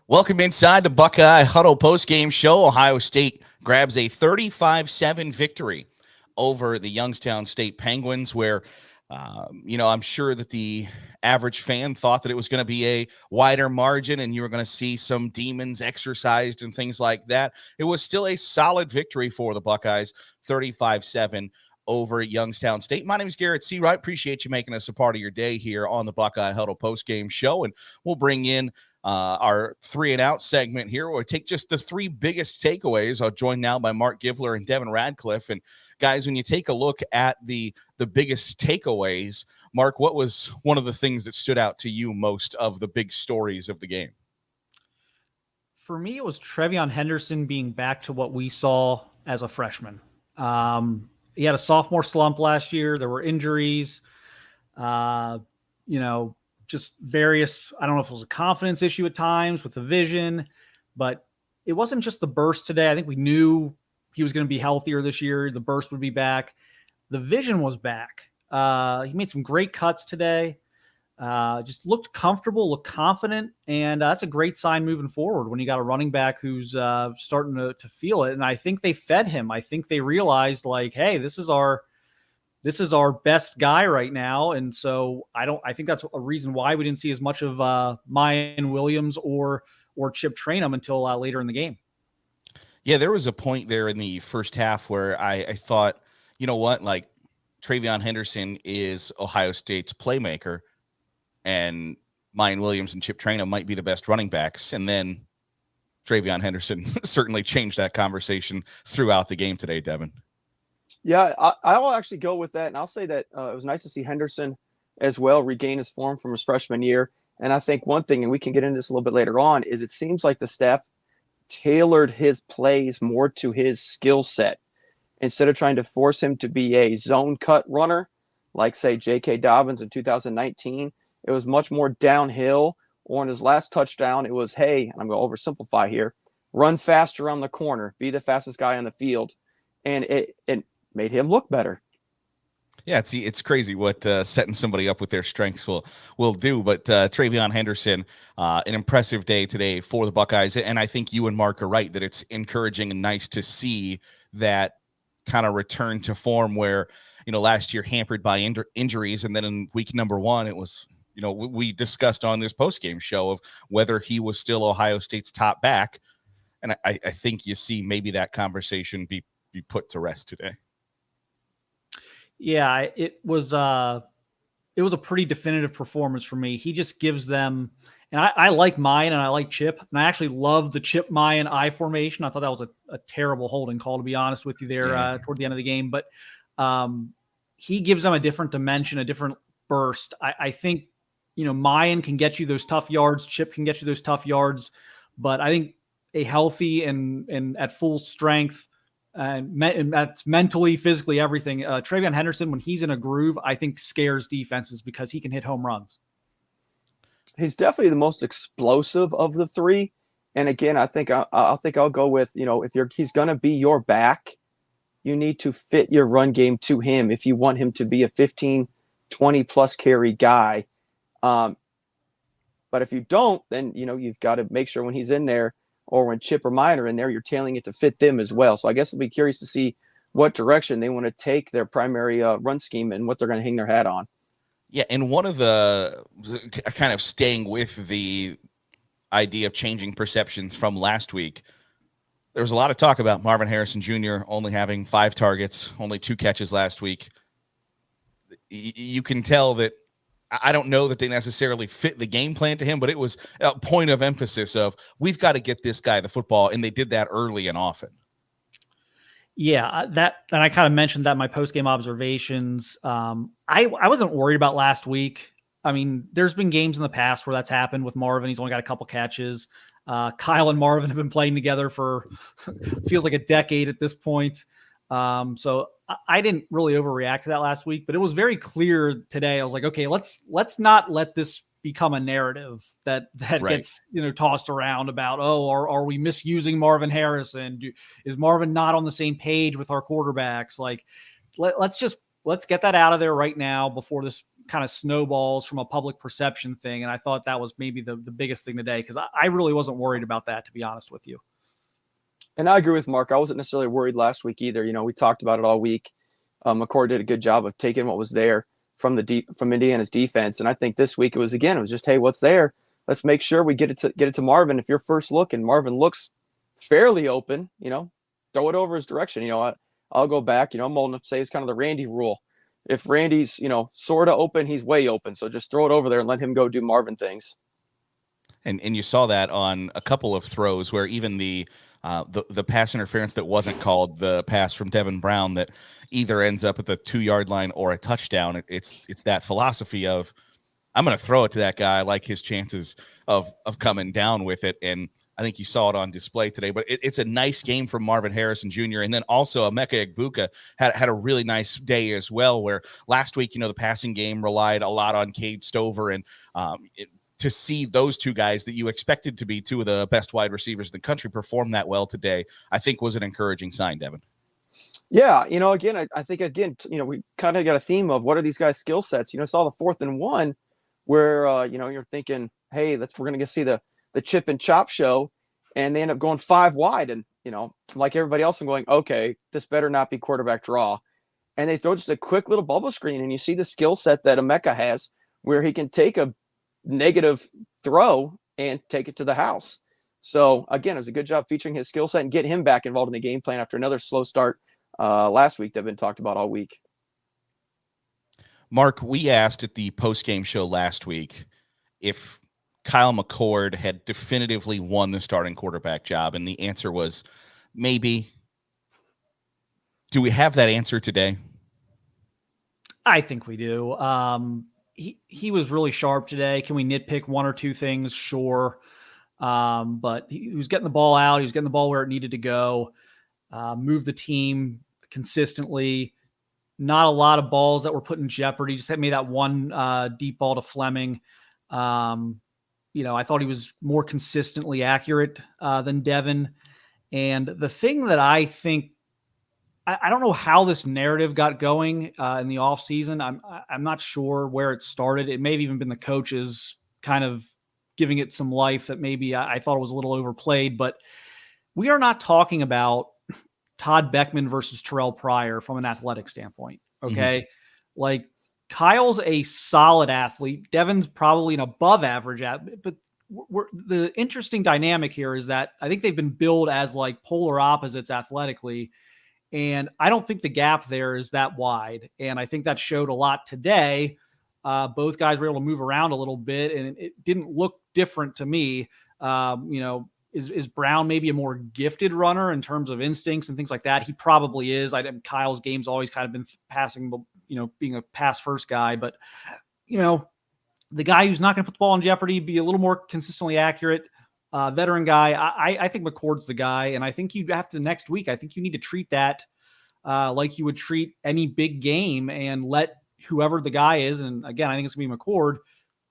Welcome inside the Buckeye Huddle postgame show. Ohio State grabs a 35-7 victory over the Youngstown State Penguins, where, I'm sure that the average fan thought that it was going to be a wider margin and you were going to see some demons exercised and things like that. It was still a solid victory for the Buckeyes, 35-7 over Youngstown State. My name is Garrett Seawright. Appreciate you making us a part of your day here on the Buckeye Huddle postgame show, and we'll bring in our 3 and Out segment here. We'll take just the 3 biggest takeaways. I'll join now by Mark Givler and Devin Radcliffe. And guys, when you take a look at the biggest takeaways, Mark, what was one of the things that stood out to you most of the big stories of the game? For me, it was Trevion Henderson being back to what we saw as a freshman. He had a sophomore slump last year. There were injuries, just various, I don't know if it was a confidence issue at times with the vision, but it wasn't just the burst today. I think we knew he was going to be healthier this year. The burst would be back. The vision was back. He made some great cuts today. Just looked comfortable, looked confident, and that's a great sign moving forward when you got a running back who's starting to feel it. And I think they fed him. I think they realized, like, hey, this is our best guy right now. And so I think that's a reason why we didn't see as much of Mayan Williams or Chip Trainum until later in the game. Yeah, there was a point there in the first half where I thought, you know what, like Trevion Henderson is Ohio State's playmaker, and Mayan Williams and Chip Trainum might be the best running backs. And then Trevion Henderson certainly changed that conversation throughout the game today, Devin. Yeah, I'll actually go with that. And I'll say that it was nice to see Henderson as well regain his form from his freshman year. And I think one thing, and we can get into this a little bit later on, is it seems like the staff tailored his plays more to his skill set. Instead of trying to force him to be a zone cut runner, like, say, J.K. Dobbins in 2019, it was much more downhill. Or in his last touchdown, it was, hey, and I'm going to oversimplify here, run fast around the corner, be the fastest guy on the field. And it made him look better. Yeah, it's crazy what setting somebody up with their strengths will do. But Trevion Henderson, an impressive day today for the Buckeyes. And I think you and Mark are right that it's encouraging and nice to see that kind of return to form where, last year hampered by injuries. And then in week number 1, it was, we discussed on this postgame show of whether he was still Ohio State's top back. And I think you see maybe that conversation be put to rest today. Yeah, it was a pretty definitive performance for me. He just gives them, and I like Mayan and I like Chip, and I actually love the Chip Mayan I formation. I thought that was a terrible holding call, to be honest with you there toward the end of the game. But he gives them a different dimension, a different burst. I think, Mayan can get you those tough yards. Chip can get you those tough yards. But I think a healthy and at full strength, and that's mentally, physically, everything. Trevion Henderson, when he's in a groove, I think scares defenses because he can hit home runs. He's definitely the most explosive of the 3. And again, I think I'll go with, if he's going to be your back, you need to fit your run game to him if you want him to be a 15, 20 plus carry guy. But if you don't, then, you've got to make sure when he's in there, or when Chip or Mayan are in there, you're tailing it to fit them as well. So I guess I'll be curious to see what direction they want to take their primary run scheme and what they're going to hang their hat on. Yeah, and one of the kind of staying with the idea of changing perceptions from last week, there was a lot of talk about Marvin Harrison Jr. only having 5 targets, only 2 catches last week. You can tell that I don't know that they necessarily fit the game plan to him, but it was a point of emphasis of we've got to get this guy the football, and they did that early and often. Yeah, and I kind of mentioned that in my post-game observations. I wasn't worried about last week. I mean, there's been games in the past where that's happened with Marvin. He's only got a couple catches. Kyle and Marvin have been playing together for feels like a decade at this point. So I didn't really overreact to that last week, but it was very clear today. I was like, okay, let's not let this become a narrative that right. gets, tossed around about, are we misusing Marvin Harrison? Is Marvin not on the same page with our quarterbacks? Like, let's get that out of there right now before this kind of snowballs from a public perception thing. And I thought that was maybe the biggest thing today, because I really wasn't worried about that, to be honest with you. And I agree with Mark. I wasn't necessarily worried last week either. We talked about it all week. McCord did a good job of taking what was there from Indiana's defense. And I think this week it was just, hey, what's there? Let's make sure we get it to Marvin. If your first look and Marvin looks fairly open, throw it over his direction. I'll go back. I'm old enough to say it's kind of the Randy rule. If Randy's, sort of open, he's way open. So just throw it over there and let him go do Marvin things. And you saw that on a couple of throws where even the pass interference that wasn't called, the pass from Devin Brown that either ends up at the 2-yard line or a touchdown. It's that philosophy of, I'm going to throw it to that guy. I like his chances of coming down with it. And I think you saw it on display today, but it's a nice game from Marvin Harrison Jr. And then also Emeka Egbuka had a really nice day as well, where last week, the passing game relied a lot on Cade Stover, and to see those two guys that you expected to be two of the best wide receivers in the country perform that well today, I think was an encouraging sign, Devin. Yeah. Again, I think, we kind of got a theme of what are these guys' skill sets. Saw the 4th and 1 where, you're thinking, hey, we're going to get see the chip and chop show, and they end up going 5 wide. And, like everybody else, I'm going, okay, this better not be quarterback draw. And they throw just a quick little bubble screen, and you see the skill set that Emeka has, where he can take a negative throw and take it to the house. So again, it was a good job featuring his skill set and get him back involved in the game plan after another slow start last week that have been talked about all week. Mark, we asked at the post-game show last week if Kyle McCord had definitively won the starting quarterback job, and the answer was maybe. Do we have that answer today? I think we do. He was really sharp today. Can we nitpick one or two things? Sure. But he was getting the ball out. He was getting the ball where it needed to go. Moved the team consistently. Not a lot of balls that were put in jeopardy. Just made that one deep ball to Fleming. I thought he was more consistently accurate than Devin. And the thing that I think, I don't know how this narrative got going in the offseason. I'm not sure where it started. It may have even been the coaches kind of giving it some life that maybe I thought it was a little overplayed. But we are not talking about Todd Beckman versus Terrell Pryor from an athletic standpoint. Okay. Mm-hmm. Like, Kyle's a solid athlete. Devin's probably an above average athlete, but the interesting dynamic here is that I think they've been billed as like polar opposites athletically. And I don't think the gap there is that wide. And I think that showed a lot today. Both guys were able to move around a little bit, and it didn't look different to me. Is Brown maybe a more gifted runner in terms of instincts and things like that? He probably is. Kyle's game's always kind of been passing, being a pass first guy, but the guy who's not going to put the ball in jeopardy, be a little more consistently accurate, veteran guy. I think McCord's the guy. And I think you have to next week, I think you need to treat that like you would treat any big game, and let whoever the guy is. And again, I think it's gonna be McCord,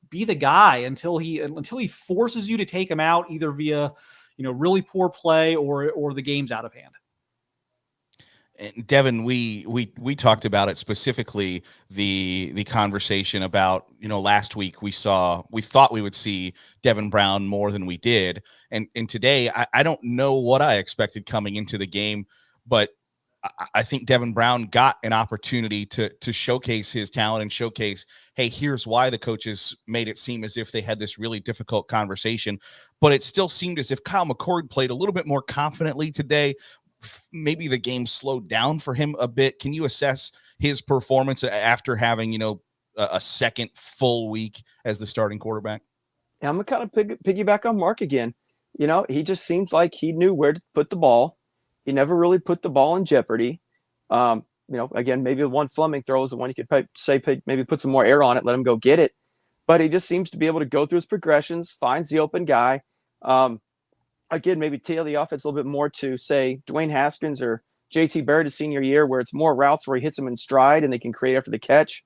be the guy until he forces you to take him out, either via, really poor play or the game's out of hand. And Devin, we talked about it specifically, the conversation about, last week we thought we would see Devin Brown more than we did. And today, I don't know what I expected coming into the game, but I think Devin Brown got an opportunity to showcase his talent and showcase, hey, here's why the coaches made it seem as if they had this really difficult conversation. But it still seemed as if Kyle McCord played a little bit more confidently today. Maybe the game slowed down for him a bit. Can you assess his performance after having, a second full week as the starting quarterback? Yeah, I'm going to kind of piggyback on Mark again. He just seems like he knew where to put the ball. He never really put the ball in jeopardy. Again, maybe one Fleming throw is the one you could say maybe put some more air on it, let him go get it. But he just seems to be able to go through his progressions, finds the open guy. Again, maybe tailor the offense a little bit more to, say, Dwayne Haskins or JT Barrett his senior year, where it's more routes where he hits them in stride and they can create after the catch.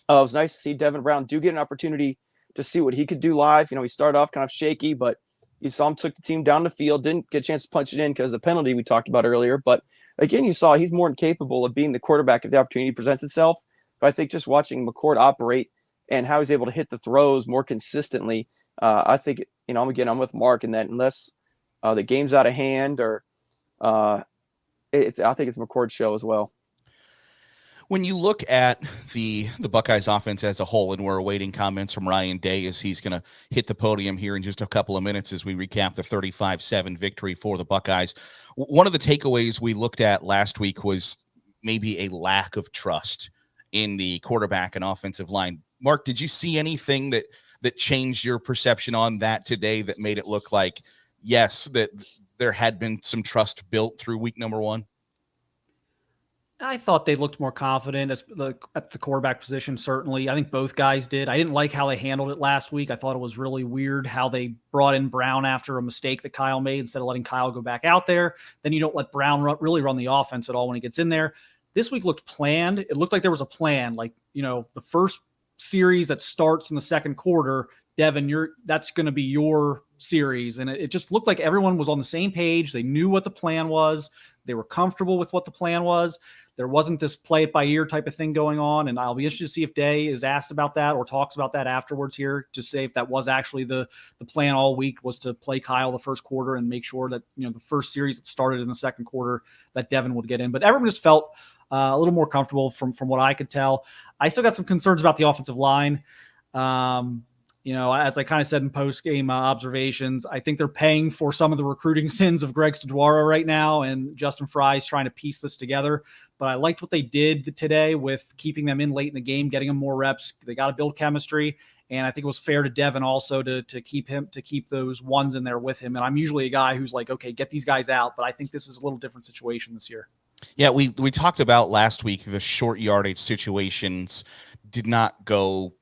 It was nice to see Devin Brown do get an opportunity to see what he could do live. He started off kind of shaky, but you saw him took the team down the field, didn't get a chance to punch it in because of the penalty we talked about earlier. But again, you saw he's more than capable of being the quarterback if the opportunity presents itself. But I think just watching McCord operate and how he's able to hit the throws more consistently, I think, I'm with Mark in that unless the game's out of hand or I think it's McCord's show as well. When you look at the Buckeyes offense as a whole, and we're awaiting comments from Ryan Day as he's going to hit the podium here in just a couple of minutes as we recap the 35-7 victory for the Buckeyes. One of the takeaways we looked at last week was maybe a lack of trust in the quarterback and offensive line. Mark, did you see anything that changed your perception on that today that made it look like, yes, that there had been some trust built through week number 1? I thought they looked more confident at the quarterback position, certainly. I think both guys did. I didn't like how they handled it last week. I thought it was really weird how they brought in Brown after a mistake that Kyle made instead of letting Kyle go back out there. Then you don't let Brown really run the offense at all when he gets in there. This week looked planned. It looked like there was a plan. Like, the first series that starts in the second quarter, Devin, that's going to be your series. And it just looked like everyone was on the same page. They knew what the plan was. They were comfortable with what the plan was. There wasn't this play it by ear type of thing going on. And I'll be interested to see if Day is asked about that or talks about that afterwards here to say if that was actually the plan all week, was to play Kyle the first quarter and make sure that, the first series that started in the second quarter that Devin would get in. But everyone just felt a little more comfortable from what I could tell. I still got some concerns about the offensive line. As I kind of said in post-game observations, I think they're paying for some of the recruiting sins of Greg Staduaro right now, and Justin Fry's trying to piece this together. But I liked what they did today with keeping them in late in the game, getting them more reps. They got to build chemistry, and I think it was fair to Devin also to keep those ones in there with him. And I'm usually a guy who's like, okay, get these guys out, but I think this is a little different situation this year. Yeah, we talked about last week the short yardage situations did not go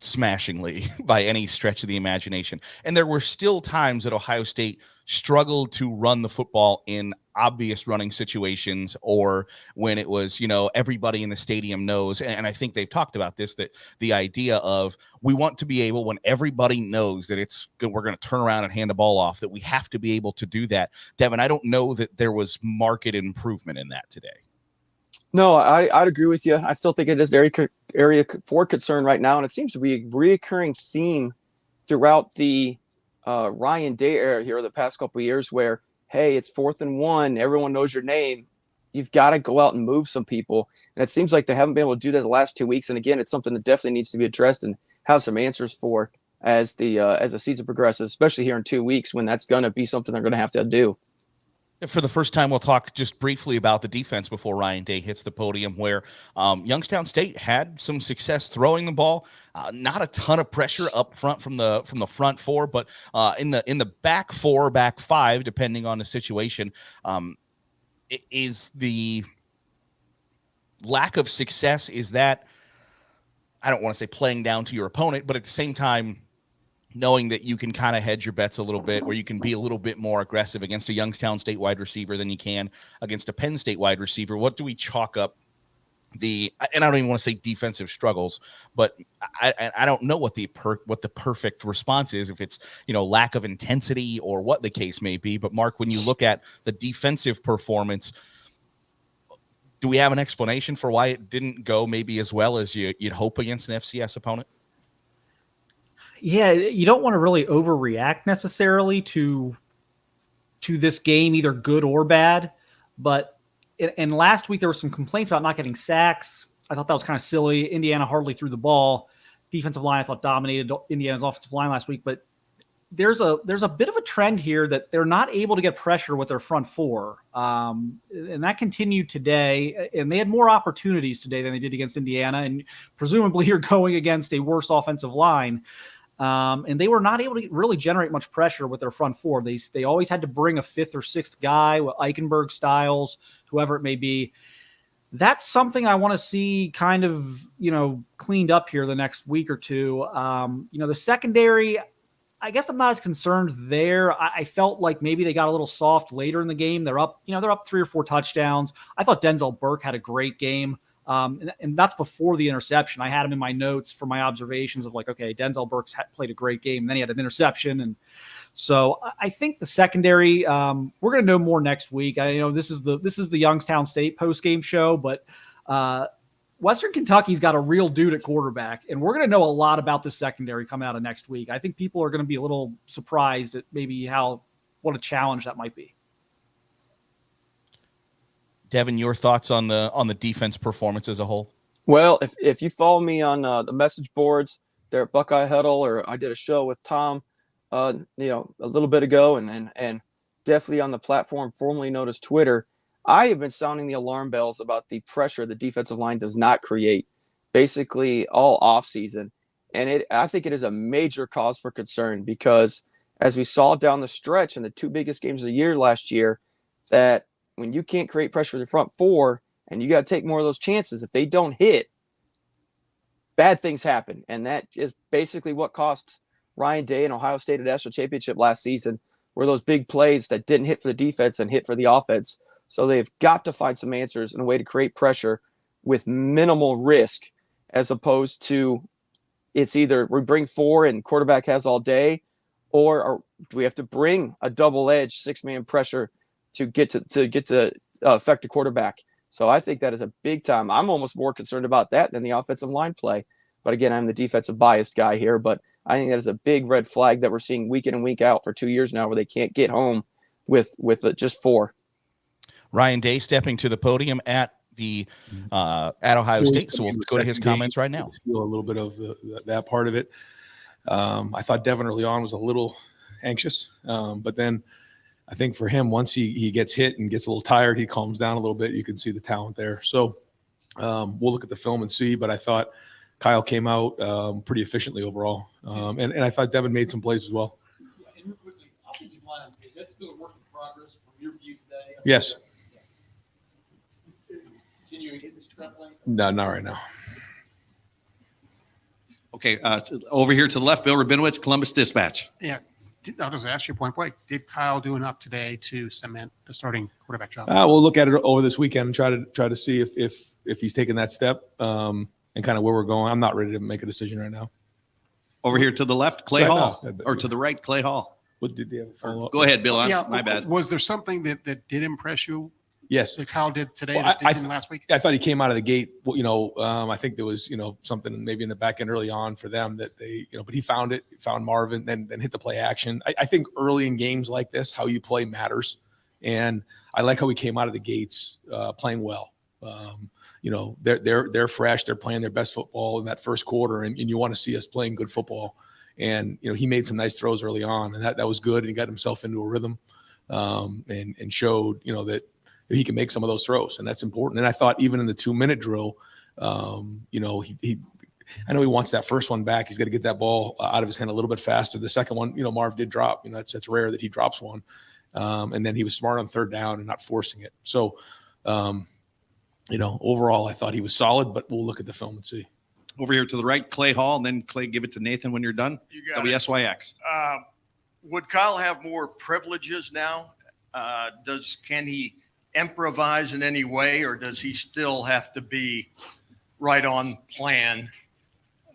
smashingly by any stretch of the imagination. And there were still times that Ohio State struggled to run the football in obvious running situations, or when it was, everybody in the stadium knows. And I think they've talked about this, that the idea of we want to be able, when everybody knows that we're going to turn around and hand the ball off, that we have to be able to do that. Devin, I don't know that there was marked improvement in that today. No, I'd agree with you. I still think it is area for concern right now, and it seems to be a reoccurring theme throughout the Ryan Day era here the past couple of years where, hey, it's 4th and 1, everyone knows your name. You've got to go out and move some people. And it seems like they haven't been able to do that the last 2 weeks. And again, it's something that definitely needs to be addressed and have some answers for as the season progresses, especially here in 2 weeks when that's going to be something they're going to have to do. For the first time, we'll talk just briefly about the defense before Ryan Day hits the podium, where Youngstown State had some success throwing the ball. Not a ton of pressure up front from the front four, but in the back four, back five, depending on the situation, is the lack of success. Is that, I don't want to say playing down to your opponent, but at the same time, knowing that you can kind of hedge your bets a little bit, where you can be a little bit more aggressive against a Youngstown State wide receiver than you can against a Penn State wide receiver. What do we chalk up and I don't even want to say defensive struggles, but I don't know what the perfect response is, if it's, lack of intensity or what the case may be. But Mark, when you look at the defensive performance, do we have an explanation for why it didn't go maybe as well as you'd hope against an FCS opponent? Yeah, you don't want to really overreact necessarily to this game, either good or bad. But and last week there were some complaints about not getting sacks. I thought that was kind of silly. Indiana hardly threw the ball. Defensive line, I thought, dominated Indiana's offensive line last week. But there's a bit of a trend here that they're not able to get pressure with their front four. And that continued today. And they had more opportunities today than they did against Indiana. And presumably you're going against a worse offensive line. And they were not able to really generate much pressure with their front four. They always had to bring a fifth or sixth guy, with Eichenberg, Styles, whoever it may be. That's something I want to see kind of, cleaned up here the next week or two. The secondary, I guess I'm not as concerned there. I felt like maybe they got a little soft later in the game. They're up 3 or 4 touchdowns. I thought Denzel Burke had a great game. And that's before the interception. I had him in my notes for my observations of like, okay, Denzel Burks played a great game. And then he had an interception. And so I think the secondary, we're going to know more next week. This is the Youngstown State post-game show, but Western Kentucky's got a real dude at quarterback, and we're going to know a lot about the secondary coming out of next week. I think people are going to be a little surprised at maybe what a challenge that might be. Devin, your thoughts on the defense performance as a whole? Well, if you follow me on the message boards there at Buckeye Huddle, or I did a show with Tom, a little bit ago, and definitely on the platform formerly known as Twitter, I have been sounding the alarm bells about the pressure the defensive line does not create, basically all offseason. And I think it is a major cause for concern because, as we saw down the stretch in the two biggest games of the year last year, that when you can't create pressure with the front four and you got to take more of those chances, if they don't hit, bad things happen. And that is basically what cost Ryan Day and Ohio State a national championship last season, were those big plays that didn't hit for the defense and hit for the offense. So they've got to find some answers and a way to create pressure with minimal risk, as opposed to it's either we bring four and quarterback has all day, or do we have to bring a double-edged six-man pressure to get to affect the quarterback? So I think that is a big time. I'm almost more concerned about that than the offensive line play. But again, I'm the defensive biased guy here, but I think that is a big red flag that we're seeing week in and week out for 2 years now, where they can't get home with just four. Ryan Day stepping to the podium at Ohio State. So we'll go to his comments right now. Feel a little bit of that part of it. I thought Devin early on was a little anxious, but then I think for him, once he gets hit and gets a little tired, he calms down a little bit. You can see the talent there. So we'll look at the film and see. But I thought Kyle came out pretty efficiently overall, and I thought Devin made some plays as well. Yeah, and with the offensive line, is that still a work in progress from your view today? Yes. Can you get this extrapolate? No, not right now. Okay, over here to the left, Bill Rabinowitz, Columbus Dispatch. Yeah. I'll just ask you point blank. Did Kyle do enough today to cement the starting quarterback job? We'll look at it over this weekend and try to see if he's taking that step and kind of where we're going. I'm not ready to make a decision right now. Over here to the left, Clay Right Hall, now. or to the right, Clay Hall. What did they have a follow-up? Go ahead, Bill. My bad. Was there something that did impress you Yes. that Kyle did today Well, that didn't last week? I thought he came out of the gate. I think there was, something maybe in the back end early on for them that they, but he found Marvin, then hit the play action. I think early in games like this, how you play matters. And I like how he came out of the gates playing well. They're fresh. They're playing their best football in that first quarter. And you want to see us playing good football. And, he made some nice throws early on, and that was good. And he got himself into a rhythm and showed, that he can make some of those throws, and that's important. And I thought even in the 2-minute drill, I know he wants that first one back. He's got to get that ball out of his hand a little bit faster. The second one, Marv did drop. That's rare that he drops one. And then he was smart on third down and not forcing it. So, overall, I thought he was solid, but we'll look at the film and see. Over here to the right, Clay Hall, and then Clay, give it to Nathan when you're done. You got WSYX. Would Kyle have more privileges now? Can he improvise in any way, or does he still have to be right on plan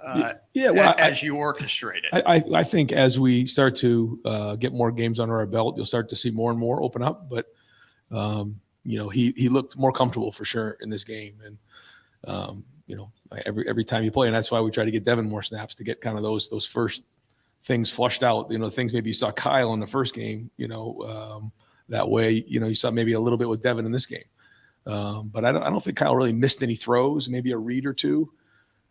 as you orchestrate it? I think as we start to get more games under our belt, you'll start to see more and more open up. But he looked more comfortable for sure in this game, and every time you play, and that's why we try to get Devin more snaps to get kind of those first things flushed out. Things maybe you saw Kyle in the first game. That way, you saw maybe a little bit with Devin in this game. But I don't think Kyle really missed any throws, maybe a read or two.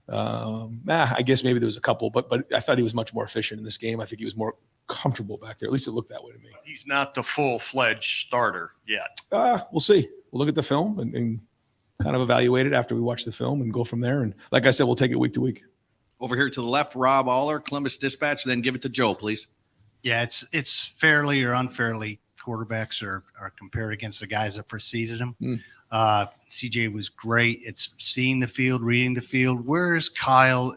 I guess maybe there was a couple, but I thought he was much more efficient in this game. I think he was more comfortable back there. At least it looked that way to me. He's not the full-fledged starter yet. We'll see. We'll look at the film and kind of evaluate it after we watch the film and go from there. And like I said, we'll take it week to week. Over here to the left, Rob Aller, Columbus Dispatch, then give it to Joe, please. Yeah, it's fairly or unfairly quarterbacks are compared against the guys that preceded him. CJ was great. It's seeing the field, reading the field. Where is Kyle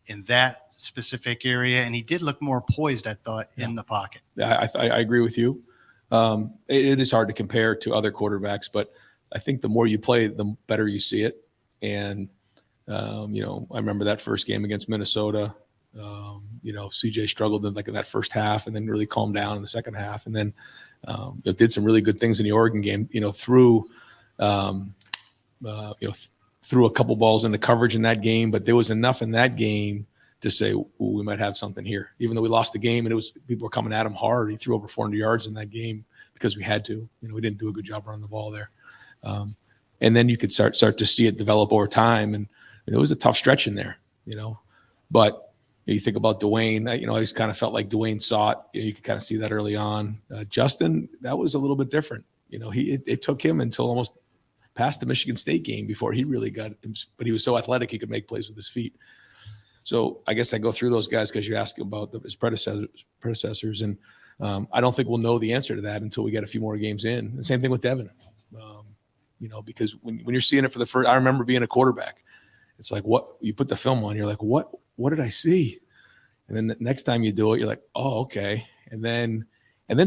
in that specific area? And he did look more poised, I thought, in the pocket. Yeah, I agree with you. It is hard to compare to other quarterbacks, but I think the more you play, the better you see it. And, I remember that first game against Minnesota. CJ struggled in that first half and then really calmed down in the second half. And then did some really good things in the Oregon game, through threw a couple balls into coverage in that game, but there was enough in that game to say, ooh, we might have something here. Even though we lost the game and people were coming at him hard, he threw over 400 yards in that game because we had to. We didn't do a good job running the ball there. And then you could start to see it develop over time. And it was a tough stretch in there, But you think about Dwayne, I always kind of felt like Dwayne saw it. You could kind of see that early on. Justin, that was a little bit different. It took him until almost past the Michigan State game before he really got him. But he was so athletic, he could make plays with his feet. So I guess I go through those guys because you asked about his predecessors. And I don't think we'll know the answer to that until we get a few more games in. The same thing with Devin. Because when you're seeing it for the first, I remember being a quarterback. It's like, what you put the film on, you're like, what did I see? And then the next time you do it, you're like, oh, okay. And then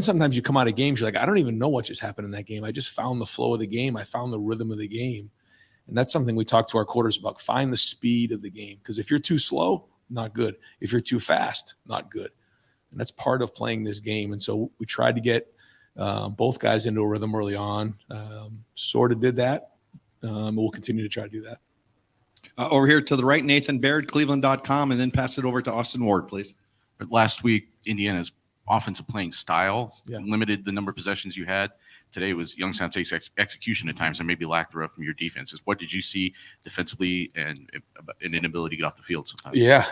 sometimes you come out of games, you're like, I don't even know what just happened in that game. I just found the flow of the game. I found the rhythm of the game. And that's something we talk to our quarters about. Find the speed of the game. Because if you're too slow, not good. If you're too fast, not good. And that's part of playing this game. And so we tried to get both guys into a rhythm early on. Sort of did that. We'll continue to try to do that. Over here to the right, Nathan Baird, Cleveland.com, and then pass it over to Austin Ward, please. But last week, Indiana's offensive playing style limited the number of possessions you had. Today was Youngstown State's execution at times and maybe lack thereof from your defenses. What did you see defensively and an inability to get off the field sometimes? Yeah.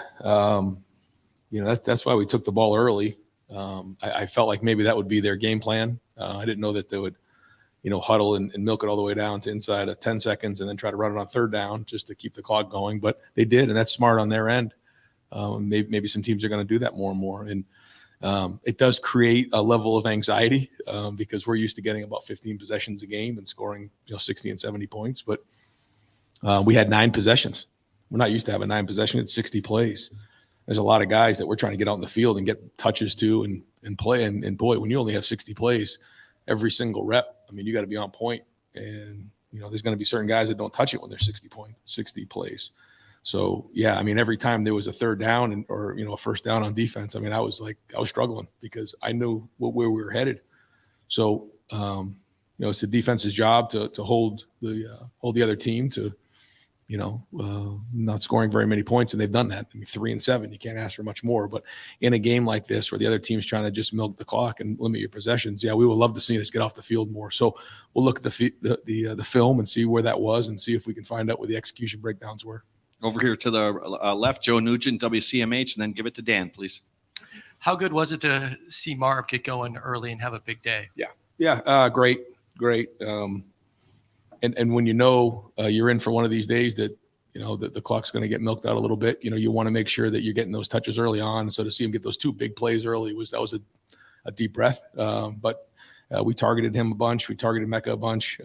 That's why we took the ball early. I felt like maybe that would be their game plan. I didn't know that they would, huddle and milk it all the way down to inside of 10 seconds and then try to run it on third down just to keep the clock going. But they did, and that's smart on their end. Maybe some teams are going to do that more and more. And it does create a level of anxiety because we're used to getting about 15 possessions a game and scoring 60 and 70 points. But we had 9 possessions. We're not used to having 9 possessions. It's 60 plays. There's a lot of guys that we're trying to get out in the field and get touches to and play. And boy, when you only have 60 plays, every single rep, you got to be on point. And, there's going to be certain guys that don't touch it when they're 60 plays. So, yeah, every time there was a third down or a first down on defense, I was struggling because I knew where we were headed. So, it's the defense's job to hold the other team to, not scoring very many points, and they've done that. 3 and 7, you can't ask for much more. But in a game like this, where the other team's trying to just milk the clock and limit your possessions, we would love to see us get off the field more. So we'll look at the film and see where that was, and see if we can find out where the execution breakdowns were. Over here to the left, Joe Nugent, WCMH, and then give it to Dan, please. How good was it to see Marv get going early and have a big day? Yeah, great. And when you're in for one of these days that the clock's going to get milked out a little bit, you want to make sure that you're getting those touches early on. So to see him get those 2 big plays early was a deep breath. But we targeted him a bunch. We targeted Mecca a bunch.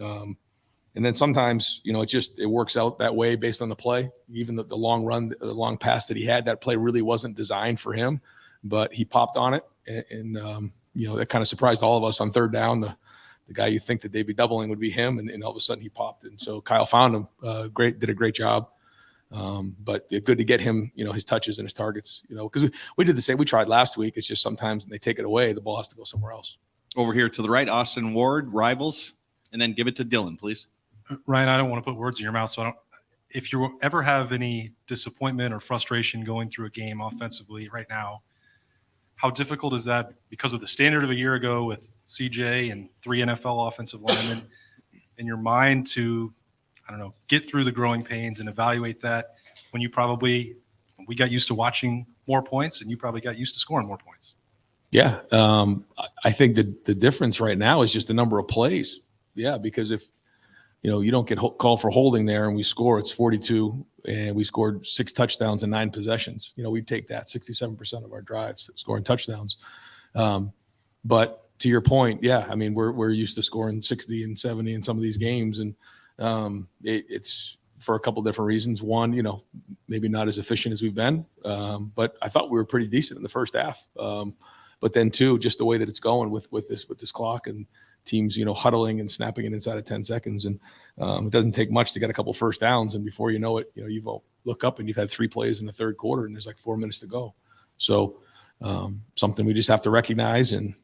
And then sometimes it works out that way based on the play. Even the long run, the long pass that he had, that play really wasn't designed for him, but he popped on it, and that kind of surprised all of us on third down. The guy you think that they'd be doubling would be him, and all of a sudden he popped. And so Kyle found him. Did a great job. But good to get him, his touches and his targets, because we did the same. We tried last week. It's just sometimes when they take it away, the ball has to go somewhere else. Over here to the right, Austin Ward, Rivals, and then give it to Dylan, please. Ryan, I don't want to put words in your mouth, so if you ever have any disappointment or frustration going through a game offensively right now, how difficult is that because of the standard of a year ago with CJ and 3 NFL offensive linemen in your mind to, get through the growing pains and evaluate that when we got used to watching more points and you probably got used to scoring more points? Yeah. I think that the difference right now is just the number of plays. Yeah. Because if, you don't get called for holding there and we score, it's 42 and we scored 6 touchdowns in 9 possessions. We take that 67% of our drives scoring touchdowns. But to your point, we're used to scoring 60 and 70 in some of these games. And it's for a couple different reasons. One, maybe not as efficient as we've been. But I thought we were pretty decent in the first half. But then 2, just the way that it's going with this clock and teams, huddling and snapping it inside of 10 seconds. And it doesn't take much to get a couple first downs. And before you know it, you look up and you've had 3 plays in the third quarter and there's like 4 minutes to go. So something we just have to recognize. And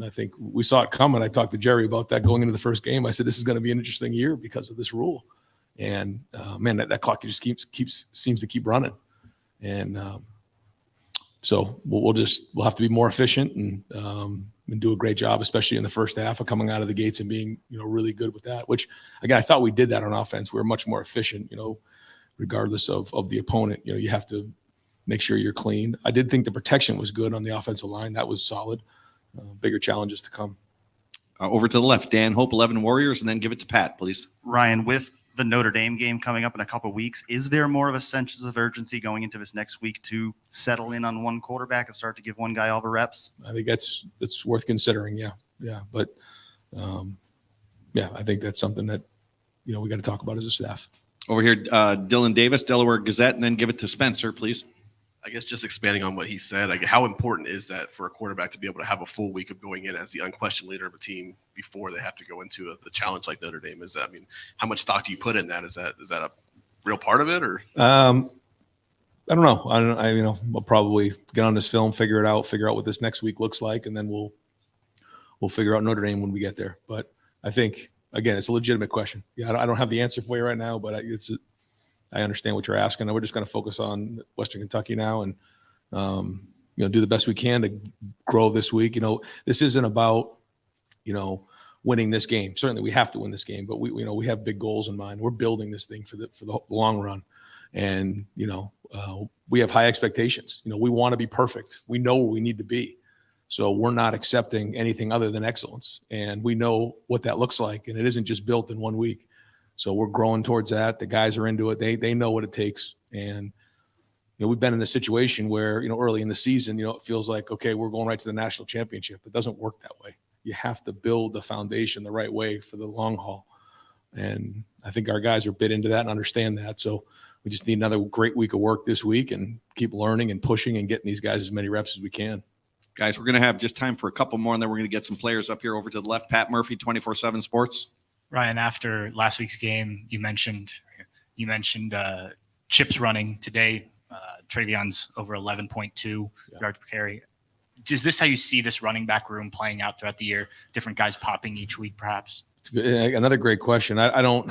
I think we saw it coming. I talked to Jerry about that going into the first game. I said, this is going to be an interesting year because of this rule. And man, that clock just seems to keep running. And so we'll have to be more efficient and do a great job, especially in the first half of coming out of the gates and being, really good with that, which again, I thought we did that on offense. We were much more efficient, regardless of the opponent. You have to make sure you're clean. I did think the protection was good on the offensive line. That was solid. Bigger challenges to come. Over to the left, Dan Hope, 11 Warriors, and then give it to Pat, please. Ryan, with the Notre Dame game coming up in a couple of weeks, is there more of a sense of urgency going into this next week to settle in on one quarterback and start to give one guy all the reps? I think that's worth considering. Yeah. But I think that's something that, we got to talk about as a staff. Over here, Dylan Davis, Delaware Gazette, and then give it to Spencer, please. I guess just expanding on what he said, like how important is that for a quarterback to be able to have a full week of going in as the unquestioned leader of a team before they have to go into the challenge like Notre Dame? Is that, how much stock do you put in that? Is that a real part of it, or? I don't know. We'll probably get on this film, figure out what this next week looks like, and then we'll figure out Notre Dame when we get there. But I think, again, it's a legitimate question. Yeah, I don't have the answer for you right now, but I understand what you're asking. We're just going to focus on Western Kentucky now and, do the best we can to grow this week. This isn't about, winning this game. Certainly we have to win this game, but we have big goals in mind. We're building this thing for the long run. And, we have high expectations. We want to be perfect. We know where we need to be. So we're not accepting anything other than excellence. And we know what that looks like. And it isn't just built in 1 week. So we're growing towards that. The guys are into it. They know what it takes. And, we've been in a situation where, early in the season, it feels like, okay, we're going right to the national championship. It doesn't work that way. You have to build the foundation the right way for the long haul. And I think our guys are bit into that and understand that. So we just need another great week of work this week and keep learning and pushing and getting these guys as many reps as we can. Guys, we're going to have just time for a couple more, and then we're going to get some players up here over to the left. Pat Murphy, 24/7 Sports. Ryan, after last week's game, you mentioned chips running today. Trevion's over 11.2 yards per carry. Is this how you see this running back room playing out throughout the year? Different guys popping each week, perhaps? It's good. Another great question. I don't.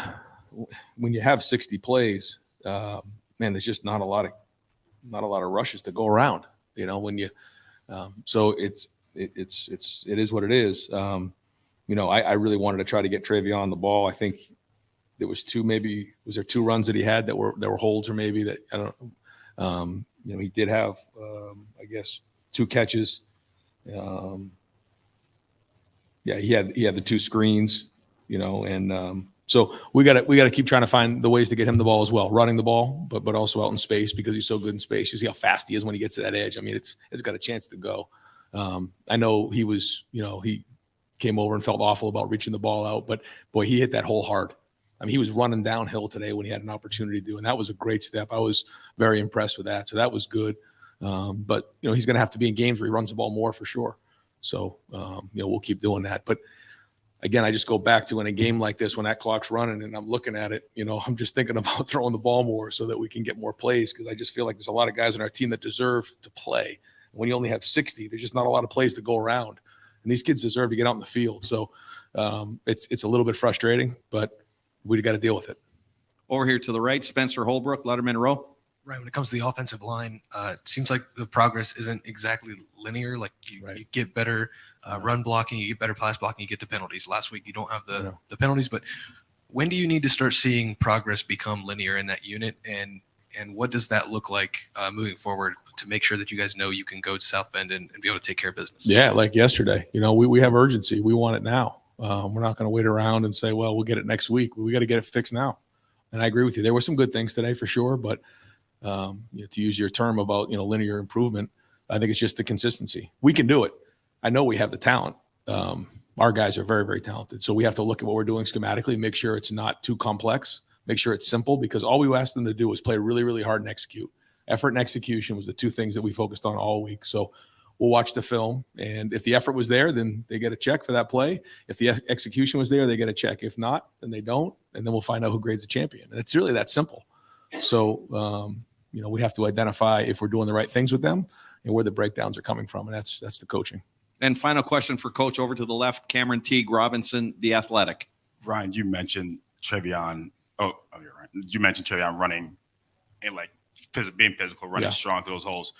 When you have 60 plays, man, there's just not a lot of rushes to go around. When you, so it is what it is. I really wanted to try to get Trevion the ball. I think there was two runs that he had that were holds, or maybe that, I don't know. He did have, I guess, 2 catches. He had the 2 screens, and so we got to keep trying to find the ways to get him the ball as well, running the ball, but also out in space, because he's so good in space. You see how fast he is when he gets to that edge. It's got a chance to go. I know he was, he came over and felt awful about reaching the ball out, but boy, he hit that hole hard. He was running downhill today when he had an opportunity to do, and that was a great step. I was very impressed with that. So that was good. But he's going to have to be in games where he runs the ball more for sure. So, we'll keep doing that. But again, I just go back to in a game like this, when that clock's running and I'm looking at it, I'm just thinking about throwing the ball more so that we can get more plays. Cause I just feel like there's a lot of guys on our team that deserve to play. When you only have 60, there's just not a lot of plays to go around, and these kids deserve to get out in the field. So, it's a little bit frustrating, but we got to deal with it. Over here to the right, Spencer Holbrook, Letterman Row. Right. When it comes to the offensive line, it seems like the progress isn't exactly linear. Like you get better run blocking, you get better pass blocking, you get the penalties. Last week, you don't have the penalties, but when do you need to start seeing progress become linear in that unit? And what does that look like moving forward to make sure that you guys know you can go to South Bend and be able to take care of business? Yeah. Like yesterday, we have urgency. We want it now. We're not going to wait around and say, well, we'll get it next week. We got to get it fixed now. And I agree with you. There were some good things today for sure, but to use your term about, linear improvement, I think it's just the consistency. We can do it. I know we have the talent. Our guys are very, very talented. So we have to look at what we're doing schematically, make sure it's not too complex, make sure it's simple, because all we asked them to do was play really, really hard and execute. Effort and execution was the 2 things that we focused on all week. So we'll watch the film, and if the effort was there, then they get a check for that play. If the execution was there, they get a check. If not, then they don't, and then we'll find out who grades the champion. And it's really that simple. So, we have to identify if we're doing the right things with them and where the breakdowns are coming from, and that's the coaching. And final question for Coach, over to the left, Cameron Teague Robinson, The Athletic. Ryan, you mentioned Trevion you're right. You mentioned Trevion running and like being physical, running strong through those holes.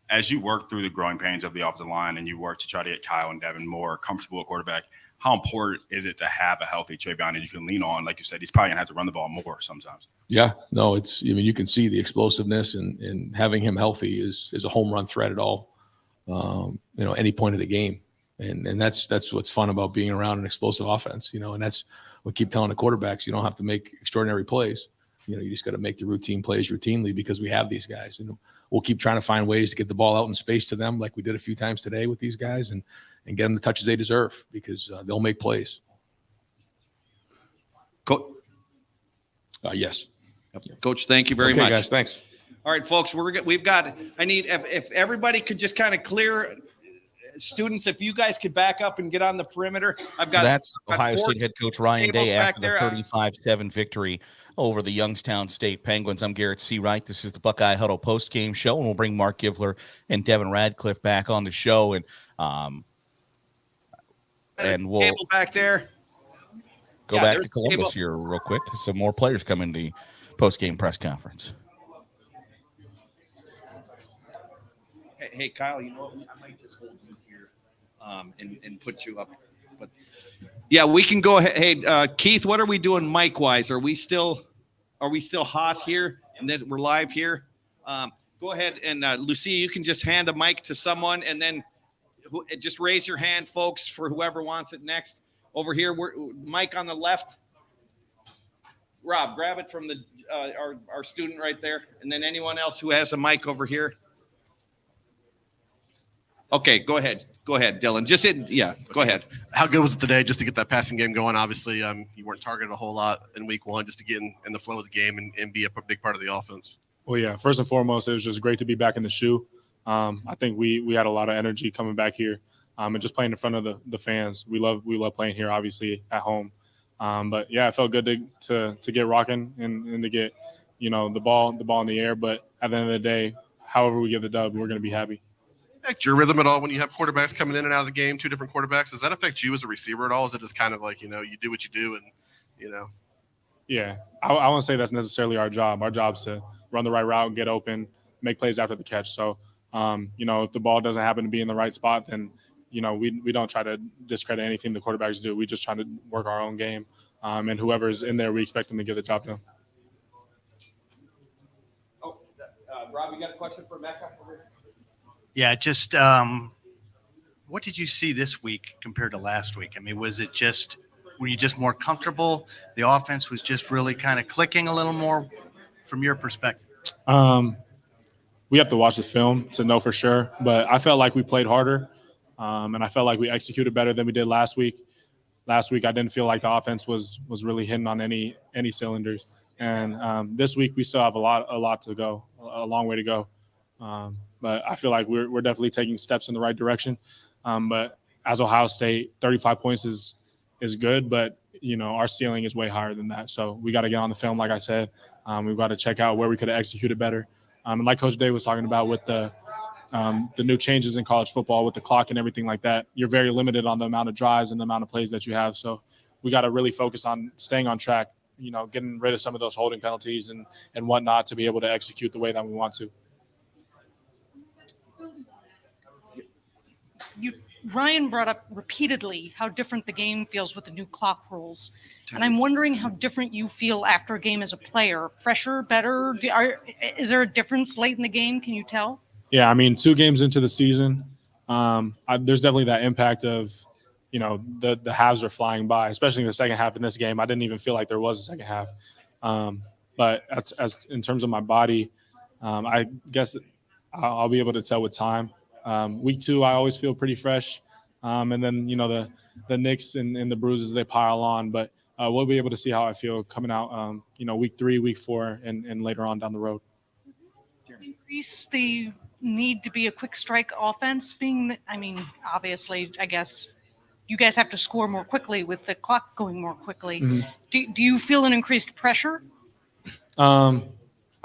As you work through the growing pains of the offensive line and you work to try to get Kyle and Devin more comfortable at quarterback, how important is it to have a healthy Trevion that you can lean on? Like you said, he's probably gonna have to run the ball more sometimes. Yeah, no, you can see the explosiveness and having him healthy is a home run threat at all, any point of the game. And that's what's fun about being around an explosive offense, and that's what I keep telling the quarterbacks. You don't have to make extraordinary plays. You just got to make the routine plays routinely because we have these guys. And we'll keep trying to find ways to get the ball out in space to them like we did a few times today with these guys and get them the touches they deserve because they'll make plays. Yes. Coach, thank you very okay, much. Guys, thanks. All right, folks, we've got, if everybody could just kind of clear, students, if you guys could back up and get on the perimeter. That's Ohio State head coach Ryan Day after the there. 35-7 victory over the Youngstown State Penguins. I'm Garrett C. Wright. This is the Buckeye Huddle post-game show, and we'll bring Mark Givler and Devin Radcliffe back on the show. And we'll table back there. Go back to Columbus here real quick. Some more players come in the post-game press conference. Hey, Kyle, you know what? I might just hold you here and put you up. But yeah, we can go ahead. Hey, Keith, what are we doing mic-wise? Are we still hot here? And then we're live here. Go ahead and Lucia, you can just hand a mic to someone, and then just raise your hand, folks, for whoever wants it next. Over here, mic on the left. Rob, grab it from the our student right there, and then anyone else who has a mic over here. Okay, go ahead, Dylan. Go ahead. How good was it today just to get that passing game going? Obviously, you weren't targeted a whole lot in week one, just to get in the flow of the game and be a big part of the offense. Well, yeah, first and foremost, it was just great to be back in the shoe. I think we had a lot of energy coming back here and just playing in front of the fans. We love playing here, obviously, at home. But, yeah, it felt good to get rocking and to get, the ball in the air. But at the end of the day, however we get the dub, we're going to be happy. Affect your rhythm at all when you have quarterbacks coming in and out of the game, two different quarterbacks? Does that affect you as a receiver at all? Is it just kind of like, you do what you do and, Yeah, I won't say that's necessarily our job. Our job is to run the right route, get open, make plays after the catch. So, if the ball doesn't happen to be in the right spot, then, we don't try to discredit anything the quarterbacks do. We just try to work our own game. And whoever's in there, we expect them to get the job done. Oh, Rob, you got a question for Mecca over here? Yeah, just what did you see this week compared to last week? I mean, were you just more comfortable? The offense was just really kind of clicking a little more from your perspective? We have to watch the film to know for sure, but I felt like we played harder, and I felt like we executed better than we did last week. Last week, I didn't feel like the offense was really hitting on any cylinders, and this week we still have a lot to go, a long way to go. But I feel like we're definitely taking steps in the right direction. But as Ohio State, 35 points is good, but our ceiling is way higher than that. So we got to get on the film, like I said. We've got to check out where we could have executed better. And like Coach Day was talking about with the new changes in college football with the clock and everything like that, you're very limited on the amount of drives and the amount of plays that you have. So we got to really focus on staying on track, getting rid of some of those holding penalties and whatnot to be able to execute the way that we want to. Ryan brought up repeatedly how different the game feels with the new clock rules. And I'm wondering how different you feel after a game as a player. Fresher, better? Is there a difference late in the game? Can you tell? Yeah, I mean, 2 games into the season, there's definitely that impact of, the halves are flying by, especially in the second half in this game. I didn't even feel like there was a second half. But as in terms of my body, I guess I'll be able to tell with time. Week 2, I always feel pretty fresh. And then, the nicks and the bruises, they pile on. But we'll be able to see how I feel coming out, week 3, week 4, and later on down the road. Increase the need to be a quick strike offense being that, obviously, I guess you guys have to score more quickly with the clock going more quickly. Mm-hmm. Do you feel an increased pressure? I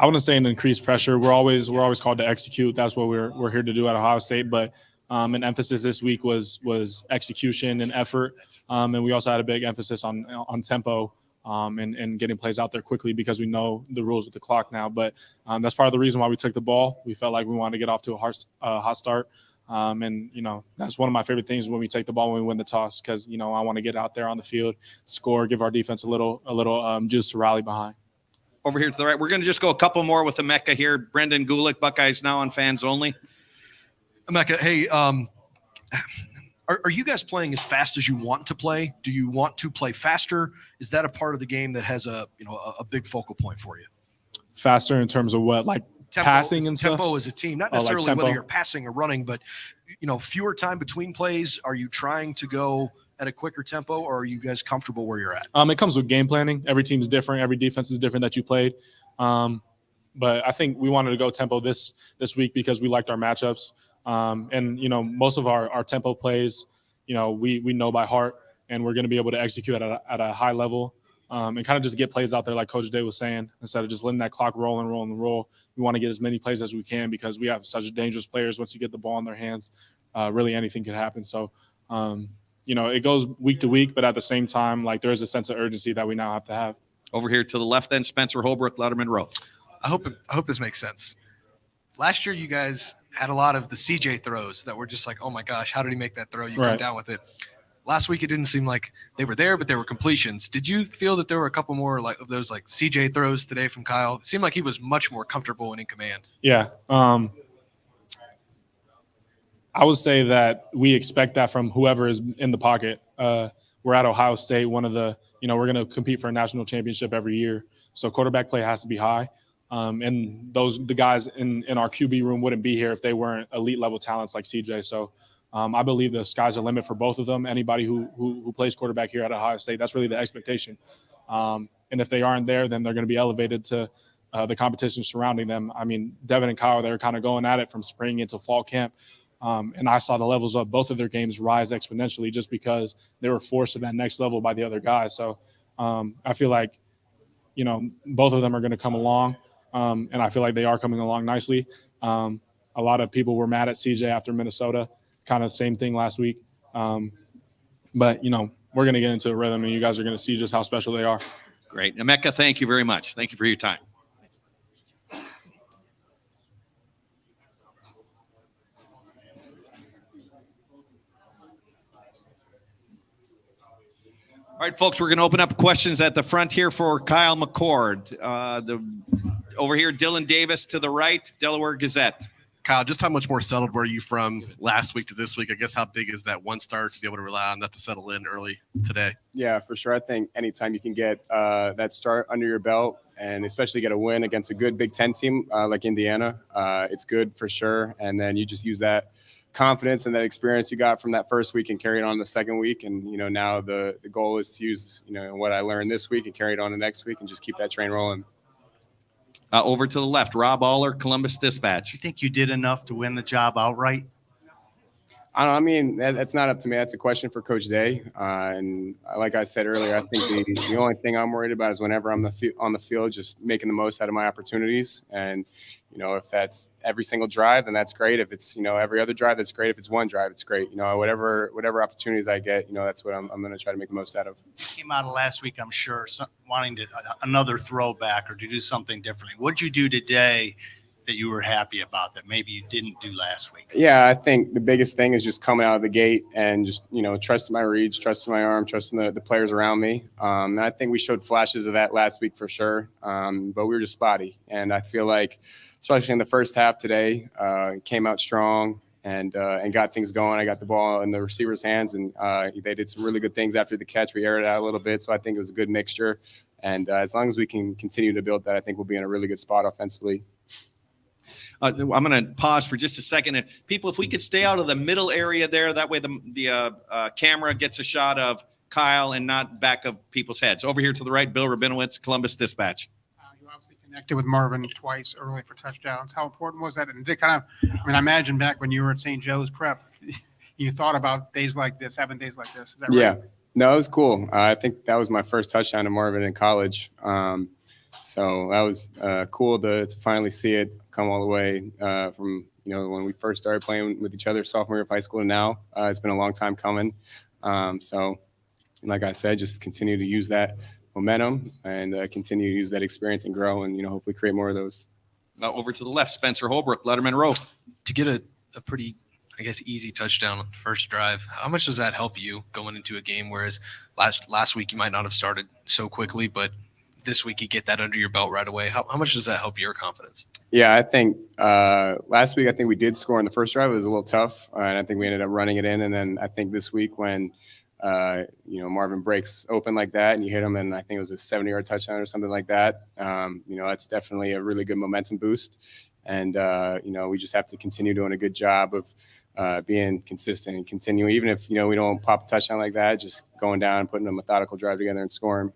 wouldn't say an increased pressure. We're always called to execute. That's what we're here to do at Ohio State. But an emphasis this week was execution and effort. And we also had a big emphasis on tempo and getting plays out there quickly because we know the rules with the clock now. But that's part of the reason why we took the ball. We felt like we wanted to get off to a hot start. And, that's one of my favorite things when we take the ball when we win the toss because, I want to get out there on the field, score, give our defense a little juice to rally behind. Over here to the right, we're going to just go a couple more with the Mecca here. Brendan Gulick, Buckeyes Now on Fans Only. Mecca, hey, are you guys playing as fast as you want to play? Do you want to play faster? Is that a part of the game that has a big focal point for you? Faster in terms of what, like passing and stuff? Tempo as a team, not necessarily whether you're passing or running, but fewer time between plays. Are you trying to go at a quicker tempo, or are you guys comfortable where you're at? It comes with game planning. Every team is different. Every defense is different that you played. But I think we wanted to go tempo this week because we liked our matchups. And most of our tempo plays, we know by heart, and we're going to be able to execute at a high level. And kind of just get plays out there like Coach Day was saying, instead of just letting that clock roll and roll and roll. We want to get as many plays as we can because we have such dangerous players. Once you get the ball in their hands, really anything could happen. So, it goes week to week, but at the same time, like there is a sense of urgency that we now have to have. Over here to the left, then Spencer Holbrook, Letterman Row. I hope this makes sense. Last year, you guys had a lot of the CJ throws that were just like, oh my gosh, how did he make that throw? You come down with it. Last week, it didn't seem like they were there, but they were completions. Did you feel that there were a couple more of those CJ throws today from Kyle? It seemed like he was much more comfortable and in command. Yeah. I would say that we expect that from whoever is in the pocket. We're at Ohio State, one of the, we're going to compete for a national championship every year. So quarterback play has to be high. And the guys in our QB room wouldn't be here if they weren't elite level talents like CJ. So I believe the sky's the limit for both of them. Anybody who plays quarterback here at Ohio State, that's really the expectation. And if they aren't there, then they're going to be elevated to the competition surrounding them. I mean, Devin and Kyle, they're kind of going at it from spring into fall camp. And I saw the levels of both of their games rise exponentially just because they were forced to that next level by the other guys. So I feel like, both of them are going to come along. And I feel like they are coming along nicely. A lot of people were mad at CJ after Minnesota, kind of same thing last week. But, we're going to get into a rhythm, and you guys are going to see just how special they are. Great. Emeka, thank you very much. Thank you for your time. All right, folks, we're going to open up questions at the front here for Kyle McCord. Over here, Dylan Davis to the right, Delaware Gazette. Kyle, just how much more settled were you from last week to this week? I guess how big is that one start to be able to rely on that to settle in early today? Yeah, for sure. I think anytime you can get that start under your belt and especially get a win against a good Big Ten team like Indiana, it's good for sure. And then you just use that confidence and that experience you got from that first week and carry it on the second week. And, now the goal is to use, what I learned this week and carry it on the next week and just keep that train rolling. Over to the left, Rob Aller, Columbus Dispatch. You think you did enough to win the job outright? I don't know. I mean, that's not up to me. That's a question for Coach Day. And like I said earlier, I think the only thing I'm worried about is whenever I'm on the field, just making the most out of my opportunities. And, if that's every single drive, then that's great. If it's, every other drive, that's great. If it's one drive, it's great. Whatever opportunities I get, that's what I'm going to try to make the most out of. Came out of last week, I'm sure, wanting to another throwback or to do something differently. What'd you do today that you were happy about that maybe you didn't do last week? Yeah, I think the biggest thing is just coming out of the gate and just, trusting my reads, trusting my arm, trusting the players around me. And I think we showed flashes of that last week for sure. But we were just spotty. And I feel like, especially in the first half today, came out strong and got things going. I got the ball in the receiver's hands, and they did some really good things after the catch. We aired it out a little bit, so I think it was a good mixture. And as long as we can continue to build that, I think we'll be in a really good spot offensively. I'm going to pause for just a second. And people, if we could stay out of the middle area there, that way the camera gets a shot of Kyle and not back of people's heads. Over here to the right, Bill Rabinowitz, Columbus Dispatch. You obviously connected with Marvin twice early for touchdowns. How important was that? And did I imagine back when you were at St. Joe's Prep, you thought about days like this, having days like this. Is that right? Yeah. No, it was cool. I think that was my first touchdown to Marvin in college. So that was cool to finally see it come all the way from, when we first started playing with each other sophomore year of high school to now. It's been a long time coming. So like I said, just continue to use that momentum and continue to use that experience and grow and, hopefully create more of those. Over to the left, Spencer Holbrook, Letterman Row. To get a pretty, I guess, easy touchdown on the first drive, how much does that help you going into a game? Whereas last week you might not have started so quickly, but this week you get that under your belt right away. How much does that help your confidence? Yeah, I think last week we did score in the first drive. It was a little tough, and I think we ended up running it in. And then I think this week when Marvin breaks open like that and you hit him, and I think it was a 70-yard touchdown or something like that. That's definitely a really good momentum boost. And we just have to continue doing a good job of being consistent and continuing. Even if we don't pop a touchdown like that, just going down and putting a methodical drive together and scoring.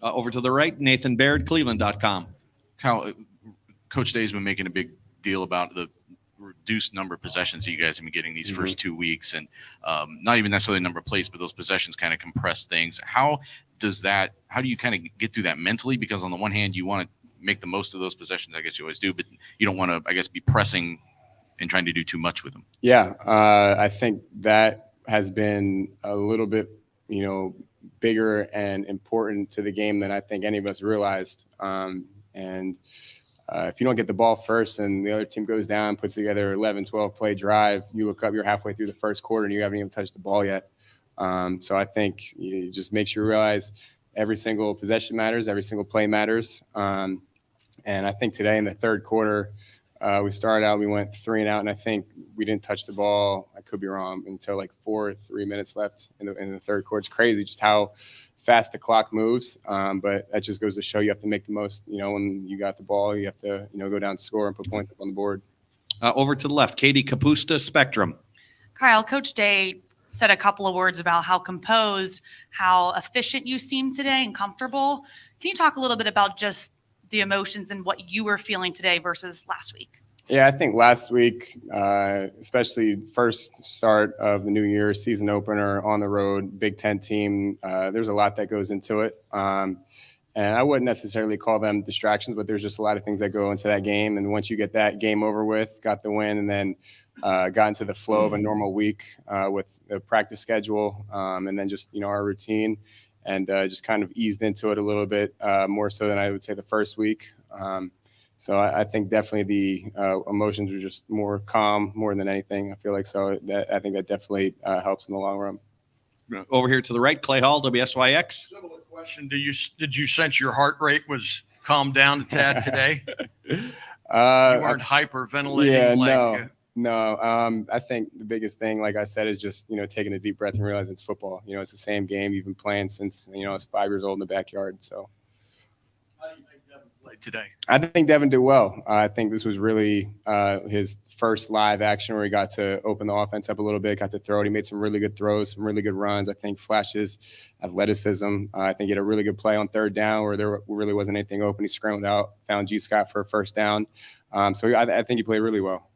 Over to the right, Nathan Baird, Cleveland.com. Kyle, Coach Day's been making a big deal about the reduced number of possessions that you guys have been getting these first 2 weeks, and not even necessarily the number of plays, but those possessions kind of compress things. How do you kind of get through that mentally? Because on the one hand, you want to make the most of those possessions, I guess you always do, but you don't want to, I guess, be pressing and trying to do too much with them. Yeah, I think that has been a little bit, bigger and important to the game than I think any of us realized. If you don't get the ball first and the other team goes down, puts together 11, 12 play drive, you look up, you're halfway through the first quarter and you haven't even touched the ball yet. So I think it just makes you realize every single possession matters, every single play matters. And I think today in the third quarter, we started out, we went 3 and out, and I think we didn't touch the ball, I could be wrong, until like 3 minutes left in the third quarter. It's crazy just how fast the clock moves, but that just goes to show you have to make the most. When you got the ball, you have to go down, score, and put points up on the board. Over to the left, Katie Kapusta, Spectrum. Kyle, Coach Day said a couple of words about how composed, how efficient you seem today and comfortable. Can you talk a little bit about just the emotions and what you were feeling today versus last week? Yeah, I think last week, especially first start of the new year, season opener on the road, Big Ten team, there's a lot that goes into it. And I wouldn't necessarily call them distractions, but there's just a lot of things that go into that game. And once you get that game over with, got the win, and then got into the flow of a normal week with the practice schedule, and then just, our routine, and just kind of eased into it a little bit more so than I would say the first week. So I think definitely the emotions are just more calm more than anything. I feel like I think that definitely helps in the long run. Over here to the right, Clay Hall, WSYX. Similar question. Did you sense your heart rate was calmed down a tad today? You weren't hyperventilating. Yeah, no. I think the biggest thing, like I said, is just, taking a deep breath and realizing it's football. It's the same game you've been playing since, I was 5 years old in the backyard. So How do you think Devin played today? I think Devin did well. I think this was really his first live action where he got to open the offense up a little bit, got to throw it. He made some really good throws, some really good runs. I think flashes athleticism. I think he had a really good play on third down where there really wasn't anything open. He scrambled out, found G. Scott for a first down. So I think he played really well.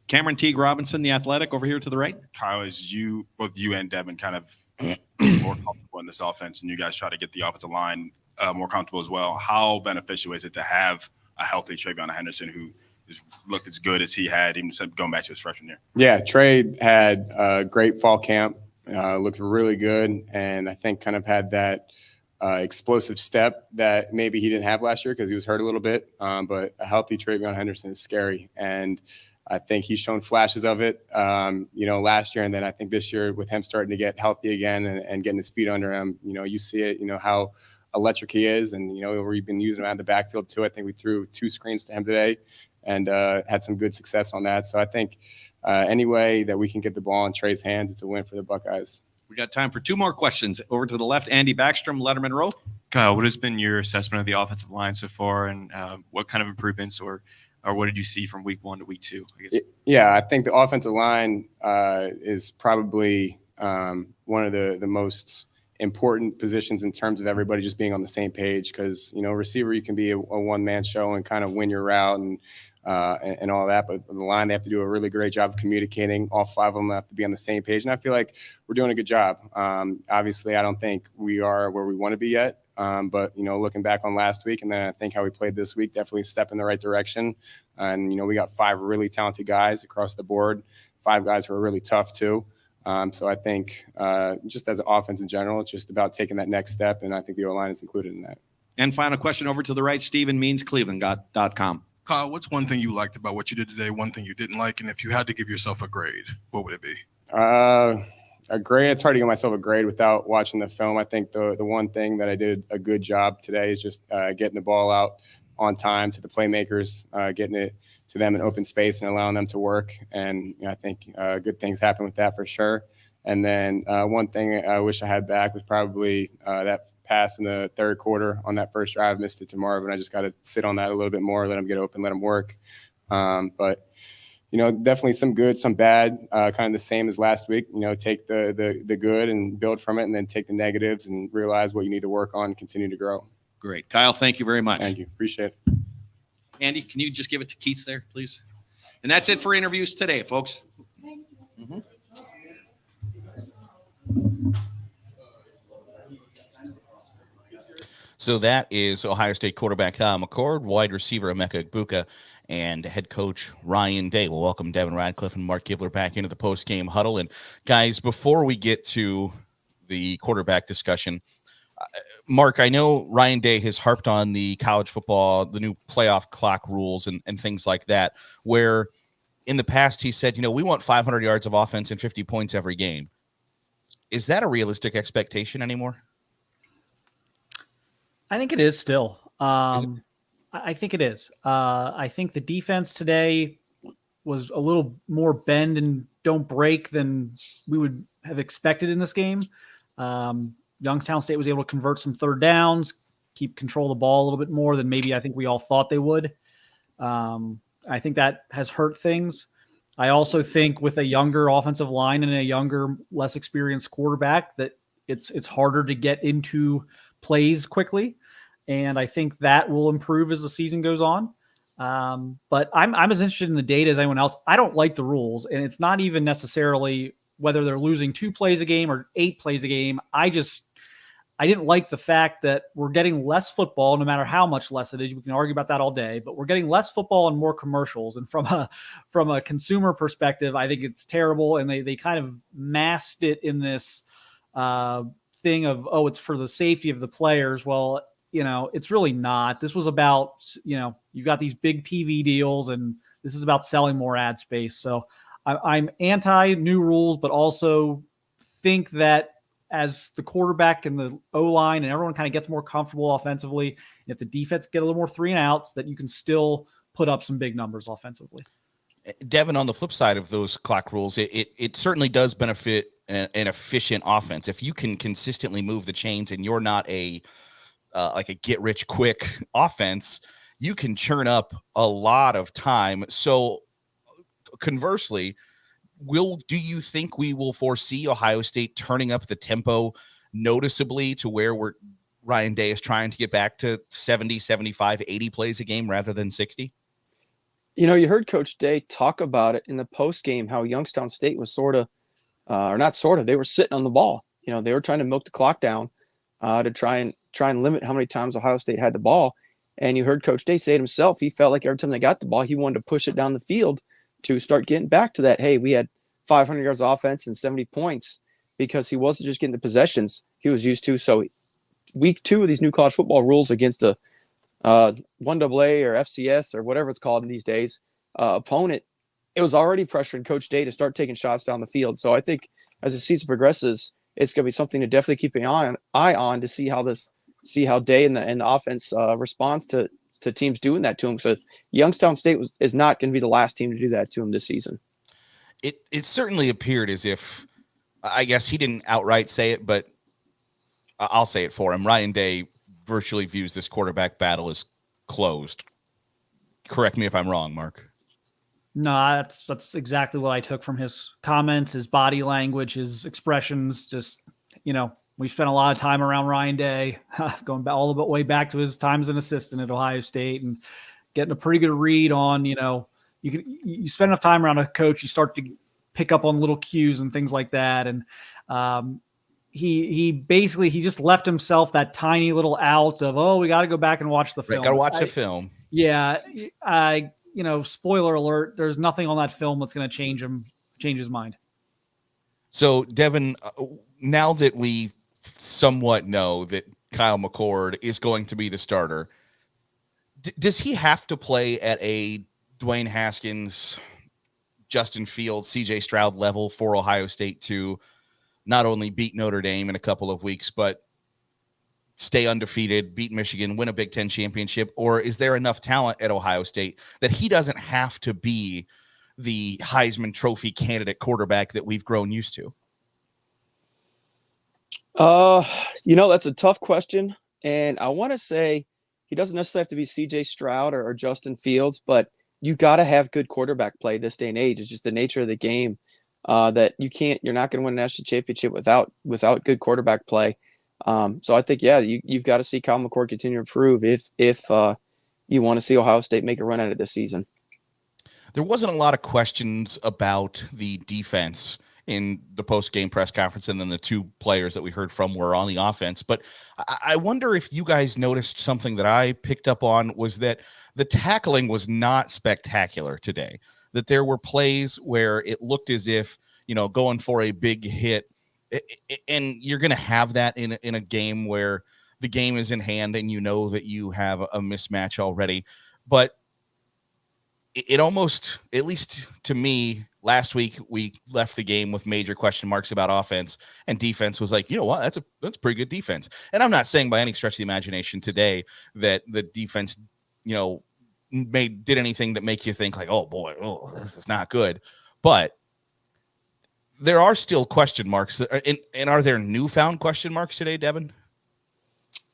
Cameron Teague Robinson, the Athletic, over here to the right. Kyle, as both you and Devin kind of more comfortable in this offense, and you guys try to get the offensive line more comfortable as well, how beneficial is it to have a healthy Travion Henderson who has looked as good as he had even going back to his freshman year? Yeah, Trey had a great fall camp, looked really good, and I think kind of had that explosive step that maybe he didn't have last year because he was hurt a little bit. But a healthy Travion Henderson is scary, and I think he's shown flashes of it, last year. And then I think this year with him starting to get healthy again and getting his feet under him, you see it, how electric he is. And, we've been using him out of the backfield too. I think we threw 2 screens to him today and had some good success on that. So I think any way that we can get the ball in Trey's hands, it's a win for the Buckeyes. We got time for 2 more questions. Over to the left, Andy Backstrom, Letterman Row. Kyle, what has been your assessment of the offensive line so far, and what kind of improvements or what did you see from week 1 to week 2? I guess? Yeah, I think the offensive line is probably one of the most important positions in terms of everybody just being on the same page because, receiver, you can be a one-man show and kind of win your route and all that. But the line, they have to do a really great job of communicating. All 5 of them have to be on the same page. And I feel like we're doing a good job. Obviously, I don't think we are where we want to be yet. But, looking back on last week and then I think how we played this week, definitely a step in the right direction. And, we got 5 really talented guys across the board, 5 guys who are really tough too. So I think just as an offense in general, it's just about taking that next step, and I think the O-line is included in that. And final question over to the right, Stephen Means, Cleveland.com. Kyle, what's one thing you liked about what you did today, one thing you didn't like, and if you had to give yourself a grade, what would it be? A grade, it's hard to give myself a grade without watching the film. I think the one thing that I did a good job today is just getting the ball out on time to the playmakers, getting it to them in open space and allowing them to work. And I think good things happen with that for sure. And then one thing I wish I had back was probably that pass in the third quarter on that first drive. Missed it to Marvin. I just got to sit on that a little bit more, let him get open, let him work. But definitely some good, some bad, kind of the same as last week. Take the good and build from it, and then take the negatives and realize what you need to work on and continue to grow. Great. Kyle, thank you very much. Thank you. Appreciate it. Andy, can you just give it to Keith there, please? And that's it for interviews today, folks. Mm-hmm. So that is Ohio State quarterback Kyle McCord, wide receiver Emeka Egbuka, and head coach Ryan Day. We'll welcome Devin Radcliffe and Mark Givler back into the post-game huddle. And guys, before we get to the quarterback discussion, Mark, I know Ryan Day has harped on the college football, the new playoff clock rules and things like that, where in the past he said, we want 500 yards of offense and 50 points every game. Is that a realistic expectation anymore? I think it is still. I think it is. I think the defense today was a little more bend and don't break than we would have expected in this game. Youngstown State was able to convert some third downs, keep control of the ball a little bit more than maybe I think we all thought they would. I think that has hurt things. I also think with a younger offensive line and a younger, less experienced quarterback that it's harder to get into plays quickly. And I think that will improve as the season goes on. But I'm as interested in the data as anyone else. I don't like the rules, and it's not even necessarily whether they're losing 2 plays a game or 8 plays a game. I didn't like the fact that we're getting less football, no matter how much less it is. We can argue about that all day, but we're getting less football and more commercials. And from a consumer perspective, I think it's terrible. And they kind of masked it in this thing of, it's for the safety of the players. Well, it's really not. This was about, you've got these big TV deals, and this is about selling more ad space. So I'm anti new rules, but also think that as the quarterback and the O-line and everyone kind of gets more comfortable offensively, if the defense get a little more 3 and outs, that you can still put up some big numbers offensively. Devin, on the flip side of those clock rules, it certainly does benefit an efficient offense. If you can consistently move the chains and you're not like a get-rich-quick offense, you can churn up a lot of time. So conversely, do you think we will foresee Ohio State turning up the tempo noticeably to where Ryan Day is trying to get back to 70, 75, 80 plays a game rather than 60? You heard Coach Day talk about it in the post game, how Youngstown State was they were sitting on the ball. They were trying to milk the clock down to try and limit how many times Ohio State had the ball. And you heard Coach Day say it himself. He felt like every time they got the ball, he wanted to push it down the field to start getting back to that. Hey, we had 500 yards of offense and 70 points, because he wasn't just getting the possessions he was used to. So week 2 of these new college football rules against a 1AA or FCS or whatever it's called in these days opponent, it was already pressuring Coach Day to start taking shots down the field. So I think as the season progresses, it's going to be something to definitely keep an eye on to see how Day and the offense responds to teams doing that to him. So Youngstown State is not going to be the last team to do that to him this season. It certainly appeared as if, I guess he didn't outright say it, but I'll say it for him. Ryan Day virtually views this quarterback battle as closed. Correct me if I'm wrong, Mark. No, that's exactly what I took from his comments, his body language, his expressions. Just, we spent a lot of time around Ryan Day, going back all the way back to his time as an assistant at Ohio State, and getting a pretty good read on, you spend enough time around a coach, you start to pick up on little cues and things like that. And he just left himself that tiny little out of, we got to go back and watch the film. Got to watch the film. Yeah. Spoiler alert, there's nothing on that film that's going to change his mind. So, Devin, now that we somewhat know that Kyle McCord is going to be the starter, does he have to play at a Dwayne Haskins, Justin Fields, CJ Stroud level for Ohio State to not only beat Notre Dame in a couple of weeks, but stay undefeated, beat Michigan, win a Big Ten championship? Or is there enough talent at Ohio State that he doesn't have to be the Heisman Trophy candidate quarterback that we've grown used to? That's a tough question. And I want to say he doesn't necessarily have to be CJ Stroud or Justin Fields, but you got to have good quarterback play this day and age. It's just the nature of the game that you're not going to win a national championship without good quarterback play. So I think, you've got to see Kyle McCord continue to improve if you want to see Ohio State make a run at it this season. There wasn't a lot of questions about the defense in the post-game press conference, and then the two players that we heard from were on the offense. But I wonder if you guys noticed something that I picked up on, was that the tackling was not spectacular today, that there were plays where it looked as if, going for a big hit, and you're going to have that in a game where the game is in hand and you know that you have a mismatch already. But it almost, at least to me, last week we left the game with major question marks about offense, and defense was like, you know what, that's pretty good defense. And I'm not saying by any stretch of the imagination today that the defense, did anything that make you think like, oh boy, this is not good. But there are still question marks. And are there newfound question marks today, Devin?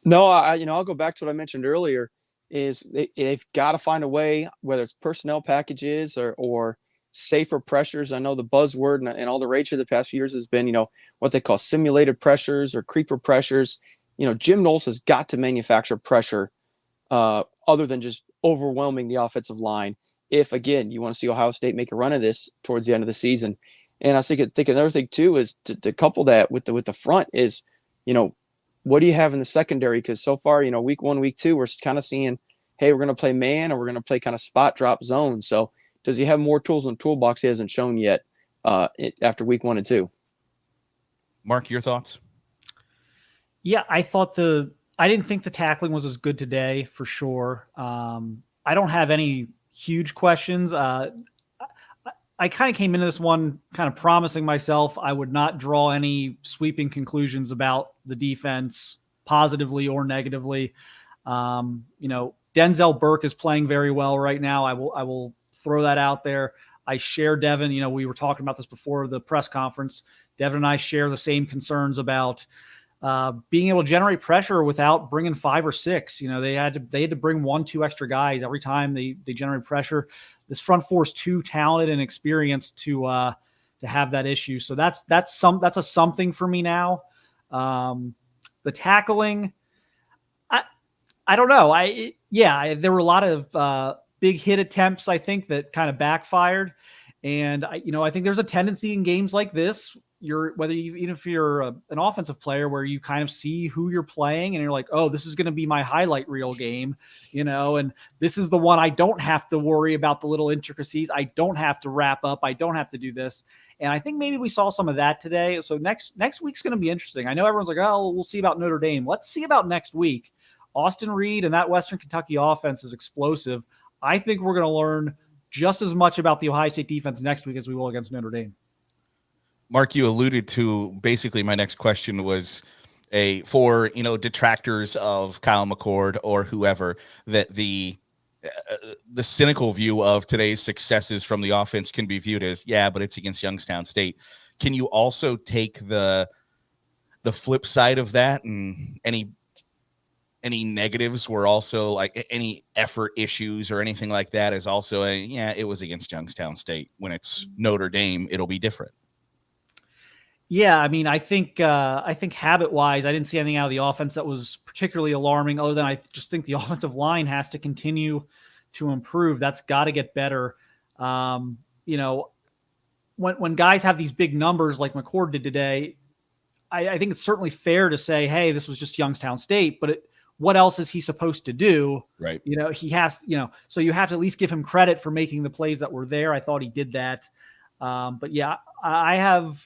No, I'll go back to what I mentioned earlier. Is they've got to find a way, whether it's personnel packages or safer pressures. I know the buzzword and all the rage of the past few years has been, what they call simulated pressures or creeper pressures. Jim Knowles has got to manufacture pressure other than just overwhelming the offensive line. If, again, you want to see Ohio State make a run of this towards the end of the season. And I think another thing, too, is to couple that with the front is, what do you have in the secondary? Because so far, week 1, week 2, we're kind of seeing, hey, we're going to play man or we're going to play kind of spot drop zone. So does he have more tools in the toolbox he hasn't shown yet after week 1 and 2? Mark, your thoughts? Yeah, I didn't think the tackling was as good today, for sure. I don't have any huge questions. I kind of came into this one kind of promising myself I would not draw any sweeping conclusions about the defense, positively or negatively. Denzel Burke is playing very well right now. I will throw that out there. I share Devin. We were talking about this before the press conference. Devin and I share the same concerns about being able to generate pressure without bringing 5 or 6. They had to bring 1, 2 extra guys every time they generate pressure. This front four is too talented and experienced to have that issue. So that's a something for me now. The tackling, I don't know. There were a lot of big hit attempts, I think, that kind of backfired. And I think there's a tendency in games like this, even if you're an offensive player, where you kind of see who you're playing and you're like, oh, this is going to be my highlight reel game, and this is the one I don't have to worry about the little intricacies. I don't have to wrap up. I don't have to do this. And I think maybe we saw some of that today. So next week's going to be interesting. I know everyone's like, oh, we'll see about Notre Dame. Let's see about next week. Austin Reed and that Western Kentucky offense is explosive. I think we're going to learn just as much about the Ohio State defense next week as we will against Notre Dame. Mark, you alluded to basically my next question was for detractors of Kyle McCord or whoever, that the cynical view of today's successes from the offense can be viewed as, but it's against Youngstown State. Can you also take the flip side of that, and any negatives were also like any effort issues or anything like that is also it was against Youngstown State. When it's Notre Dame, it'll be different. Yeah, I mean, I think habit-wise, I didn't see anything out of the offense that was particularly alarming, other than I just think the offensive line has to continue to improve. That's got to get better. When guys have these big numbers like McCord did today, I think it's certainly fair to say, hey, this was just Youngstown State, but what else is he supposed to do? Right. He has, so you have to at least give him credit for making the plays that were there. I thought he did that. But yeah, I have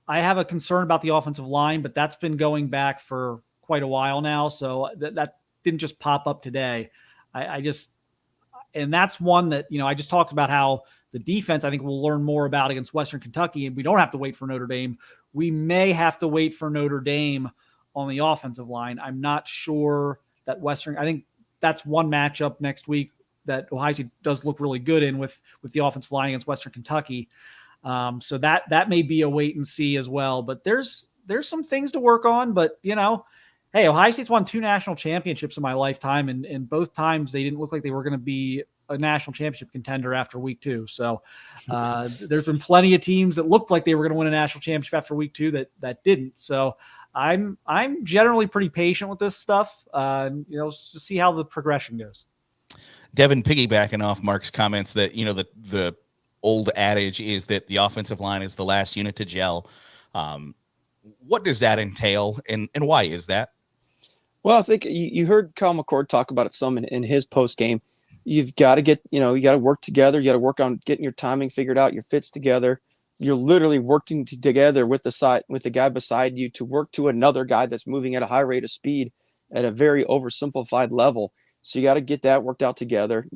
I have a concern about the offensive line, but that's been going back for quite a while now. So that didn't just pop up today. And that's one that, I just talked about how the defense, I think we'll learn more about against Western Kentucky, and we don't have to wait for Notre Dame. We may have to wait for Notre Dame on the offensive line. I'm not sure that I think that's one matchup next week that Ohio State does look really good in with the offensive line against Western Kentucky. So that may be a wait and see as well, but there's some things to work on, but hey, Ohio State's won 2 national championships in my lifetime, and both times they didn't look like they were going to be a national championship contender after week 2. So there's been plenty of teams that looked like they were going to win a national championship after week 2 that didn't. So I'm generally pretty patient with this stuff, to see how the progression goes. Devin, piggybacking off Mark's comments that, the old adage is that the offensive line is the last unit to gel. What does that entail, and why is that? Well, I think you heard Kyle McCord talk about it some in his post game. You've got to you got to work together. You got to work on getting your timing figured out, your fits together. You're literally working together with the guy beside you to work to another guy that's moving at a high rate of speed at a very oversimplified level. So you got to get that worked out together.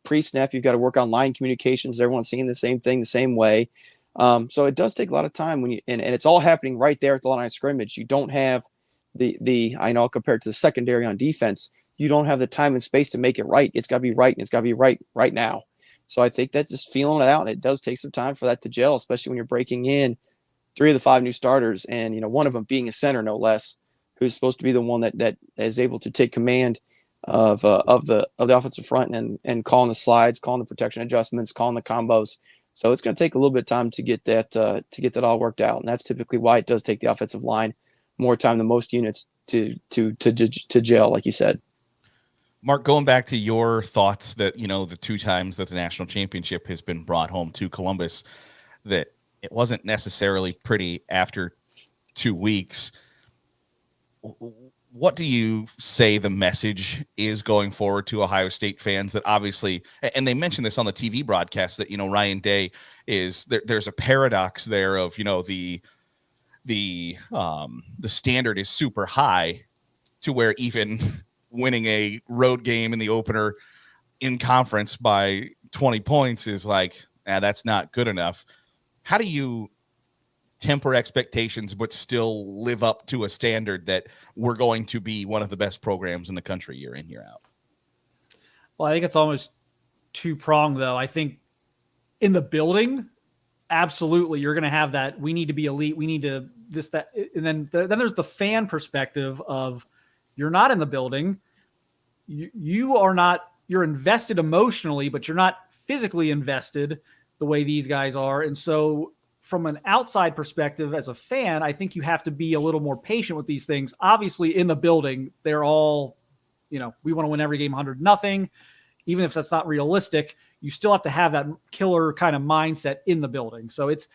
Pre-snap, you've got to work on line communications. Everyone's seeing the same thing the same way. So it does take a lot of time and it's all happening right there at the line of scrimmage. You don't have compared to the secondary on defense, you don't have the time and space to make it right. It's got to be right, and it's got to be right now. So I think that's just feeling it out. And it does take some time for that to gel, especially when you're breaking in 3 of the 5 new starters, and one of them being a center, no less, who's supposed to be the one that is able to take command of the offensive front and calling the slides, calling the protection adjustments, calling the combos. So it's going to take a little bit of time to get that all worked out, and that's typically why it does take the offensive line more time than most units to gel, like you said. Mark, going back to your thoughts that, the 2 times that the national championship has been brought home to Columbus, that it wasn't necessarily pretty after 2 weeks. What do you say the message is going forward to Ohio State fans that obviously, and they mentioned this on the TV broadcast, that, Ryan Day is there's a paradox there of, the standard is super high to where even winning a road game in the opener in conference by 20 points is like, that's not good enough. How do you temper expectations but still live up to a standard that we're going to be one of the best programs in the country year in, year out? Well, I think it's almost 2-pronged, though. I think in the building, absolutely, you're going to have that. We need to be elite. We need to this, that. And then there's the fan perspective of you're not in the building. You are not, you're invested emotionally, but you're not physically invested the way these guys are. And so from an outside perspective as a fan, I think you have to be a little more patient with these things. Obviously in the building, they're all, we want to win every game 100-0. Even if that's not realistic, you still have to have that killer kind of mindset in the building. So it's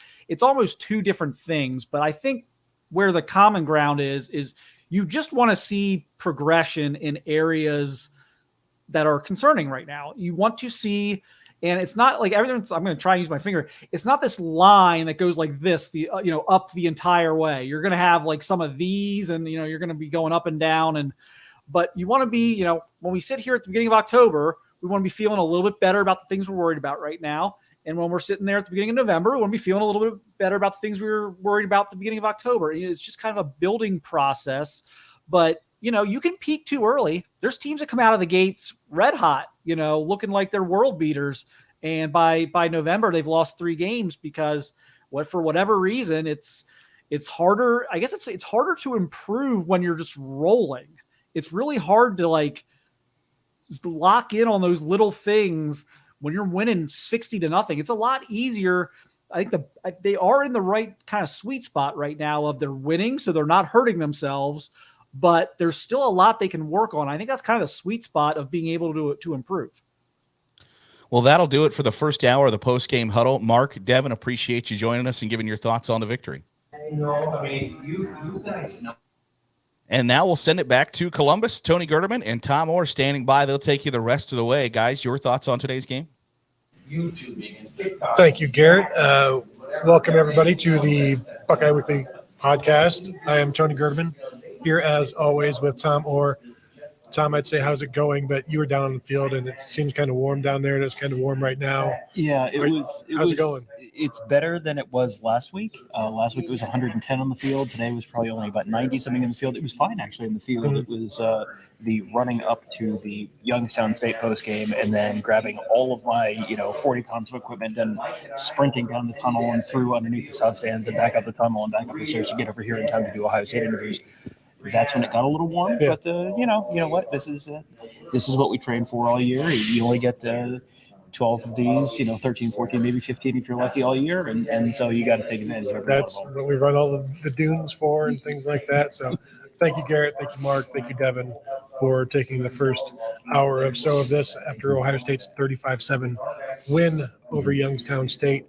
almost 2 different things, but I think where the common ground is you just want to see progression in areas that are concerning right now. You want to see, and it's not like everything. I'm going to try and use my finger. It's not this line that goes like this, up the entire way. You're going to have like some of these, and you're going to be going up and down. But you want to be, when we sit here at the beginning of October, we want to be feeling a little bit better about the things we're worried about right now. And when we're sitting there at the beginning of November, we want to be feeling a little bit better about the things we were worried about at the beginning of October. It's just kind of a building process. But, you can peak too early. There's teams that come out of the gates red hot, looking like they're world beaters. And by November, they've lost 3 games because for whatever reason, it's harder. I guess it's harder to improve when you're just rolling. It's really hard to just lock in on those little things when you're winning 60-0. It's a lot easier. I think they are in the right kind of sweet spot right now of they're winning, so they're not hurting themselves, but there's still a lot they can work on. I think that's kind of the sweet spot of being able to improve. Well, that'll do it for the first hour of the post-game huddle. Mark, Devin, appreciate you joining us and giving your thoughts on the victory. You guys know. And now we'll send it back to Columbus. Tony Gerderman and Tom Orr standing by. They'll take you the rest of the way. Guys, your thoughts on today's game? YouTubing and TikTok. Thank you, Garrett. Welcome, everybody, to the Buckeye Weekly podcast. I am Tony Girdman, here as always with Tom Orr. Tom, I'd say, how's it going? But you were down on the field, and it seems kind of warm down there, and it's kind of warm right now. Yeah, How's it going? It's better than it was last week. Last week it was 110 on the field. Today was probably only about 90 something in the field. It was fine actually in the field. Mm-hmm. It was the running up to the Youngstown State post game and then grabbing all of my 40 pounds of equipment and sprinting down the tunnel and through underneath the south stands and back up the tunnel and back up the stairs to get over here in time to do Ohio State interviews. That's when it got a little warm, Yeah. but you know what? This is what we train for all year. You only get 12 of these, 13, 14, maybe 15 if you're lucky all year, and so you got to take advantage of every That's what we run all the dunes for and things like that. So thank you, Garrett. Thank you, Mark. Thank you, Devin, for taking the first hour or so of this after Ohio State's 35-7 win over Youngstown State,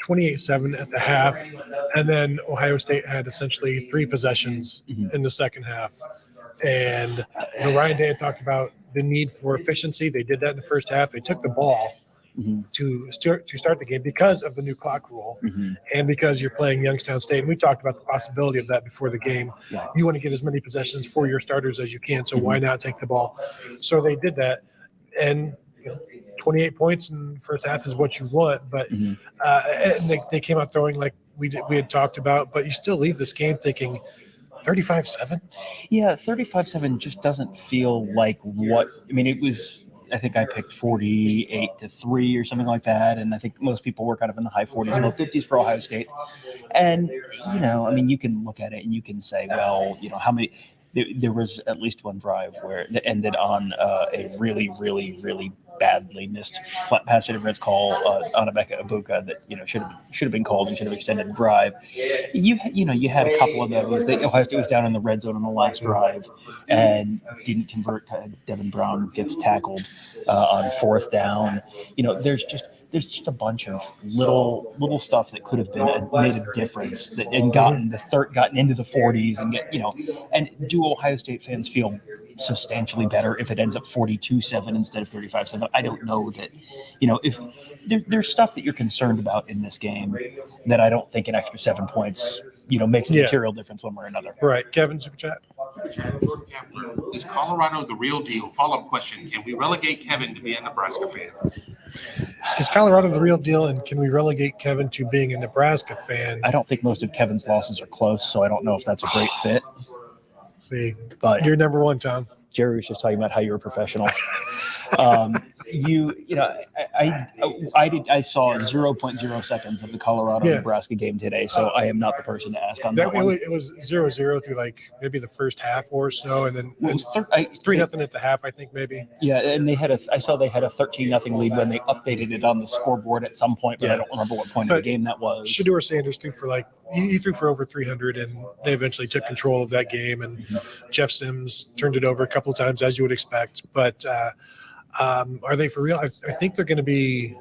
28-7 at the half. And then Ohio State had essentially 3 possessions in the second half. And Ryan Day had talked about the need for efficiency. They did that in the first half. They took the ball to start the game because of the new clock rule and because you're playing Youngstown State. And we talked about the possibility of that before the game. Yeah. You want to get as many possessions for your starters as you can, so why not take the ball? So they did that. And 28 points in the first half is what you want, but and they came out throwing like we had talked about, but you still leave this game thinking 35-7? Yeah, 35-7 just doesn't feel like what – I mean, it was – I think I picked 48-3 or something like that, and I think most people were kind of in the high 40s, low 50s for Ohio State. And, I mean, you can look at it and you can say, well, how many – there was at least one drive where it ended on a really, really, really badly missed pass interference call on Emeka Egbuka that should have been called and should have extended the drive. You had a couple of those. Ohio State was down in the red zone on the last drive and didn't convert. Devin Brown gets tackled on fourth down. There's just a bunch of little stuff that could have been made a difference and gotten into the 40s and and do Ohio State fans feel substantially better if it ends up 42-7 instead of 35-7? I don't know that, if there's stuff that you're concerned about in this game that I don't think an extra 7 points, makes a material difference one way or another. Right. Kevin, super chat. Is Colorado the real deal? Follow-up question. Can we relegate Kevin to be a Nebraska fan? Is Colorado the real deal, and can we relegate Kevin to being a Nebraska fan? I don't think most of Kevin's losses are close, so I don't know if that's a great fit. See, but you're number one, Tom. Jerry was just talking about how you're a professional. I saw 0.0 seconds of the Colorado-Nebraska game today, so I am not the person to ask on that one. It was 0-0 through maybe the first half or so, and then it was 3-0 at the half, I think maybe. Yeah, and I saw they had a 13-0 lead when they updated it on the scoreboard at some point, but I don't remember what point of the game that was. Shedeur Sanders threw for he threw for over 300, and they eventually took control of that game, and Jeff Sims turned it over a couple of times, as you would expect, but are they for real? I think they're going to be.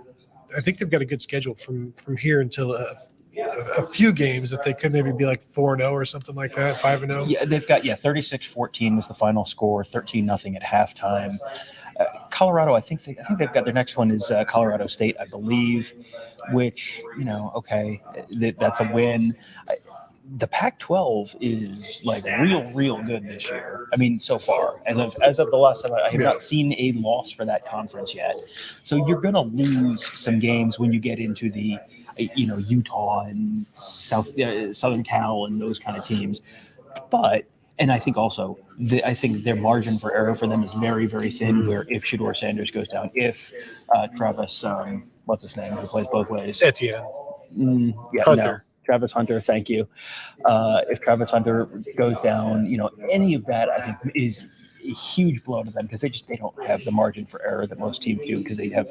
I think they've got a good schedule from here until a few games that they could maybe be like 4-0 or something like that, 5-0. Yeah, they've got 36-14 was the final score, 13-0 at halftime. Colorado, I think they've got their next one is Colorado State, I believe, which that's a win. The Pac-12 is real good this year. I mean, so far, as of the last time, I have not seen a loss for that conference yet. So you're going to lose some games when you get into the, Utah and Southern Cal and those kind of teams. And I think also, I think their margin for error for them is very, very thin. Where if Shedeur Sanders goes down, if Travis, what's his name, who plays both ways, Etienne, Hunter. No. Travis Hunter, thank you. If Travis Hunter goes down, any of that I think is a huge blow to them because they don't have the margin for error that most teams do because they have,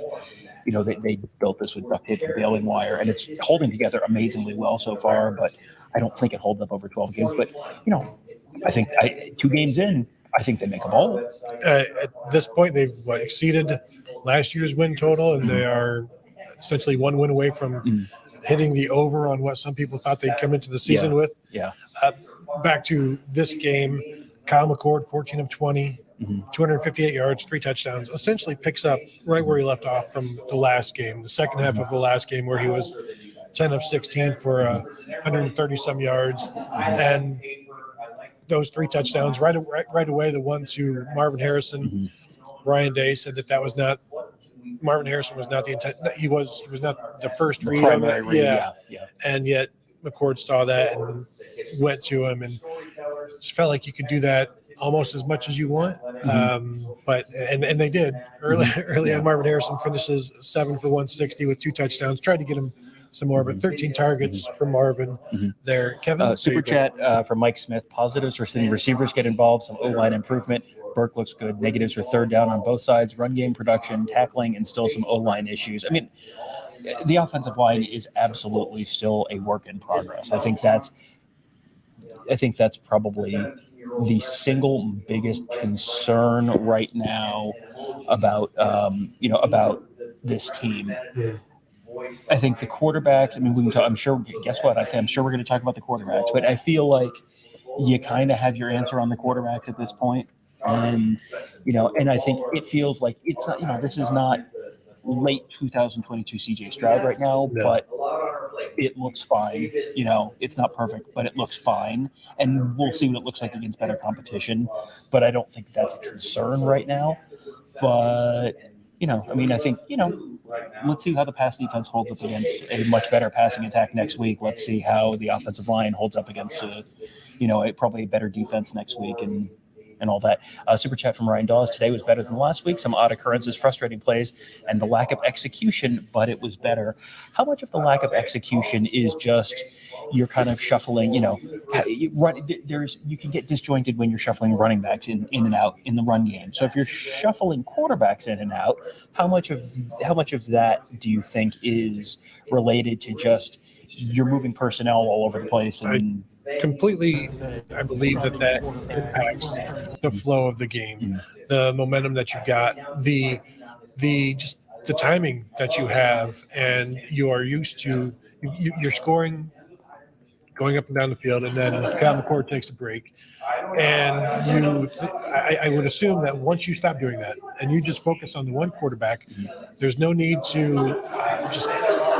they built this with duct tape and baling wire and it's holding together amazingly well so far. But I don't think it holds up over 12 games. But I think 2 games in, I think they make a bowl. At this point, they've exceeded last year's win total, and they are essentially 1 win away from. Hitting the over on what some people thought they'd come into the season with. Yeah. Back to this game, Kyle McCord, 14 of 20, 258 yards, 3 touchdowns, essentially picks up right where he left off from the last game, the second half of the last game where he was 10 of 16 for 130 some yards, and those 3 touchdowns right away. The one to Marvin Harrison, Ryan Day said that was not Marvin Harrison was not the intent. He was not the first read on that. Yeah. And yet McCord saw that and went to him, and just felt like you could do that almost as much as you want. But they did early on. Marvin Harrison finishes 7 for 160 with 2 touchdowns. Tried to get him some more, but 13 targets for Marvin there. Kevin, super chat from Mike Smith. Positives for seeing receivers get involved, some O-line improvement. Burke looks good. Negatives for third down on both sides, run game production, tackling, and still some O-line issues. I mean, the offensive line is absolutely still a work in progress. I think that's probably the single biggest concern right now about this team. I think the quarterbacks. I mean, we can talk. I'm sure. Guess what? I'm sure we're going to talk about the quarterbacks, but I feel like you kind of have your answer on the quarterbacks at this point. And and I think it feels like it's not. This is not late 2022 CJ Stroud right now, but it looks fine. It's not perfect, but it looks fine, and we'll see what it looks like against better competition. But I don't think that's a concern right now. But I think let's see how the pass defense holds up against a much better passing attack next week. Let's see how the offensive line holds up against probably a better defense next week and all that. Super chat from Ryan Dawes. Today was better than last week. Some odd occurrences, frustrating plays, and the lack of execution, but it was better. How much of the lack of execution is just you're kind of shuffling, you can get disjointed when you're shuffling running backs in and out in the run game. So if you're shuffling quarterbacks in and out, how much of that do you think is related to just you're moving personnel all over the place? And completely, I believe that impacts the flow of the game, the momentum that you got, the timing that you have, and you are used to. You're scoring, going up and down the field, and then McCord takes a break, and I would assume that once you stop doing that and you just focus on the one quarterback, there's no need to just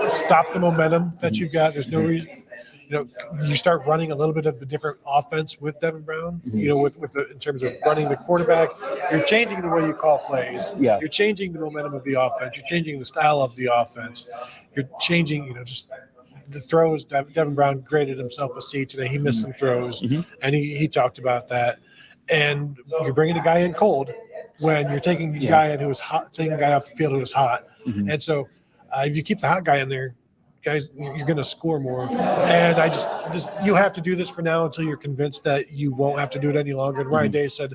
stop the momentum that you've got. There's no reason. You start running a little bit of a different offense with Devin Brown, in terms of running the quarterback. You're changing the way you call plays. Yeah. You're changing the momentum of the offense. You're changing the style of the offense. You're changing, just the throws. Devin Brown graded himself a C today. He missed some throws, and he talked about that. And you're bringing a guy in cold when you're taking a guy in who is hot, taking a guy off the field who is hot. And so if you keep the hot guy in there, guys, you're going to score more. And I just you have to do this for now until you're convinced that you won't have to do it any longer. And Ryan Day said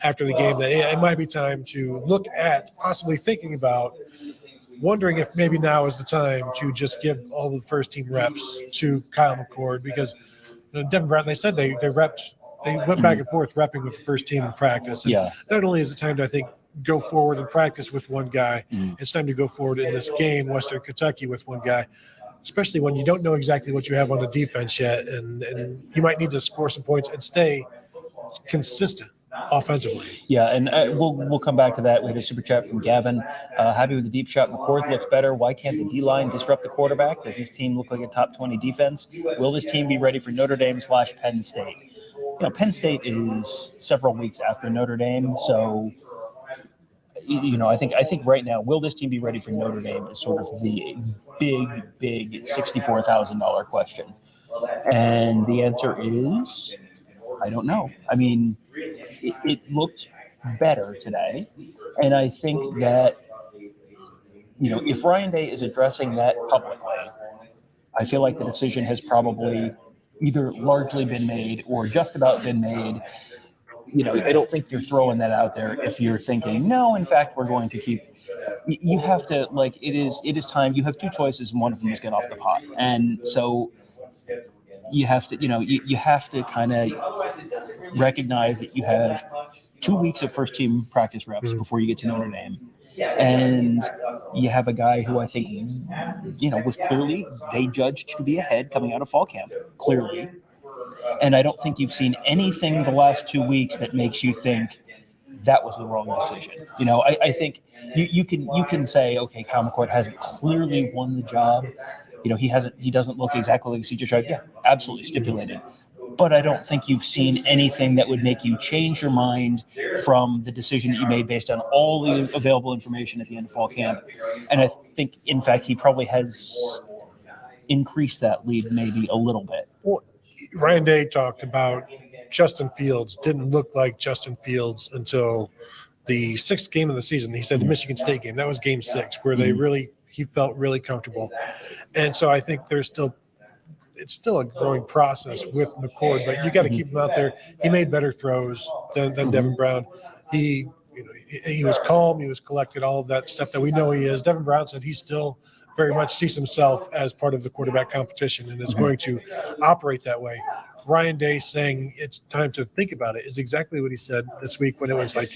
after the game that it might be time to look at possibly thinking about wondering if maybe now is the time to just give all the first team reps to Kyle McCord, because Devin Brown, they said they went back and forth repping with the first team in practice. And not only is it time to, I think, go forward and practice with one guy, it's time to go forward in this game, Western Kentucky, with one guy, especially when you don't know exactly what you have on the defense yet, and you might need to score some points and stay consistent offensively. Yeah, and we'll come back to that. We had a super chat from Gavin. Happy with the deep shot. McCord looks better. Why can't the D-line disrupt the quarterback? Does this team look like a top 20 defense? Will this team be ready for Notre Dame / Penn State? Penn State is several weeks after Notre Dame, so I think right now, will this team be ready for Notre Dame is sort of the big $64,000 question. And the answer is, I don't know. I mean, it looked better today. And I think that, if Ryan Day is addressing that publicly, I feel like the decision has probably either largely been made or just about been made. I don't think you're throwing that out there if you're thinking, no, in fact, we're going to keep. You have to, it is time. You have two choices, and one of them is get off the pot. And so you have to, you have to kind of recognize that you have 2 weeks of first team practice reps before you get to Notre Dame. And you have a guy who I think, was clearly, they judged to be ahead coming out of fall camp, clearly. And I don't think you've seen anything the last 2 weeks that makes you think that was the wrong decision. I think you can say, okay, Kyle McCord hasn't clearly won the job, He doesn't look exactly like CJ Stroud. Yeah, absolutely stipulated. But I don't think you've seen anything that would make you change your mind from the decision that you made based on all the available information at the end of fall camp. And I think, in fact, he probably has increased that lead maybe a little bit. Well, Ryan Day talked about Justin Fields didn't look like Justin Fields until the 6th game of the season. He said the Michigan State game, that was game 6, where he felt really comfortable. And so I think it's still a growing process with McCord, but you got to keep him out there. He made better throws than Devin Brown. He was calm, he was collected, all of that stuff that we know he is. Devin Brown said he still very much sees himself as part of the quarterback competition and is going to operate that way. Ryan Day saying it's time to think about it is exactly what he said this week when it was like,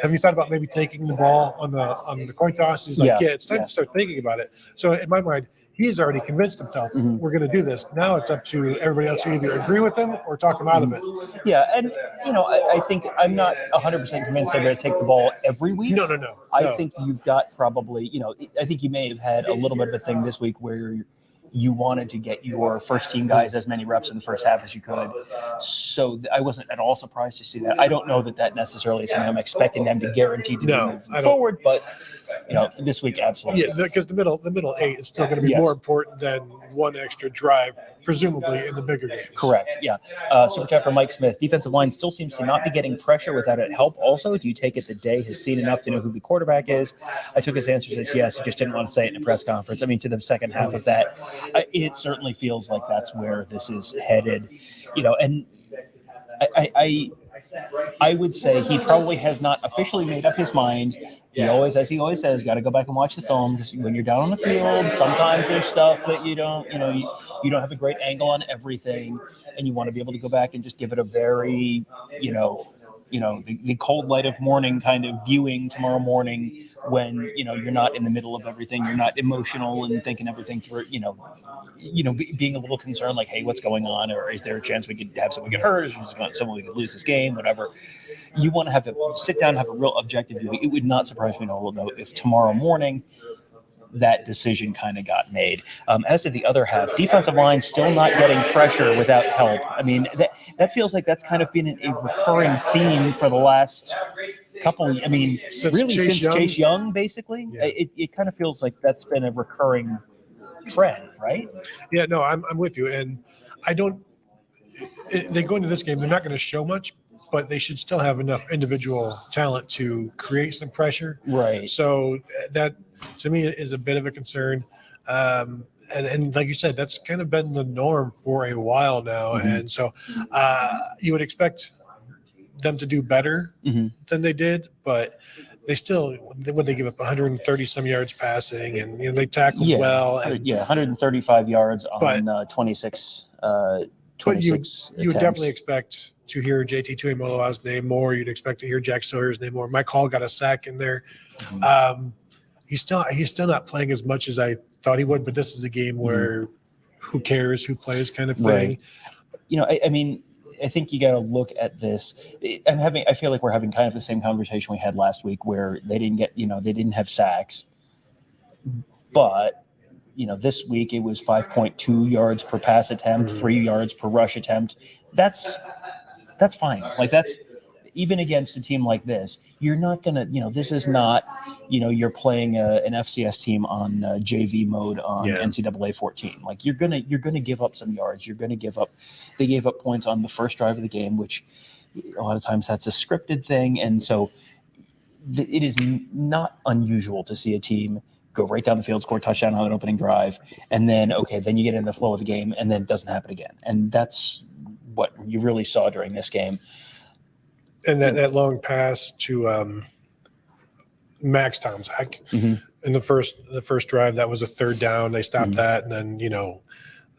have you thought about maybe taking the ball on the coin toss? He's like, yeah, it's time to start thinking about it. So in my mind, he's already convinced himself we're going to do this. Now it's up to everybody else to either agree with him or talk him out of it. Yeah, and I think I'm not 100% convinced they're going to take the ball every week. No. I think you've got probably, I think you may have had a little bit of a thing this week where you wanted to get your first team guys as many reps in the first half as you could. So I wasn't at all surprised to see that. I don't know that necessarily is something I'm expecting them to guarantee to do moving forward, but this week, absolutely. Yeah, because the middle 8 is still going to be more important than one extra drive, presumably in the bigger games. Correct. Yeah. Super chat from Mike Smith. Defensive line still seems to not be getting pressure without it help. Also, do you take it that Day has seen enough to know who the quarterback is? I took his answers as yes. He just didn't want to say it in a press conference. I mean, to the second half of that, it certainly feels like that's where this is headed. And I would say he probably has not officially made up his mind. He always, as he always says, got to go back and watch the film, because when you're down on the field, sometimes there's stuff that you don't have a great angle on everything, and you want to be able to go back and just give it a very, the cold light of morning kind of viewing tomorrow morning when, you're not in the middle of everything. You're not emotional and thinking everything through, being a little concerned, like, hey, what's going on? Or is there a chance we could have someone get hurt? Or is someone we could lose this game? Whatever. You want to sit down and have a real objective view. It would not surprise me at all, though, if tomorrow morning that decision kind of got made. As to the other half, defensive line still not getting pressure without help. I mean, that feels like that's kind of been a recurring theme for the last couple. I mean, since Chase Young, basically. Yeah. It kind of feels like that's been a recurring trend, right? Yeah, no, I'm with you, and I don't. They go into this game, they're not going to show much, but they should still have enough individual talent to create some pressure. Right. So that, to me, is a bit of a concern. And like you said, that's kind of been the norm for a while now. Mm-hmm. And so you would expect them to do better than they did, but they still, when they give up 130 some yards passing, and they tackled well. And, 135 yards on 26 but you would definitely expect to hear JT Tuimoloau's name more. You'd expect to hear Jack Sawyer's name more. Mike Hall got a sack in there. Mm-hmm. He's still not playing as much as I thought he would, but this is a game where who cares who plays kind of thing. Right. I mean, I think you got to look at this. I feel like we're having kind of the same conversation we had last week, where they didn't have sacks, but this week it was 5.2 yards per pass attempt, 3 yards per rush attempt. That's fine. Like, that's even against a team like this. You're not gonna, this is not, you're playing an FCS team on JV mode on NCAA 14. Like, you're gonna give up some yards. You're gonna give up. They gave up points on the first drive of the game, which a lot of times that's a scripted thing, and so it is not unusual to see a team go right down the field, score a touchdown on an opening drive, and then you get in the flow of the game, and then it doesn't happen again. And that's what you really saw during this game. And that long pass to Max Tomczak in the first drive, that was a third down. They stopped that, and then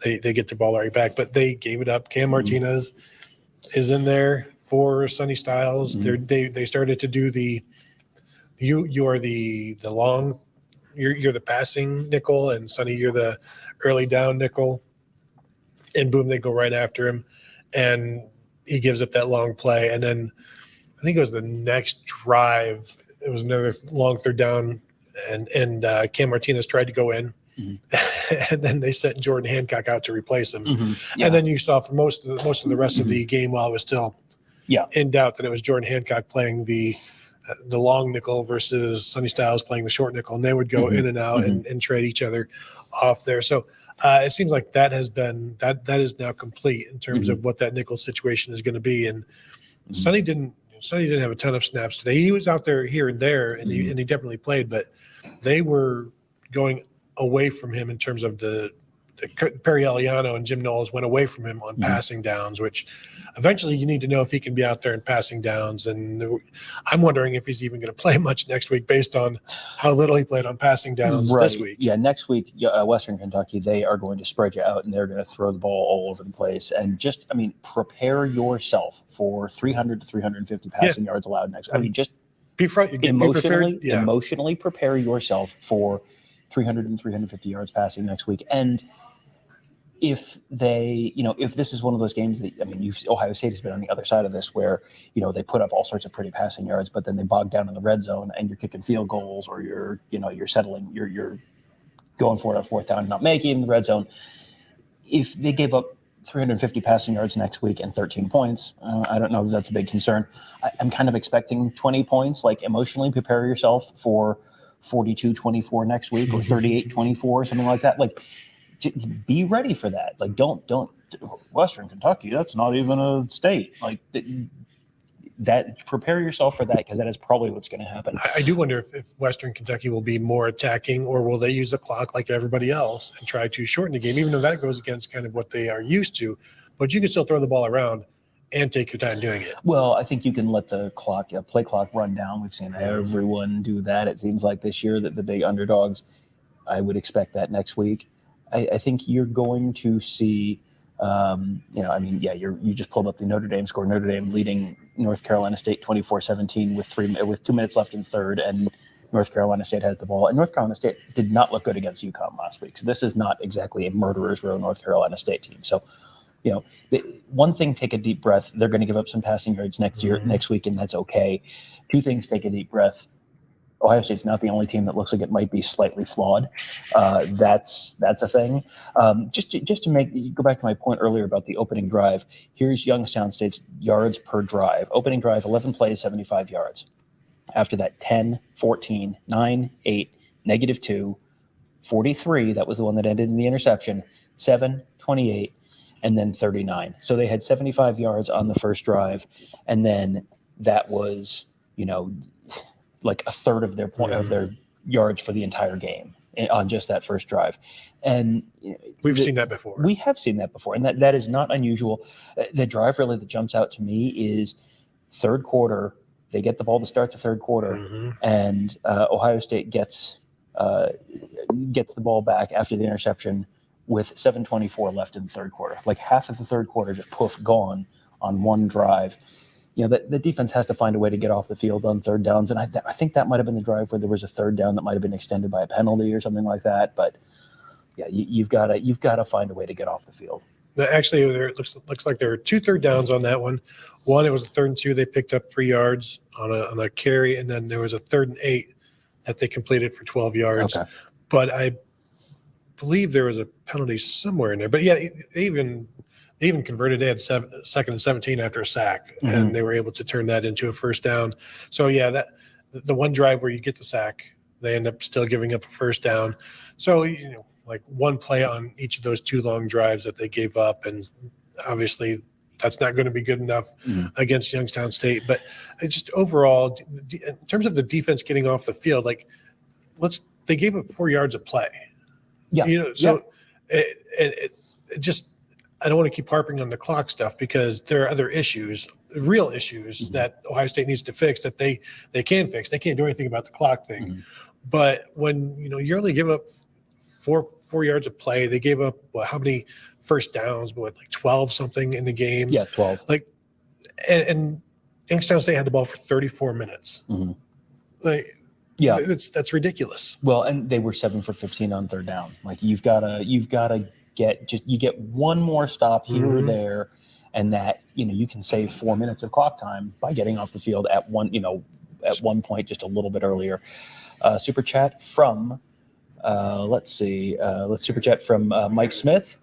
they get the ball right back, but they gave it up. Cam Martinez is in there for Sonny Styles. They started to do you're the long. You're the passing nickel, and Sonny, you're the early down nickel. And boom, they go right after him, and he gives up that long play. And then I think it was the next drive. It was another long third down, and Cam Martinez tried to go in, and then they sent Jordan Hancock out to replace him. Yeah. And then you saw for most of the rest of the game, while it was still in doubt, that it was Jordan Hancock playing the long nickel versus Sonny Styles playing the short nickel, and they would go in and out and trade each other off there. So it seems like that has been that is now complete in terms of what that nickel situation is going to be. And Sonny didn't have a ton of snaps today. He was out there here and there, and he definitely played, but they were going away from him in terms of the Perry Eliano and Jim Knowles went away from him on passing downs, which eventually you need to know if he can be out there and passing downs. And I'm wondering if he's even going to play much next week based on how little he played on passing downs this week. Yeah, next week, Western Kentucky, they are going to spread you out and they're going to throw the ball all over the place. And just, I mean, prepare yourself for 300 to 350 passing yards allowed next week. I mean, just emotionally prepare yourself for 300 and 350 yards passing next week. And if they, if this is one of those games that, I mean, Ohio State has been on the other side of this where, they put up all sorts of pretty passing yards, but then they bog down in the red zone and you're kicking field goals or you're settling, you're going for it on fourth down and not making it in the red zone. If they gave up 350 passing yards next week and 13 points, I don't know if that's a big concern. I'm kind of expecting 20 points, like emotionally prepare yourself for 42-24 next week or 38-24, something like that. Like, be ready for that. Like, don't Western Kentucky, that's not even a state. Like that, prepare yourself for that, because that is probably what's going to happen. I do wonder if Western Kentucky will be more attacking, or will they use the clock like everybody else and try to shorten the game, even though that goes against kind of what they are used to. But you can still throw the ball around and take your time doing it. Well, I think you can let the clock, play clock run down. We've seen everyone do that. It seems like this year that the big underdogs, I would expect that next week. I think you're going to see, you just pulled up the Notre Dame score. Notre Dame leading North Carolina State 24-17 with 2 minutes left in third, and North Carolina State has the ball. And North Carolina State did not look good against UConn last week. So this is not exactly a murderer's row North Carolina State team. So, one thing, take a deep breath. They're going to give up some passing yards next week, and that's okay. Two things, take a deep breath. Ohio State's not the only team that looks like it might be slightly flawed. That's a thing. Just to go back to my point earlier about the opening drive. Here's Youngstown State's yards per drive. Opening drive, 11 plays, 75 yards. After that, 10, 14, 9, 8, -2, 43. That was the one that ended in the interception. 7, 28, and then 39. So they had 75 yards on the first drive, and then that was, like a third of their yards for the entire game on just that first drive. And we've seen that before. We have seen that before, and that is not unusual. The drive really that jumps out to me is third quarter. They get the ball to start the third quarter, and Ohio State gets the ball back after the interception with 7:24 left in the third quarter. Like half of the third quarter just gone on one drive. The defense has to find a way to get off the field on third downs. And I think that might have been the drive where there was a third down that might have been extended by a penalty or something like that. But yeah, you've got to find a way to get off the field. Actually, it looks like there were 2 third downs on that one. One, it was a 3rd and 2. They picked up 3 yards on a carry. And then there was a 3rd and 8 that they completed for 12 yards. Okay. But I believe there was a penalty somewhere in there. But yeah, they even converted. They had 2nd and 17 after a sack, and they were able to turn that into a first down. So yeah, that the one drive where you get the sack, they end up still giving up a first down. So like one play on each of those 2 long drives that they gave up, and obviously that's not going to be good enough against Youngstown State. But just overall, in terms of the defense getting off the field, like they gave up 4 yards of play. Yeah. It just. I don't want to keep harping on the clock stuff, because there are other issues, real issues that Ohio State needs to fix that they can fix. They can't do anything about the clock thing. But when you're only giving up four yards of play, they gave up how many first downs? Like 12 something in the game. Yeah, 12. Like, and Youngstown State had the ball for 34 minutes. Like, yeah, that's ridiculous. Well, and they were 7 for 15 on third down. Like you've got to. You get one more stop here or there, and that you can save 4 minutes of clock time by getting off the field at one point just a little bit earlier. Super chat from Let's see. Let's super chat from Mike Smith.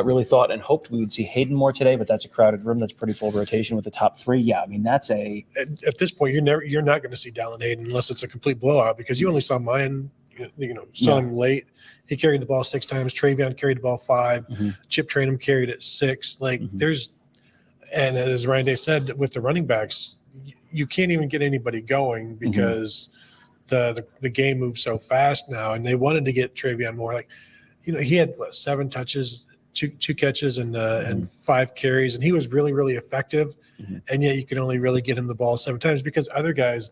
Really thought and hoped we would see Hayden more today, but that's a crowded room. That's pretty full rotation with the top three. Yeah, I mean that's a. At this point, you're not going to see Dallin Hayden unless it's a complete blowout because you only saw Mayan, saw him late. He carried the ball 6 times. Travion carried the ball 5. Chip Trainum carried it 6. There's, and as Ryan Day said, with the running backs, you can't even get anybody going because the game moves so fast now, and they wanted to get Travion more. He had 7 touches. Two catches and 5 carries, and he was really, really effective. And yet you can only really get him the ball 7 times because other guys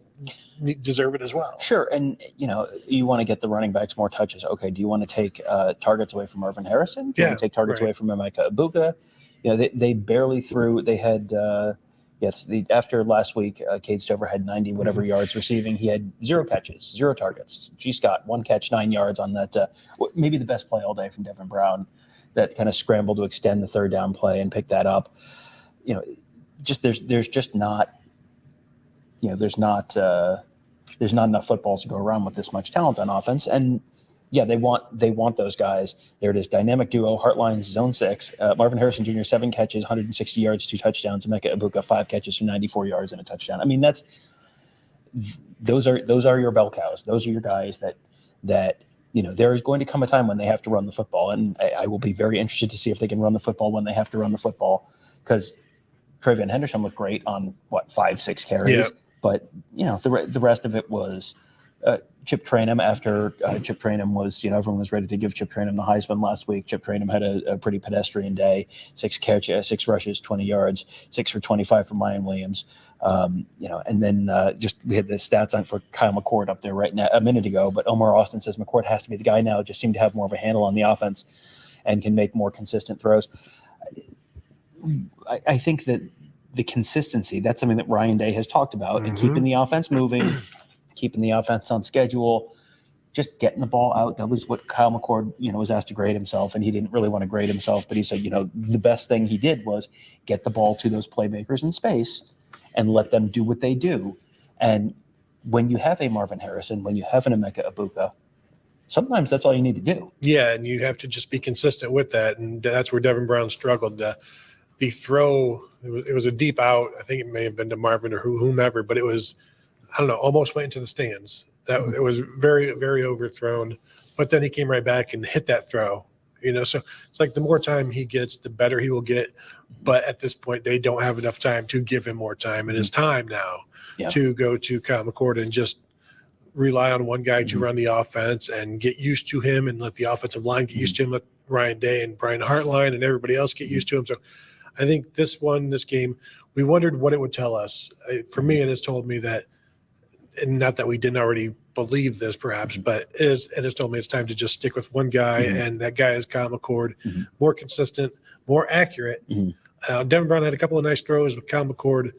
deserve it as well. Sure, and you want to get the running backs more touches. Okay, do you want to take targets away from Marvin Harrison? Do you want to take targets away from Emeka Ibuka? They barely threw. They had after last week, Cade Stover had 90 whatever yards receiving. He had 0 catches, 0 targets. G. Scott 1 catch, 9 yards on that. Maybe the best play all day from Devin Brown. That kind of scrambled to extend the 3rd down play and pick that up. There's just not there's not enough footballs to go around with this much talent on offense. And yeah, they want those guys. There it is, dynamic duo, Heartline's zone 6. Marvin Harrison Jr. 7 catches, 160 yards, 2 touchdowns. Emeka Ibuka 5 catches for 94 yards and a touchdown. I mean, those are your bell cows. Those are your guys that there is going to come a time when they have to run the football, and I will be very interested to see if they can run the football when they have to run the football, because Travion Henderson looked great on 5-6 carries, but the rest of it was Chip Trainum. After Chip Trainum was, everyone was ready to give Chip Trainum the Heisman last week. Chip Trainum had a pretty pedestrian day: 6 catches, 6 rushes, 20 yards, 6 for 25 for Mayan Williams. And then we had the stats on for Kyle McCord up there right now a minute ago, but Omar Austin says McCord has to be the guy now. Just seemed to have more of a handle on the offense and can make more consistent throws. I think that the consistency, that's something that Ryan Day has talked about, and keeping the offense moving, keeping the offense on schedule, just getting the ball out. That was what Kyle McCord, was asked to grade himself, and he didn't really want to grade himself, but he said, the best thing he did was get the ball to those playmakers in space and let them do what they do. And when you have a Marvin Harrison, when you have an Emeka Ibuka, sometimes that's all you need to do. Yeah, and you have to just be consistent with that, and that's where Devin Brown struggled. The throw, it was a deep out. I think it may have been to Marvin or whomever, but it was, I don't know, almost went into the stands. It was very, very overthrown. But then he came right back and hit that throw. So it's like the more time he gets, the better he will get. But at this point, they don't have enough time to give him more time. And it's time now to go to Kyle McCord and just rely on one guy to run the offense and get used to him, and let the offensive line get used to him, let Ryan Day and Brian Hartline and everybody else get used to him. So I think this game, we wondered what it would tell us. For me, it has told me that, and not that we didn't already believe this perhaps, but it has told me it's time to just stick with one guy, and that guy is Kyle McCord. More consistent, more accurate. Devin Brown had a couple of nice throws with Kyle McCord,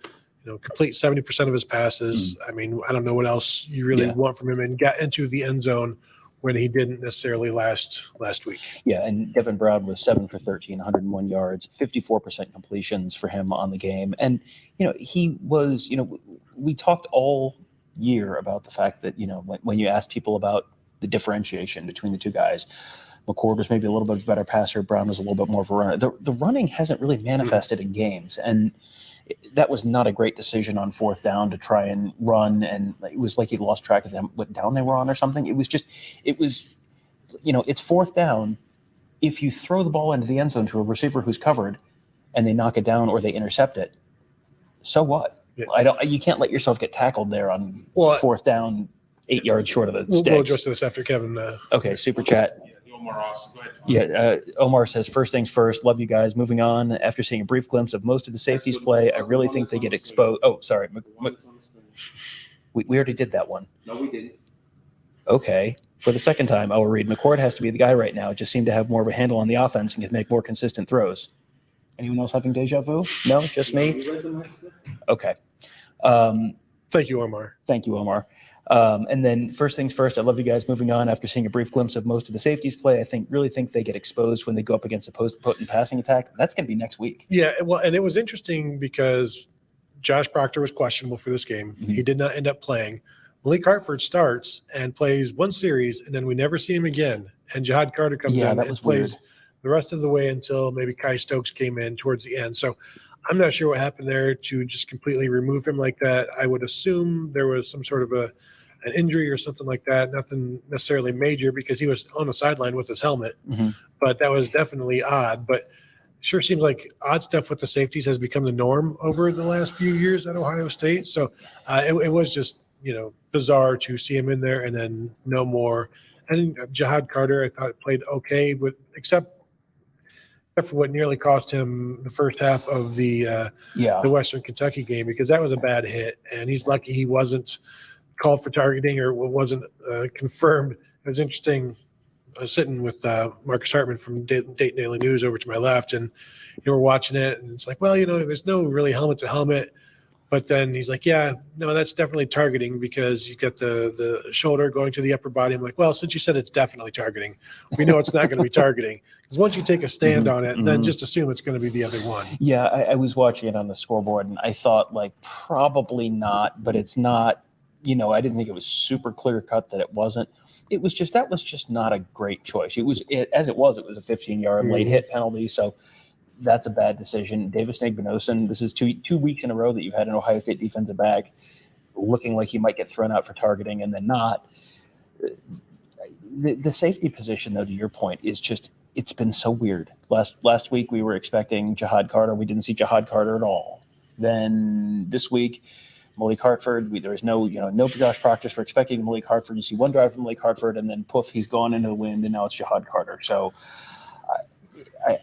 complete 70% of his passes. I mean, I don't know what else you really want from him, and got into the end zone when he didn't necessarily last week. Yeah, and Devin Brown was 7 for 13, 101 yards, 54% completions for him on the game. And, he was, we talked all year about the fact that, when you ask people about the differentiation between the two guys, McCord was maybe a little bit of a better passer. Brown was a little bit more of a runner. The running hasn't really manifested in games, and that was not a great decision on 4th down to try and run. And it was like he lost track of them, what down they were on or something. It was, it's 4th down. If you throw the ball into the end zone to a receiver who's covered and they knock it down or they intercept it, so what? Yeah. You can't let yourself get tackled there on 4th down, 8 yards short of the sticks. We'll address this after Kevin. Okay, super chat. Omar Austin, go ahead. Yeah, Omar says, first things first, love you guys. Moving on, after seeing a brief glimpse of most of the safeties play, I really think they get exposed. Oh, sorry. We already did that one. No, we didn't. Okay. For the second time, I will read, McCord has to be the guy right now. Just seemed to have more of a handle on the offense and can make more consistent throws. Anyone else having deja vu? No, just me? Okay. Thank you, Omar. Thank you, Omar. And then first things first, I love you guys. Moving on, after seeing a brief glimpse of most of the safeties play, I really think they get exposed when they go up against a potent passing attack. That's going to be next week. Yeah, well, and it was interesting because Josh Proctor was questionable for this game. He did not end up playing, Malik Hartford starts and plays one series, and then we never see him again. And Jihad Carter comes Yeah, in that and was plays weird. the rest of the way until maybe Kai Stokes came in towards the end. So I'm not sure what happened there to just completely remove him like that. I would assume there was some sort of an injury or something like that. Nothing necessarily major because he was on the sideline with his helmet, Mhm. but that was definitely odd. But sure seems like odd stuff with the safeties has become the norm over the last few years at Ohio State. So it was just, bizarre to see him in there and then no more. And Jihad Carter, I thought played okay except for what nearly cost him the first half of the Western Kentucky game, because that was a bad hit. And he's lucky he wasn't called for targeting or wasn't confirmed. It was interesting. I was sitting with Marcus Hartman from Dayton Daily News over to my left, and we're watching it, and it's like, well, there's no really helmet to helmet. But then he's like, yeah, no, that's definitely targeting because you get the shoulder going to the upper body. I'm like, well, since you said it's definitely targeting, we know it's not going to be targeting. Because once you take a stand on it, then just assume it's going to be the other one. Yeah, I was watching it on the scoreboard, and I thought, probably not, but it's not. I didn't think it was super clear cut that it wasn't. It was just, that was just not a great choice. It was a 15-yard late hit penalty. So that's a bad decision. Davis Nagbanosin, this is two weeks in a row that you've had an Ohio State defensive back looking like he might get thrown out for targeting and then not. The safety position, though, to your point, is just, it's been so weird. Last week we were expecting Jihad Carter. We didn't see Jihad Carter at all. Then this week, Malik Hartford, there was no Josh Proctor. We're expecting Malik Hartford. You see one drive from Malik Hartford, and then poof, he's gone into the wind, and now it's Jihad Carter. So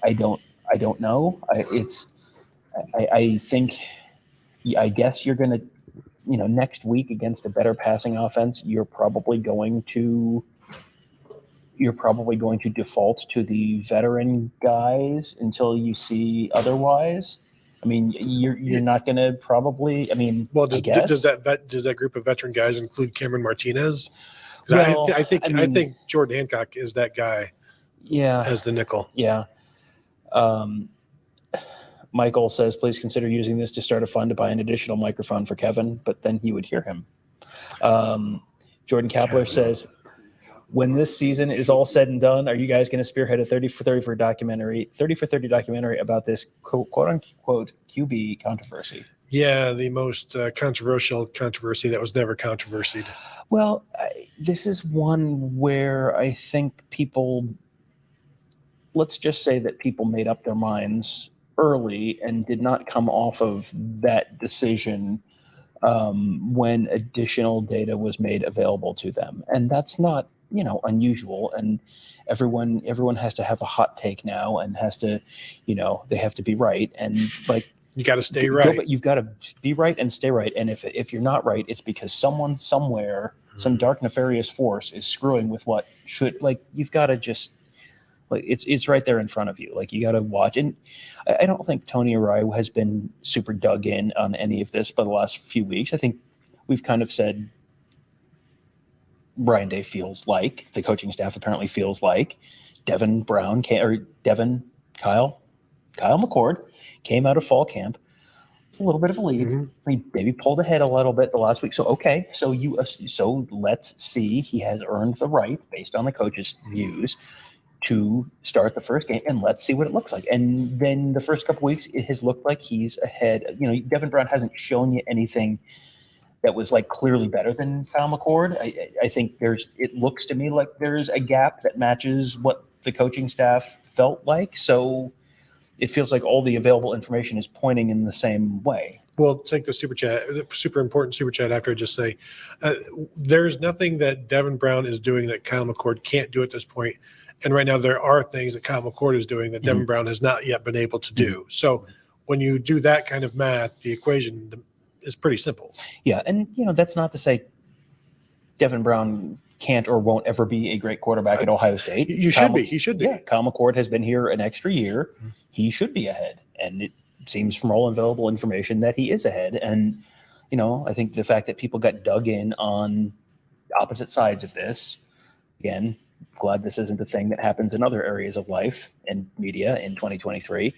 I don't know. I think, I guess you're going to, next week against a better passing offense, you're probably going to default to the veteran guys until you see otherwise. I mean, you're not going to probably. I mean, well, does that group of veteran guys include Cameron Martinez? Well, I think Jordan Hancock is that guy. Yeah, as the nickel. Yeah. Michael says, please consider using this to start a fund to buy an additional microphone for Kevin, but then he would hear him. Jordan Kapler says, when this season is all said and done, are you guys going to spearhead a 30 for 30 documentary about this quote unquote QB controversy? Yeah, the most controversial controversy that was never controversied. Well, this is one where I think let's just say that people made up their minds early and did not come off of that decision when additional data was made available to them. And that's not, unusual. And everyone has to have a hot take now and has to, they have to be right. And you got to stay right. You've got to be right and stay right. And if you're not right, it's because someone somewhere, some dark nefarious force is screwing with what should, you've got to just, it's right there in front of you. You got to watch. And I don't think Tony Arai has been super dug in on any of this for the last few weeks. I think we've kind of said Brian Day feels like, the coaching staff apparently feels like, Kyle McCord came out of fall camp with a little bit of a lead. He maybe pulled ahead a little bit the last week. So, okay. So let's see, he has earned the right based on the coach's views to start the first game, and let's see what it looks like. And then the first couple weeks, it has looked like he's ahead. Devin Brown hasn't shown you anything that was clearly better than Kyle McCord. I think it looks to me like there's a gap that matches what the coaching staff felt like. So it feels like all the available information is pointing in the same way. Well, take the super important super chat after I just say, there's nothing that Devin Brown is doing that Kyle McCord can't do at this point. And right now there are things that Kyle McCord is doing that Devin Brown has not yet been able to do. So when you do that kind of math, the equation is pretty simple. Yeah. And, that's not to say Devin Brown can't or won't ever be a great quarterback at Ohio State. He should be. Yeah. Kyle McCord has been here an extra year. He should be ahead. And it seems from all available information that he is ahead. And, I think the fact that people got dug in on opposite sides of this, again, glad this isn't a thing that happens in other areas of life and media in 2023.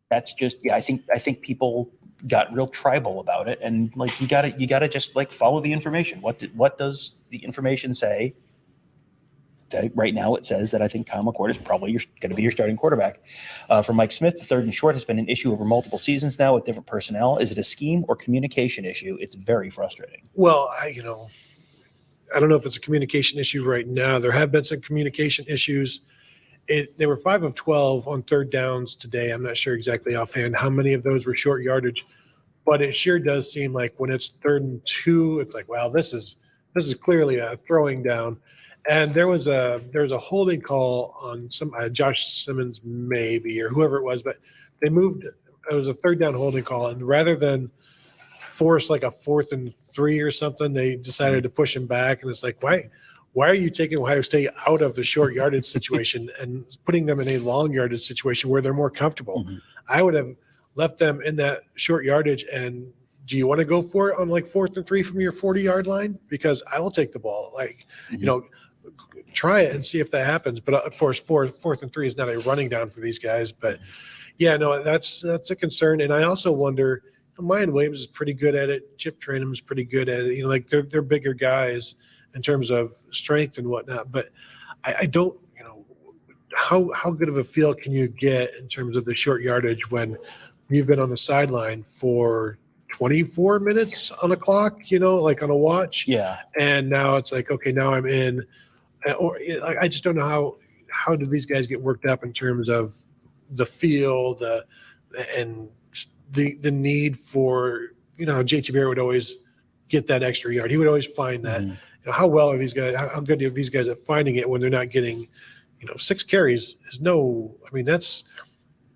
That's just, I think people, got real tribal about it. And like, you gotta just like follow the information. What does the information say? Right now, it says that I think Kyle McCord is probably going to be your starting quarterback. For Mike Smith, the third and short has been an issue over multiple seasons now with different personnel. Is it a scheme or communication issue? It's very frustrating. Well, I don't know if it's a communication issue right now. There have been some communication issues. They were 5 of 12 on third downs today. I'm not sure exactly offhand how many of those were short yardage, but it sure does seem like when it's 3rd and 2, it's like, wow, this is clearly a throwing down. And there was a holding call on some Josh Simmons maybe, or whoever it was, but they moved. It was a 3rd down holding call, and rather than force like a 4th and 3 or something, they decided to push him back. And it's like, why are you taking Ohio State out of the short yardage situation and putting them in a long yardage situation where they're more comfortable? Mm-hmm. I would have left them in that short yardage. And do you want to go for it on like 4th and 3 from your 40-yard line? Because I will take the ball. Like, try it and see if that happens. But of course, 4th and 3 is not a running down for these guys. But yeah, no, that's a concern. And I also wonder, Mayan Williams is pretty good at it. Chip Trainum is pretty good at it. Like they're bigger guys in terms of strength and whatnot. But I don't, how good of a feel can you get in terms of the short yardage when you've been on the sideline for 24 minutes on a clock, like on a watch? Yeah. And now it's like, okay, now I'm in. Or I just don't know how do these guys get worked up in terms of the field and the need for, JT Barrett would always get that extra yard. He would always find that. How well are these guys? How good are these guys at finding it when they're not getting, 6 carries is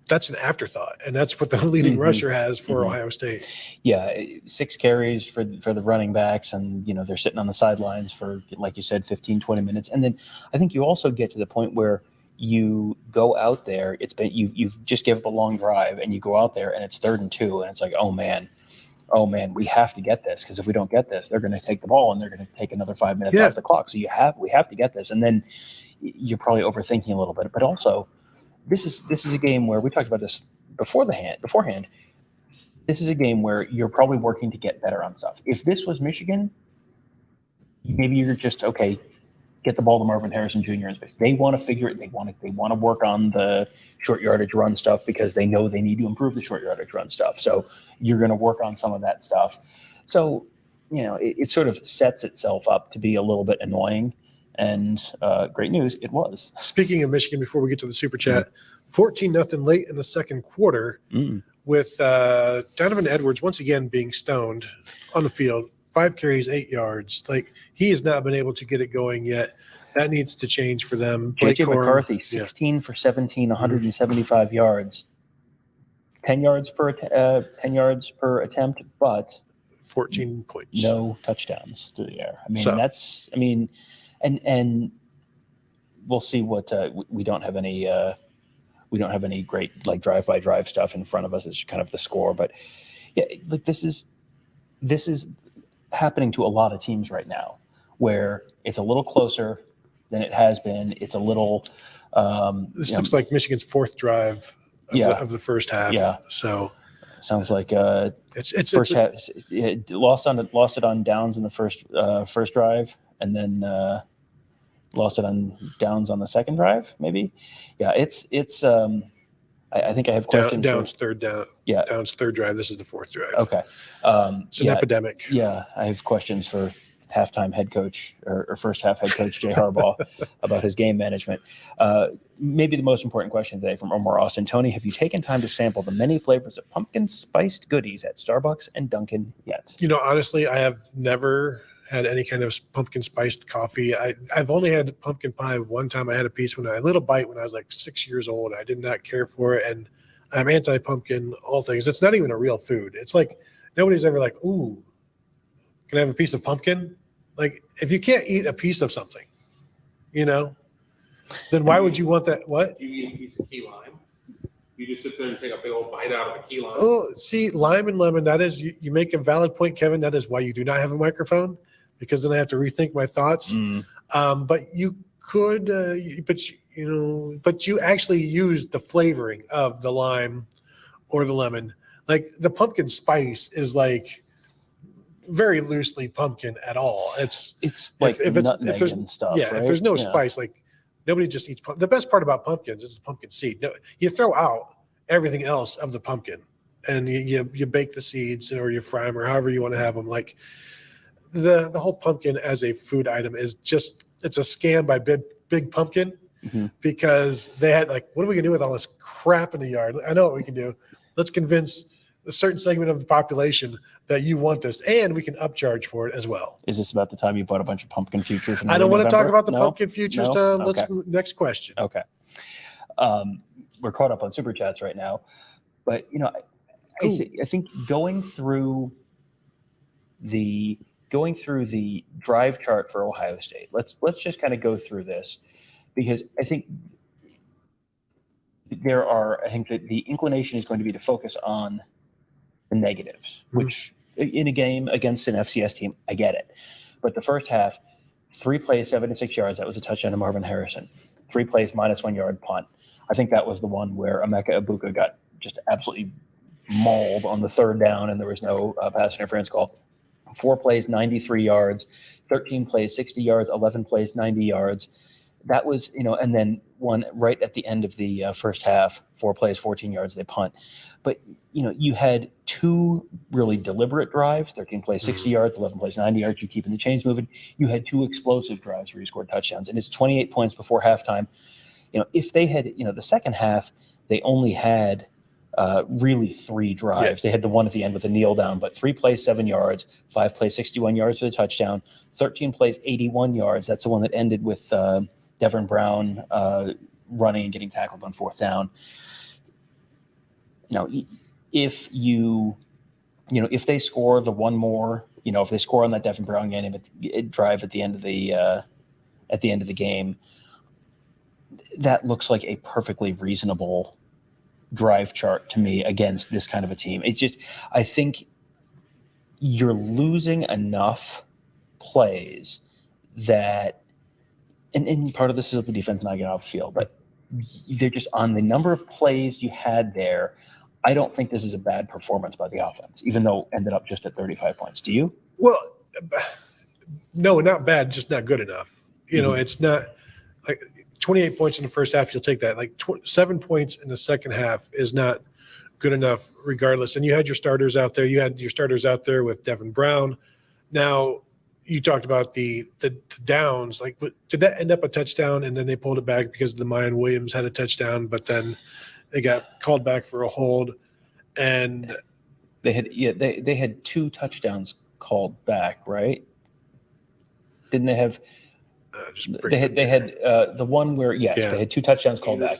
that's an afterthought, and that's what the leading rusher has for Ohio State. Yeah, 6 carries for the running backs, and they're sitting on the sidelines for, like you said, 15, 20 minutes. And then I think you also get to the point where you go out there, you've just given up a long drive, and you go out there and it's 3rd and 2, and it's like, oh man, we have to get this, because if we don't get this, they're going to take the ball and they're going to take another 5 minutes off the clock. So we have to get this, and then you're probably overthinking a little bit. But also, this is a game where we talked about this beforehand. This is a game where you're probably working to get better on stuff. If this was Michigan, maybe you're just get the ball to Marvin Harrison Jr. in space. They want to figure it. They want to work on the short yardage run stuff because they know they need to improve the short yardage run stuff. So you're going to work on some of that stuff. So it sort of sets itself up to be a little bit annoying. And great news, it was. Speaking of Michigan, before we get to the super chat, 14-0 late in the second quarter with Donovan Edwards once again being stoned on the field. 5 carries, 8 yards. Like, he has not been able to get it going yet. That needs to change for them. JJ McCarthy, 16 for 17, 175 yards. 10 yards per attempt, but 14 points. No touchdowns through the air. And we'll see what we don't have any great like drive by drive stuff in front of us. It's kind of the score, but yeah, like this is happening to a lot of teams right now, where it's a little closer than it has been. It's a little. This looks like Michigan's 4th drive of the first half. Yeah. So sounds like it's first half. It lost it on downs in the first drive, and then lost it on downs on the second drive. Maybe. Yeah. It's. I think I have questions. Downs third down. Yeah. Downs third drive. This is the 4th drive. Okay. It's an epidemic. Yeah. I have questions for halftime head coach or first half head coach Jay Harbaugh about his game management. Maybe the most important question today from Omar Austin. Tony, have you taken time to sample the many flavors of pumpkin spiced goodies at Starbucks and Dunkin' yet? Honestly, I have never had any kind of pumpkin spiced coffee. I've only had pumpkin pie one time. I had a little bite when I was like 6 years old. I did not care for it. And I'm anti-pumpkin, all things. It's not even a real food. It's like nobody's ever like, ooh, can I have a piece of pumpkin? Like, if you can't eat a piece of something, then why would you want that? What? You eat a piece of key lime. You just sit there and take a big old bite out of the key lime. Oh, see, lime and lemon, that is, you make a valid point, Kevin. That is why you do not have a microphone, because then I have to rethink my thoughts. But you could, but you actually use the flavoring of the lime or the lemon. like the pumpkin spice is like very loosely pumpkin at all. It's like if nutmeg there's and stuff. yeah, right? if there's no Yeah. spice, like nobody just eats. The best part about pumpkins is the pumpkin seed. No, you throw out everything else of the pumpkin, and you bake the seeds or you fry them or however you want to have them. Like the whole pumpkin as a food item is just it's a scam by big pumpkin. Because they had like, what are we gonna do with all this crap in the yard? I know what we can do. Let's convince a certain segment of the population that you want this, and we can upcharge for it as well. Is this about the time you bought a bunch of pumpkin futures? I don't want to talk November? about the No? pumpkin futures, No? Tom. Let's Okay. next question. Okay. We're caught up on super chats right now, but I think going through the drive chart for Ohio State. Let's just kind of go through this, because I think that the inclination is going to be to focus on the negatives, which in a game against an FCS team, I get it. But the first half, 3 plays, 76 yards. That was a touchdown to Marvin Harrison. 3 plays, -1 yard punt. I think that was the one where Emeka Egbuka got just absolutely mauled on the 3rd down, and there was no pass interference call. 4 plays, 93 yards. 13 plays, 60 yards. 11 plays, 90 yards. That was, and then one right at the end of the first half, 4 plays, 14 yards, they punt. But, you had 2 really deliberate drives, 13 plays, 60 yards, 11 plays, 90 yards, you're keeping the chains moving. You had 2 explosive drives where you scored touchdowns, and it's 28 points before halftime. If they had, the second half, they only had really 3 drives. They had the one at the end with a kneel down, but 3 plays, 7 yards, 5 plays, 61 yards for the touchdown, 13 plays, 81 yards. That's the one that ended with Devin Brown running and getting tackled on 4th down. If if they score the one more, if they score on that Devin Brown drive at the end of the game, that looks like a perfectly reasonable drive chart to me against this kind of a team. It's just, I think you're losing enough plays that, and part of this is the defense not getting off the field, but they're just on the number of plays you had there. I don't think this is a bad performance by the offense, even though it ended up just at 35 points. Do you? Well, no, not bad, just not good enough. It's not like 28 points in the first half. You'll take that. Like 7 points in the second half is not good enough regardless. And you had your starters out there. You had your starters out there with Devin Brown. Now, you talked about the downs. Like, did that end up a touchdown and then they pulled it back because the Mayan Williams had a touchdown, but then they got called back for a hold, and they had 2 touchdowns called back, right? Didn't they have? They had the one where they had 2 touchdowns called back.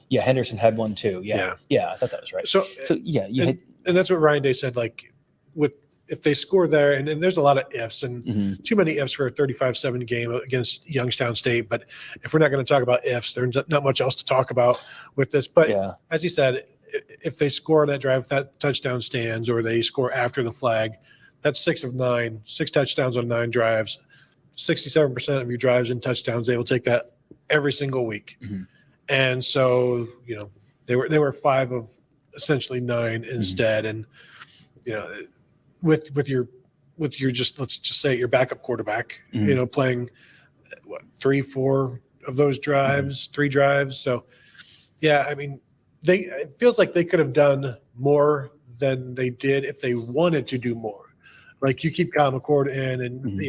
Yeah, Henderson had one too. Yeah, I thought that was right. So and that's what Ryan Day said. Like, if they score there, and there's a lot of ifs and too many ifs for a 35-7 game against Youngstown State. But if we're not going to talk about ifs, there's not much else to talk about with this. But as he said, if they score on that drive, that touchdown stands, or they score after the flag, that's 6 of 9, 6 touchdowns on 9 drives, 67% of your drives and touchdowns. They will take that every single week. And so, they were 5 of essentially 9 instead. And, with your just, let's just say your backup quarterback, playing 3-4 of those drives, 3 drives. So I mean, it feels like they could have done more than they did if they wanted to do more. Like, you keep Kyle McCord in, and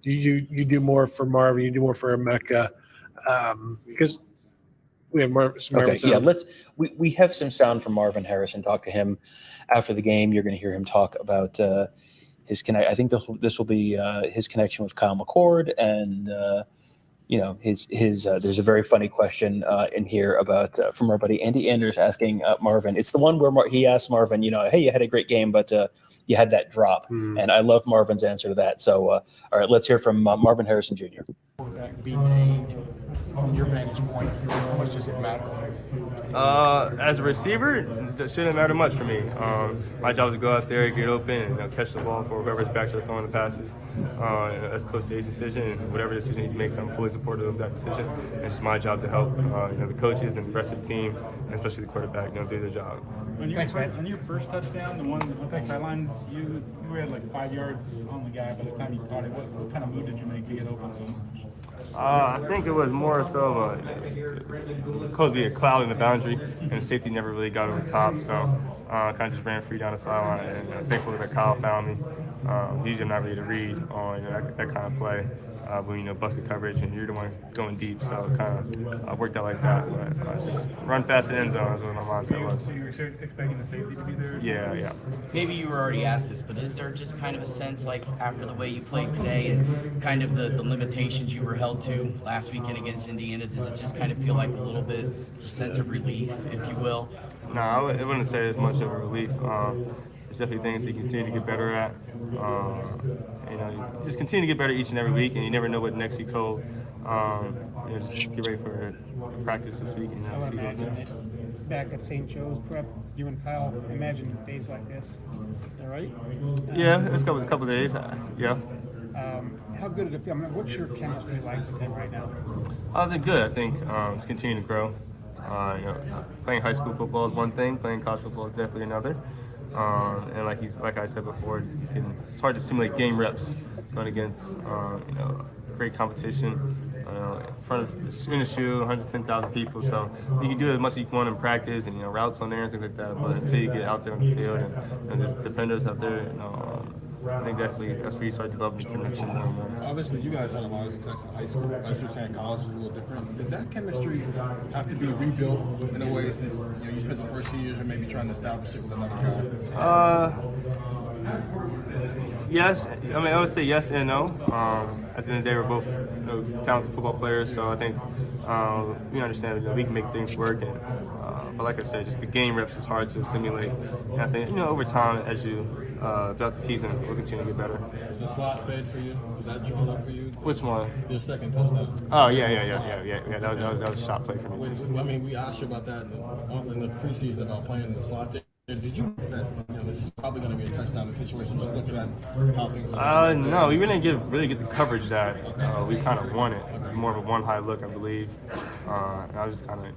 you do more for Marvin, you do more for Emeka, because we have Marvin. Okay, we have some sound from Marvin Harrison. Talk to him after the game. You're going to hear him talk about his connect. I think this will be his connection with Kyle McCord, and his. There's a very funny question in here about from our buddy Andy Anders asking Marvin. It's the one where he asked Marvin, hey, you had a great game, but you had that drop, and I love Marvin's answer to that. So, all right, let's hear from Marvin Harrison Jr. Quarterback being named from your vantage point, how much does it matter? As a receiver, it shouldn't matter much for me. My job is to go out there, get open, and catch the ball for whoever's back there throwing the passes. That's Coach Day's decision, and whatever decision he makes, I'm fully supportive of that decision. It's just my job to help the coaches and the rest of the team, and especially the quarterback, do their job. On your first touchdown, the one on the sidelines, you had like 5 yards on the guy by the time you caught it. What kind of move did you make to get open to him? I think it was more so supposed to be a cloud in the boundary, and the safety never really got over the top, so kind of just ran free down the sideline, and thankfully that Kyle found me. Usually I'm not ready to read on that kind of play. When busted coverage and you're the one going deep, so it kind of worked out like that. But just run fast in the end zone is what my mindset was. So you were expecting the safety to be there? Yeah. Maybe you were already asked this, but is there just kind of a sense, like after the way you played today and kind of the limitations you were held to last weekend against Indiana, does it just kind of feel like a little bit sense of relief, if you will? No, I wouldn't say as much of a relief. There's definitely things you continue to get better at. You just continue to get better each and every week, and you never know what next week holds. Just get ready for practice this week. I would imagine that back at St. Joe's prep, you and Kyle imagine days like this. Is that right? Yeah, it's a couple days. Yeah. How good did it feel? I mean, what's your chemistry like with him right now? I think good. I think it's continuing to grow. Playing high school football is one thing. Playing college football is definitely another. And like I said before, it's hard to simulate game reps going against great competition in front of Horseshoe, 110,000 people. So you can do as much as you want in practice and routes on there and things like that. But until you get out there on the field and there's defenders out there, I think definitely that's where you start developing connection more and more. Obviously, you guys had a lot of success in high school. As you're saying, college is a little different. Did that chemistry have to be rebuilt in a way since you spent the first 2 years and maybe trying to establish it with another guy? Yes. I would say yes and no. At the end of the day, we're both talented football players, so I think we understand that we can make things work. But like I said, just the game reps is hard to simulate. And I think over time, as you throughout the season, we'll continue to get better. Is the slot fade for you? Was that drawn up for you? Which one? Your second touchdown. Oh yeah. That was a shot play for me. We asked you about that in the preseason about playing the slot there. Did you know that this is probably going to be a touchdown situation? Just looking at how things are. No, we didn't really get the coverage that we kind of wanted. More of a one high look, I believe. And I was just kind of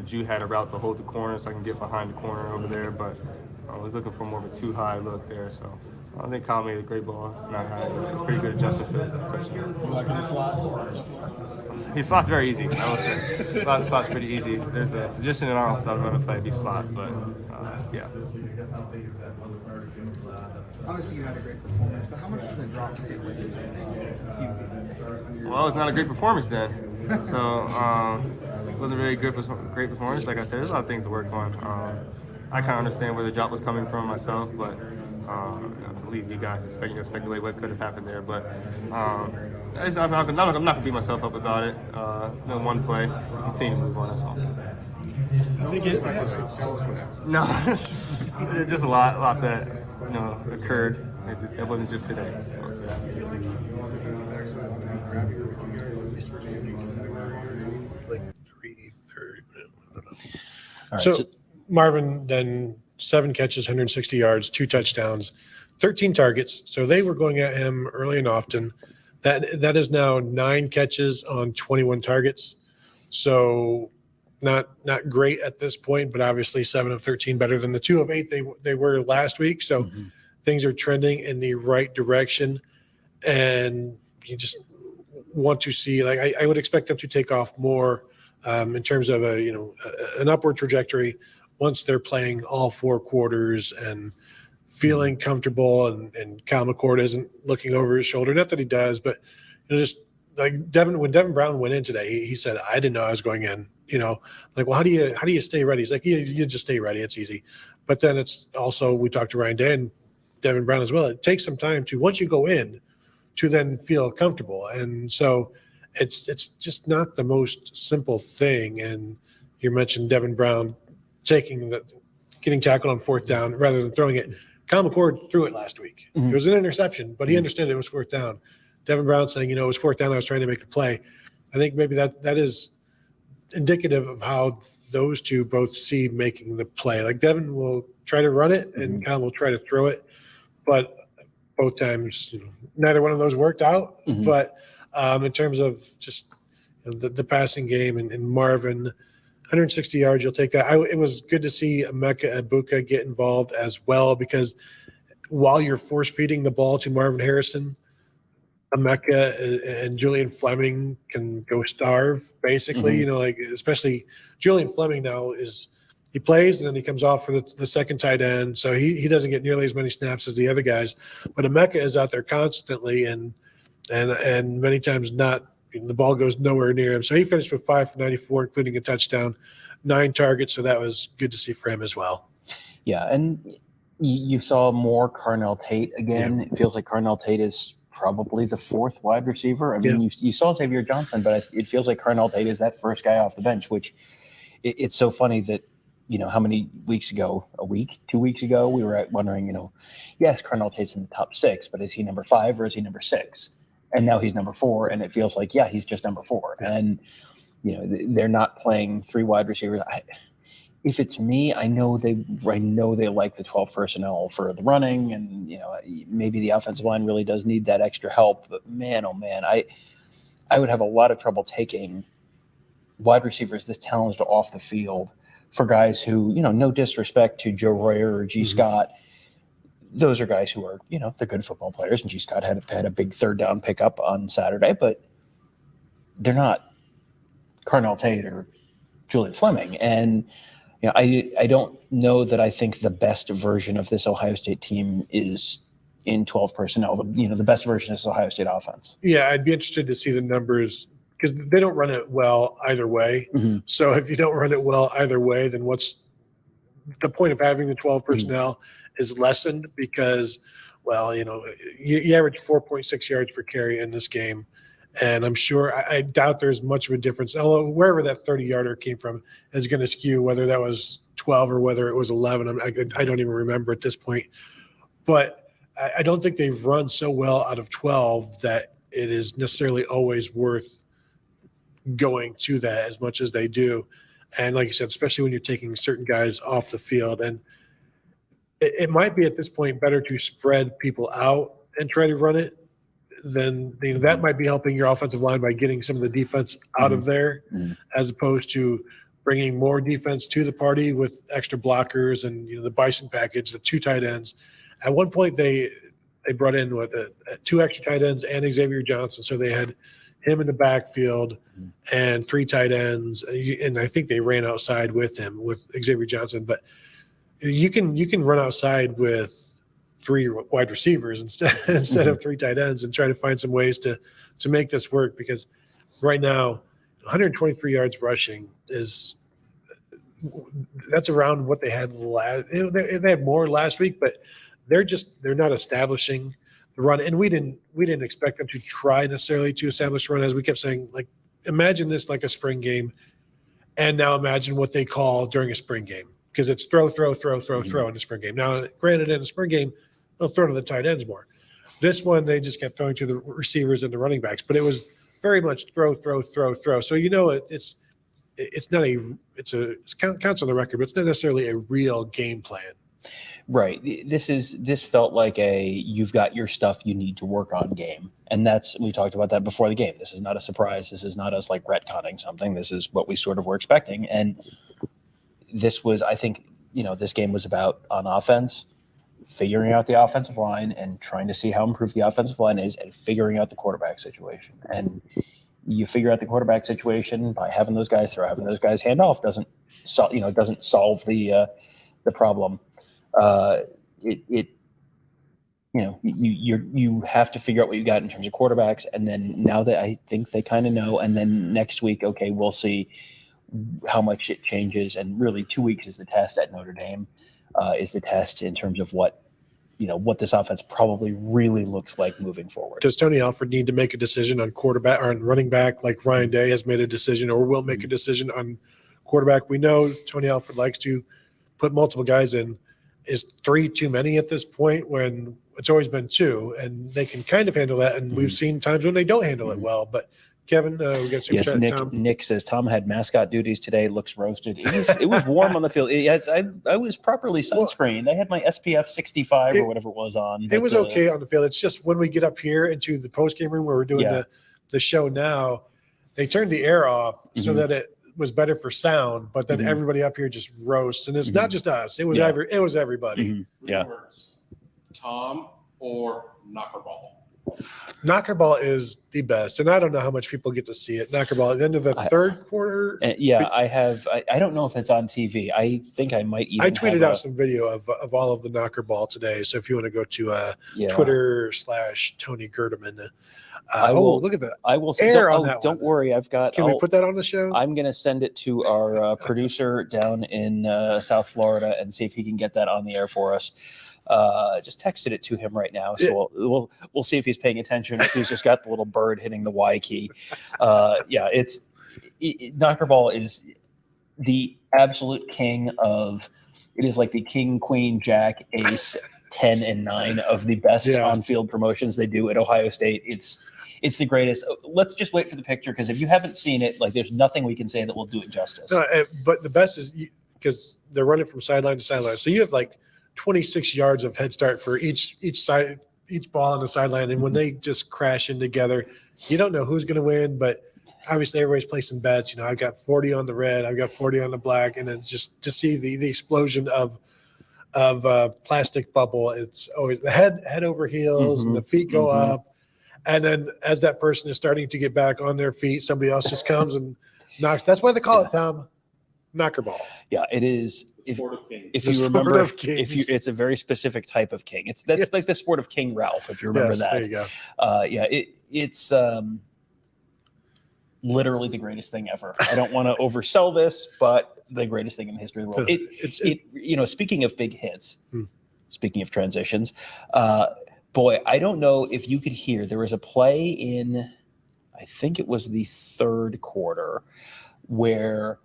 Jew had a route to hold the corner so I can get behind the corner over there, but I was looking for more of a too high look there. So I think Kyle made a great ball, and I had a pretty good adjustment to the touchdown. You liking the slot so far? His slot's very easy, I would say. Slot's pretty easy. There's a position in our office I was going to play, be slot, but yeah. Obviously, you had a great performance, but how much does it drop stick with you? Well, it's not a great performance then. So it wasn't very great performance. Like I said, there's a lot of things to work on. I kind of understand where the drop was coming from myself, but I believe you guys to speculate what could have happened there. But I'm not going to beat myself up about it. One play, continue to move on. That's all. No, just a lot that occurred. It wasn't just today. So Marvin then 7 catches, 160 yards, 2 touchdowns, 13 targets. So they were going at him early and often. That is now 9 catches on 21 targets. So not great at this point, but obviously 7 of 13 better than the 2 of 8 they were last week. So things are trending in the right direction, and you just want to see, like, I would expect them to take off more in terms of an upward trajectory once they're playing all 4 quarters and feeling comfortable, and Kyle McCord isn't looking over his shoulder. Not that he does, but just like when Devin Brown went in today, he said, I didn't know I was going in. Like, well, how do you stay ready? He's like, you just stay ready. It's easy. But then it's also, we talked to Ryan Day and Devin Brown as well. It takes some time to, once you go in, to then feel comfortable. And so it's just not the most simple thing. And you mentioned Devin Brown getting tackled on 4th down rather than throwing it. Kyle McCord threw it last week. It was an interception, but he understood it was 4th down. Devin Brown saying, it was 4th down, I was trying to make a play. I think maybe that is indicative of how those two both see making the play. Like Devin will try to run it and Kyle will try to throw it, but both times neither one of those worked out. But in terms of just the passing game and Marvin, 160 yards, you'll take that. It was good to see Emeka Egbuka get involved as well, because while you're force feeding the ball to Marvin Harrison, Emeka and Julian Fleming can go starve, basically. Especially Julian Fleming now he plays and then he comes off for the second tight end, so he doesn't get nearly as many snaps as the other guys. But Emeka is out there constantly and many times not. The ball goes nowhere near him. So he finished with 5 for 94, including a touchdown, 9 targets. So that was good to see for him as well. Yeah, and you saw more Carnell Tate again. Yeah. It feels like Carnell Tate is probably the 4th wide receiver. I mean, you saw Xavier Johnson, but it feels like Carnell Tate is that first guy off the bench, which it's so funny that, how many weeks ago, 2 weeks ago, we were wondering, yes, Carnell Tate's in the top 6, but is he number 5 or is he number 6? And now he's number 4, and it feels like, he's just number 4. And, they're not playing 3 wide receivers. If it's me, I know they like the 12 personnel for the running, and, maybe the offensive line really does need that extra help. But man, oh man, I would have a lot of trouble taking wide receivers this talented off the field for guys who, no disrespect to Joe Royer or G. Scott. Those are guys who are, they're good football players, and G. Scott had a big 3rd down pickup on Saturday, but they're not Carnell Tate or Julian Fleming. And, I don't know that I think the best version of this Ohio State team is in 12 personnel. The best version is Ohio State offense. Yeah, I'd be interested to see the numbers, because they don't run it well either way. So if you don't run it well either way, then what's the point of having the 12 personnel? Is lessened because, you average 4.6 yards per carry in this game. And I'm sure, I doubt there's much of a difference. Although wherever that 30-yarder came from is going to skew, whether that was 12 or whether it was 11. I don't even remember at this point. But I don't think they've run so well out of 12 that it is necessarily always worth going to that as much as they do. And like you said, especially when you're taking certain guys off the field. And it might be at this point better to spread people out and try to run it. Then that might be helping your offensive line by getting some of the defense out of there, as opposed to bringing more defense to the party with extra blockers and the Bison package, the 2 tight ends. At one point, they brought in 2 extra tight ends and Xavier Johnson, so they had him in the backfield and 3 tight ends, and I think they ran outside with him with Xavier Johnson, but. You can run outside with 3 wide receivers instead of 3 tight ends and try to find some ways to make this work, because right now 123 yards rushing that's around what they had last. They had more last week, but they're not establishing the run, and we didn't expect them to try necessarily to establish the run, as we kept saying. Like, imagine this like a spring game, and now imagine what they call during a spring game. Because it's throw in the spring game. Now, granted, in the spring game, they'll throw to the tight ends more. This one, they just kept throwing to the receivers and the running backs, but it was very much throw. So it counts on the record, but it's not necessarily a real game plan. Right. This felt like you've got your stuff you need to work on game, and we talked about that before the game. This is not a surprise. This is not us like retconning something. This is what we sort of were expecting, and. This was, I think, this game was about on offense, figuring out the offensive line and trying to see how improved the offensive line is, and figuring out the quarterback situation. And you figure out the quarterback situation by having those guys hand off doesn't solve the problem. You have to figure out what you got in terms of quarterbacks, and then now that I think they kind of know, and then next week, okay, we'll see how much it changes. And really 2 weeks is the test at Notre Dame, is the test in terms of what this offense probably really looks like moving forward. Does Tony Alford need to make a decision on quarterback or on running back like Ryan Day has made a decision or will make a decision on quarterback? We know Tony Alford likes to put multiple guys in, is 3 too many at this point when it's always been 2, and they can kind of handle that. And we've seen times when they don't handle it well. But Kevin, we got super Yes, chat. Nick. Tom. Nick says Tom had mascot duties today. Looks roasted. It was warm on the field. I was properly sunscreened. I had my SPF 65 or whatever it was on. It was okay on the field. It's just when we get up here into the post game room where we're doing the show now, they turned the air off so that it was better for sound. But then everybody up here just roasts, and it's not just us. It was it was everybody. Yeah. Tom or Knockerball? Knockerball is the best, and I don't know how much people get to see it. Knockerball at the end of the third quarter. I have. I don't know if it's on TV. I think I might even. I tweeted out some video of all of the Knockerball today. So if you want to go to Twitter / Tony Gerdeman. Look at that. I will air on that. Don't worry. I've got. Can we put that on the show? I'm going to send it to our producer down in South Florida and see if he can get that on the air for us. Just texted it to him right now, so we'll see if he's paying attention. If he's just got the little bird hitting the Y key. Knockerball is the absolute king of. It is like the king, queen, jack, ace, 10 and 9 of the best on-field promotions they do at Ohio State. It's the greatest. Let's just wait for the picture, because if you haven't seen it, like, there's nothing we can say that will do it justice. No, but the best is because they're running from sideline to sideline, so you have like 26 yards of head start for each ball on the sideline, and when they just crash in together, you don't know who's going to win. But obviously, everybody's placing bets. I've got 40 on the red, I've got 40 on the black, and then just to see the explosion of plastic bubble. It's always the head over heels, and the feet go up. And then as that person is starting to get back on their feet, somebody else just comes and knocks. That's why they call it, Tom, Knockerball. Yeah, it is. If The you remember, sport of kings. it's a very specific type of king. That's like the sport of King Ralph, if you remember that. There you go. It's literally the greatest thing ever. I don't want to oversell this, but the greatest thing in the history of the world. Speaking of big hits, speaking of transitions, boy, I don't know if you could hear. There was a play in, I think it was the third quarter, where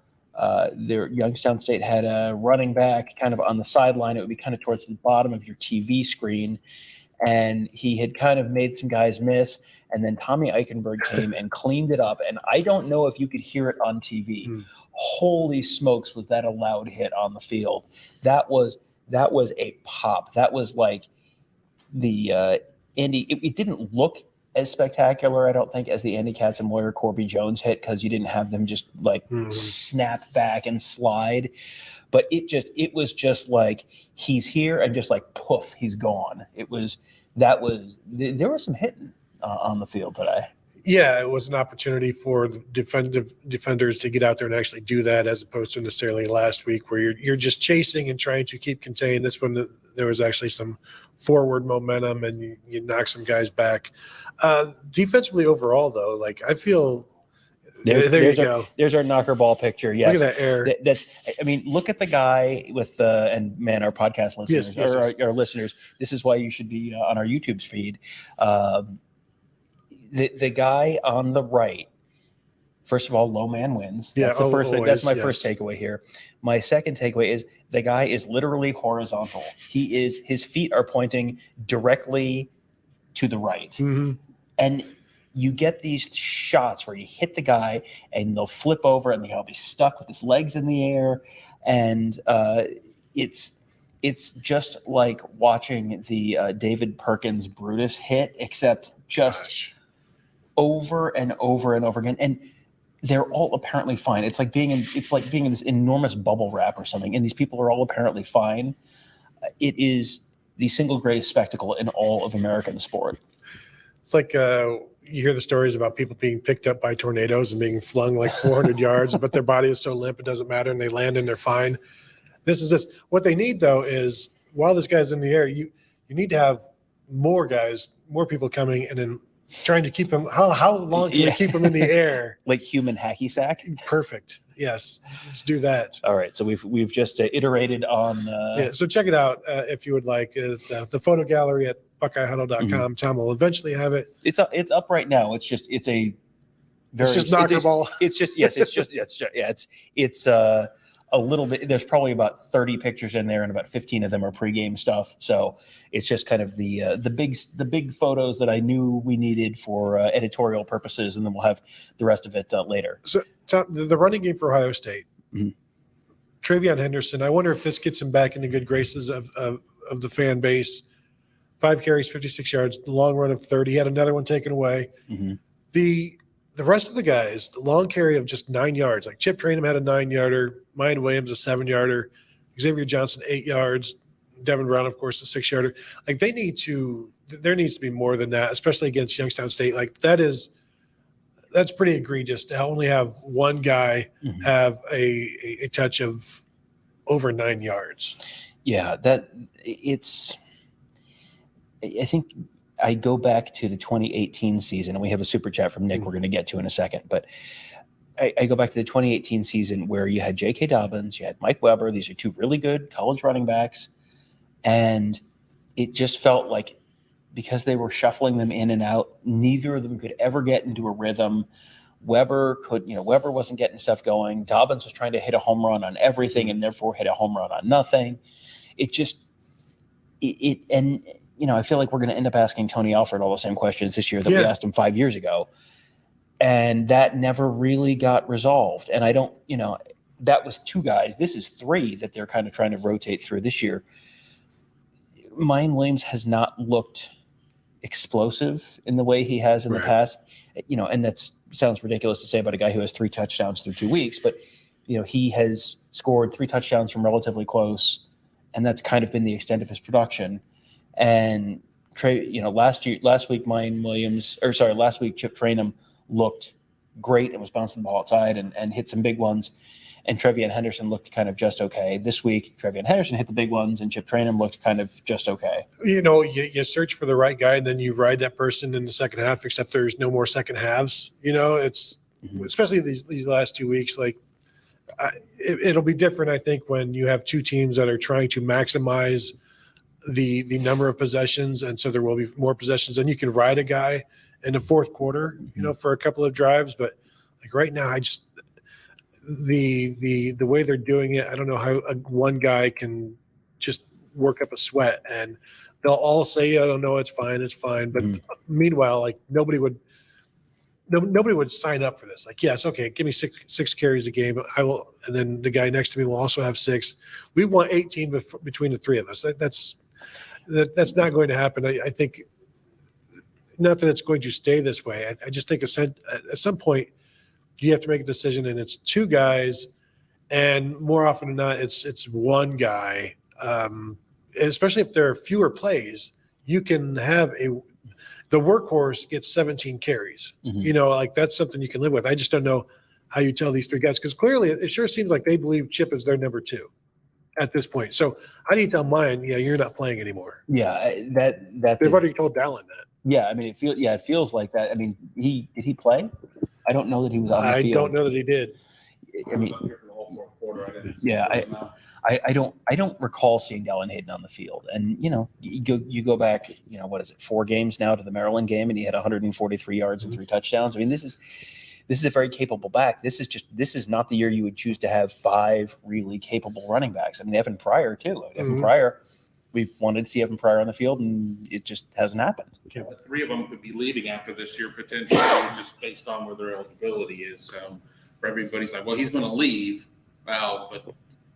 their Youngstown State had a running back kind of on the sideline. It would be kind of towards the bottom of your TV screen. And he had kind of made some guys miss. And then Tommy Eichenberg came and cleaned it up. And I don't know if you could hear it on TV. Holy smokes, was that a loud hit on the field. That was a pop. That was like the Andy. It didn't look as spectacular, I don't think, as the Andy Katzenmoyer Corby Jones hit, because you didn't have them just like snap back and slide. But it was just like he's here and just like poof, he's gone. There was some hitting on the field today. Yeah, it was an opportunity for the defenders to get out there and actually do that, as opposed to necessarily last week where you're just chasing and trying to keep contained. This one, there was actually some forward momentum, and you knock some guys back. Defensively overall, though, like I feel there you go. There's our Knockerball picture. Yes. Look at that air. Look at the guy with and man, our podcast listeners, our listeners, this is why you should be on our YouTube's feed. The guy on the right, first of all, low man wins. That's the first thing. That's my first takeaway here. My second takeaway is the guy is literally horizontal. His feet are pointing directly to the right. And you get these shots where you hit the guy and they'll flip over and they'll be stuck with his legs in the air. And it's just like watching the David Perkins Brutus hit, except just over and over and over again. And they're all apparently fine. It's like being in this enormous bubble wrap or something. And these people are all apparently fine. It is the single greatest spectacle in all of American sport. It's like you hear the stories about people being picked up by tornadoes and being flung like 400 yards, but their body is so limp it doesn't matter, and they land and they're fine. This is just what they need, though, is while this guy's in the air, you need to have more guys, more people coming, and then trying to keep him. How long can we keep him in the air? Like human hacky sack? Perfect. Yes, let's do that. All right, so we've just iterated on. So check it out if you would like. The photo gallery at BuckeyeHuddle.com. Tom will eventually have it. It's up right now. It's just Knockerball. It's a little bit. There's probably about 30 pictures in there, and about 15 of them are pregame stuff. So it's just kind of the big photos that I knew we needed for editorial purposes, and then we'll have the rest of it later. So the running game for Ohio State, Travion Henderson. I wonder if this gets him back in the good graces of the fan base. 5 carries, 56 yards, the long run of 30. He had another one taken away. The rest of the guys, the long carry of just 9 yards. Like Chip Trainum had a 9-yarder, Mayan Williams a 7-yarder, Xavier Johnson 8 yards, Devin Brown, of course, a 6-yarder. Like there needs to be more than that, especially against Youngstown State. Like that's pretty egregious to only have one guy have a touch of over 9 yards. Yeah, I think I go back to the 2018 season, and we have a super chat from Nick we're going to get to in a second. But I go back to the 2018 season where you had J.K. Dobbins, you had Mike Weber. These are 2 really good college running backs. And it just felt like because they were shuffling them in and out, neither of them could ever get into a rhythm. Weber wasn't getting stuff going. Dobbins was trying to hit a home run on everything and therefore hit a home run on nothing. I feel like we're going to end up asking Tony Alford all the same questions this year that we asked him 5 years ago. And that never really got resolved. And that was 2 guys. This is 3 that they're kind of trying to rotate through this year. Mayan Williams has not looked explosive in the way he has in the past. And that sounds ridiculous to say about a guy who has 3 touchdowns through 2 weeks, but he has scored 3 touchdowns from relatively close, and that's kind of been the extent of his production. And last week Chip Trainum looked great and was bouncing the ball outside and hit some big ones. And Travion Henderson looked kind of just okay. This week, Travion Henderson hit the big ones, and Chip Trainum looked kind of just okay. You search for the right guy, and then you ride that person in the second half, except there's no more second halves. It's especially these last 2 weeks, like it'll be different, I think, when you have 2 teams that are trying to maximize the number of possessions, and so there will be more possessions, and you can ride a guy in the fourth quarter, for a couple of drives. But like right now, the way they're doing it, I don't know how one guy can just work up a sweat, and they'll all say, "I don't know, it's fine." But meanwhile, like nobody would sign up for this. Like, yes, okay, give me six carries a game. I will, and then the guy next to me will also have 6. We want 18 between the 3 of us. That's not going to happen. I think not that it's going to stay this way. I just think at some point you have to make a decision, and it's 2 guys, and more often than not, it's one guy. Especially if there are fewer plays, you can have the workhorse gets 17 carries. Like that's something you can live with. I just don't know how you tell these 3 guys, because clearly it sure seems like they believe Chip is their number 2 at this point. So how do you tell Mayan, you're not playing anymore? Yeah, they've already told Dallin that. Yeah, I mean, it feels like that. I mean, did he play? I don't know that he was on the field. I don't know that he did. I mean, yeah, I don't recall seeing Dallin Hayden on the field. And you go back, what is it, 4 games now to the Maryland game, and he had 143 yards and 3 touchdowns. I mean, this is a very capable back. This is not the year you would choose to have 5 really capable running backs. I mean, Evan Pryor too. Evan Pryor, we've wanted to see Evan Pryor on the field, and it just hasn't happened. Yeah, but 3 of them could be leaving after this year potentially, just based on where their eligibility is. So for everybody's like, well, he's going to leave. Well, but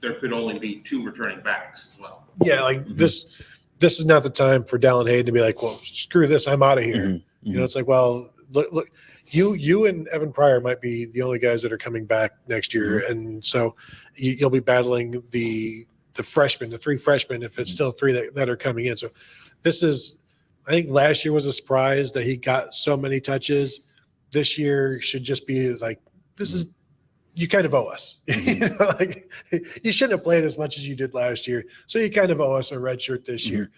there could only be 2 returning backs as well. Yeah, like this is not the time for Dallin Hayden to be like, well, screw this, I'm out of here. It's like, well, look, you and Evan Pryor might be the only guys that are coming back next year, and so you'll be battling the freshmen, the 3 freshmen, if it's still 3 that are coming in. So this is, I think last year was a surprise that he got so many touches. This year should just be like, this is, you kind of owe us. Like you shouldn't have played as much as you did last year, so you kind of owe us a red shirt this year.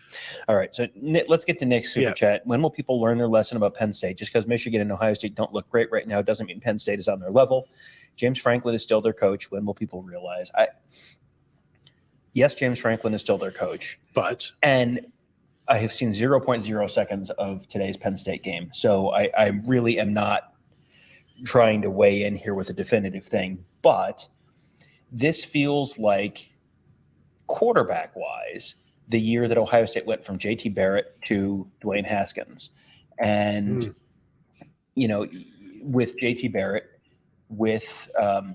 All right, so let's get to Nick's super chat. When will people learn their lesson about Penn State? Just because Michigan and Ohio State don't look great right now doesn't mean Penn State is on their level. James Franklin is still their coach. When will people realize? Yes, James Franklin is still their coach, and I have seen 0.0 seconds of today's Penn State game, so I really am not trying to weigh in here with a definitive thing. But this feels like quarterback-wise the year that Ohio State went from J.T. Barrett to Dwayne Haskins. And, you know, with J.T. Barrett, with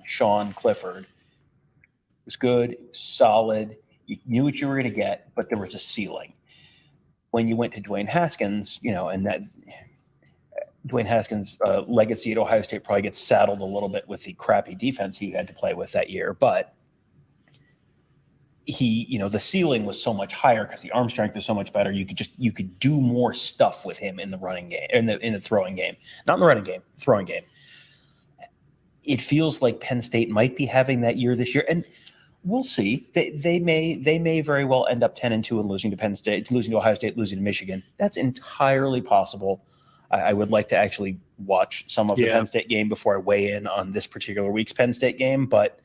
Sean Clifford, it was good, solid. You knew what you were going to get, but there was a ceiling. When you went to Dwayne Haskins, you know, and that Dwayne Haskins' legacy at Ohio State probably gets saddled a little bit with the crappy defense he had to play with that year. But he, you know, the ceiling was so much higher because the arm strength was so much better. You could do more stuff with him in the running game, in the throwing game, not in the running game, throwing game. It feels like Penn State might be having that year this year, and we'll see. They may very well end up 10-2 and losing to Penn State, losing to Ohio State, losing to Michigan. That's entirely possible. I would like to actually watch some of the Penn State game before I weigh in on this particular week's Penn State game, but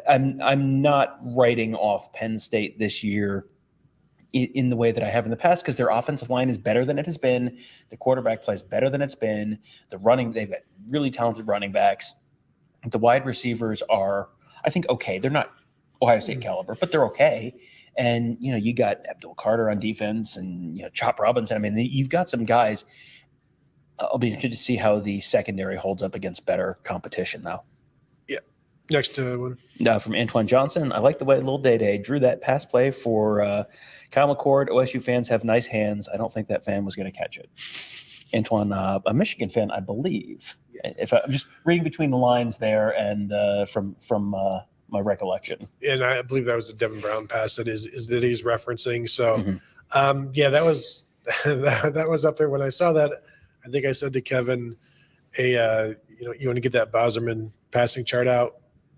I'm not writing off Penn State this year in the way that I have in the past, because their offensive line is better than it has been. The quarterback plays better than it's been. They've got really talented running backs. The wide receivers are, I think, okay. They're not Ohio State caliber, but they're okay. And, you know, you got Abdul Carter on defense and, you know, Chop Robinson. I mean, you've got some guys. I'll be interested to see how the secondary holds up against better competition now. Yeah. Next one. From Antoine Johnson. I like the way Lil Day drew that pass play for Kyle McCord. OSU fans have nice hands. I don't think that fan was going to catch it. Antoine, a Michigan fan, I believe. Yes. If I'm just reading between the lines there, and from my recollection. And I believe that was the Devin Brown pass that he's referencing. So, that was that was up there when I saw that. I think I said to Kevin, you want to get that Bauserman passing chart out,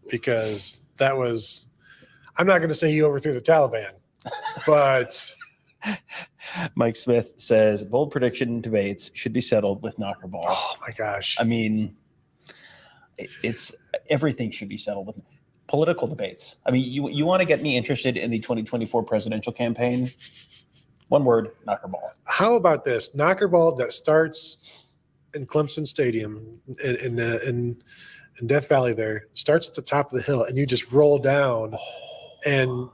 because that was, I'm not going to say he overthrew the Taliban, but. Mike Smith says bold prediction debates should be settled with Knockerball. Oh my gosh. I mean, it's everything should be settled with political debates. I mean, you want to get me interested in the 2024 presidential campaign? One word, Knockerball. How about this Knockerball that starts in Clemson Stadium in Death Valley? There starts at the top of the hill, and you just roll down, and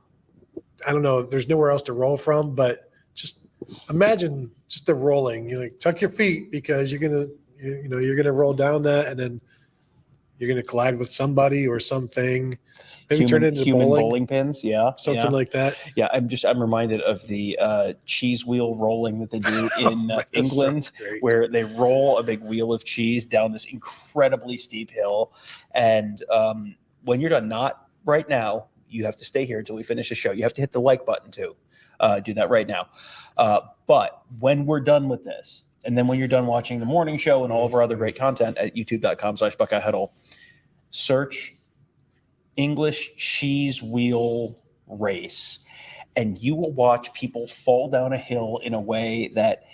I don't know, there's nowhere else to roll from, but just imagine just the rolling. You like tuck your feet, because you're gonna roll down that, and then you're gonna collide with somebody or something. Maybe turn it into bowling pins, something like that. Yeah, I'm reminded of the cheese wheel rolling that they do in England, where they roll a big wheel of cheese down this incredibly steep hill, and when you're done, not right now. You have to stay here until we finish the show. You have to hit the like button too. Do that right now. But when we're done with this, and then when you're done watching the morning show and all of our other great content at youtube.com/Buckeye Huddle, search English cheese wheel race, and you will watch people fall down a hill in a way that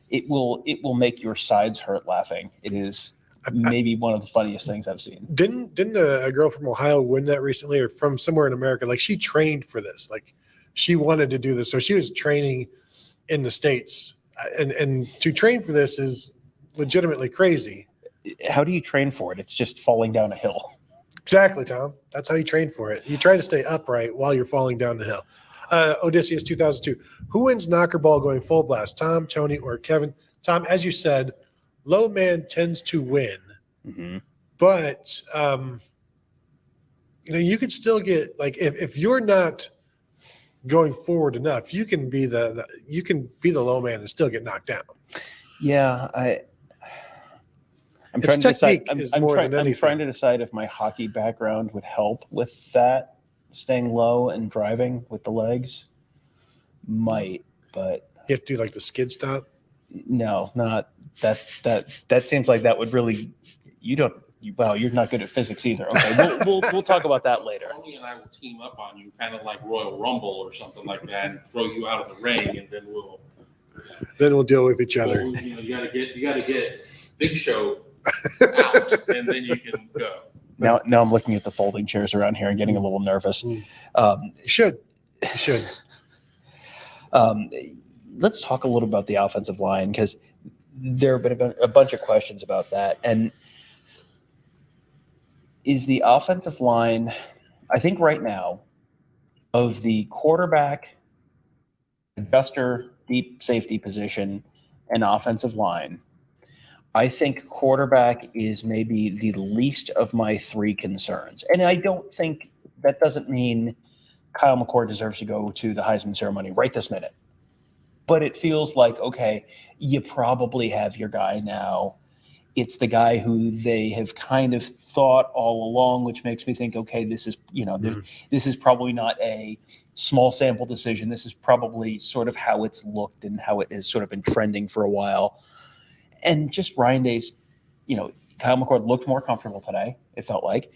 it will make your sides hurt laughing. It is maybe one of the funniest things I've seen. Didn't a girl from Ohio win that recently, or from somewhere in America? Like, she trained for this. Like, she wanted to do this, so she was training in the States, and to train for this is legitimately crazy. How do you train for it? It's just falling down a hill. Exactly, Tom. That's how you train for it. You try to stay upright while you're falling down the hill. Odysseus 2002. Who wins Knockerball going full blast? Tom, Tony, or Kevin? Tom, as you said, low man tends to win, but you could still get, like, if you're not going forward enough, you can be the low man and still get knocked down. Yeah, I'm trying to decide if my hockey background would help with that, staying low and driving with the legs. Might, but you have to do like the skid stop. No, not that. That seems like that would really. You're not good at physics either. Okay, we'll talk about that later. Tony and I will team up on you, kind of like Royal Rumble or something like that, and throw you out of the ring, and then we'll deal with each other. You got to get Big Show out, and then you can go. Now I'm looking at the folding chairs around here and getting a little nervous. You should. Let's talk a little about the offensive line, because there have been a bunch of questions about that. And is the offensive line I think right now, of the quarterback, adjuster, deep safety position, and offensive line, I think quarterback is maybe the least of my three concerns. And I don't think that doesn't mean Kyle McCord deserves to go to the Heisman ceremony right this minute. But it feels like, okay, you probably have your guy now. It's the guy who they have kind of thought all along, which makes me think, okay, this is, this is probably not a small sample decision. This is probably sort of how it's looked and how it has sort of been trending for a while. And just Ryan Day's, Kyle McCord looked more comfortable today, it felt like.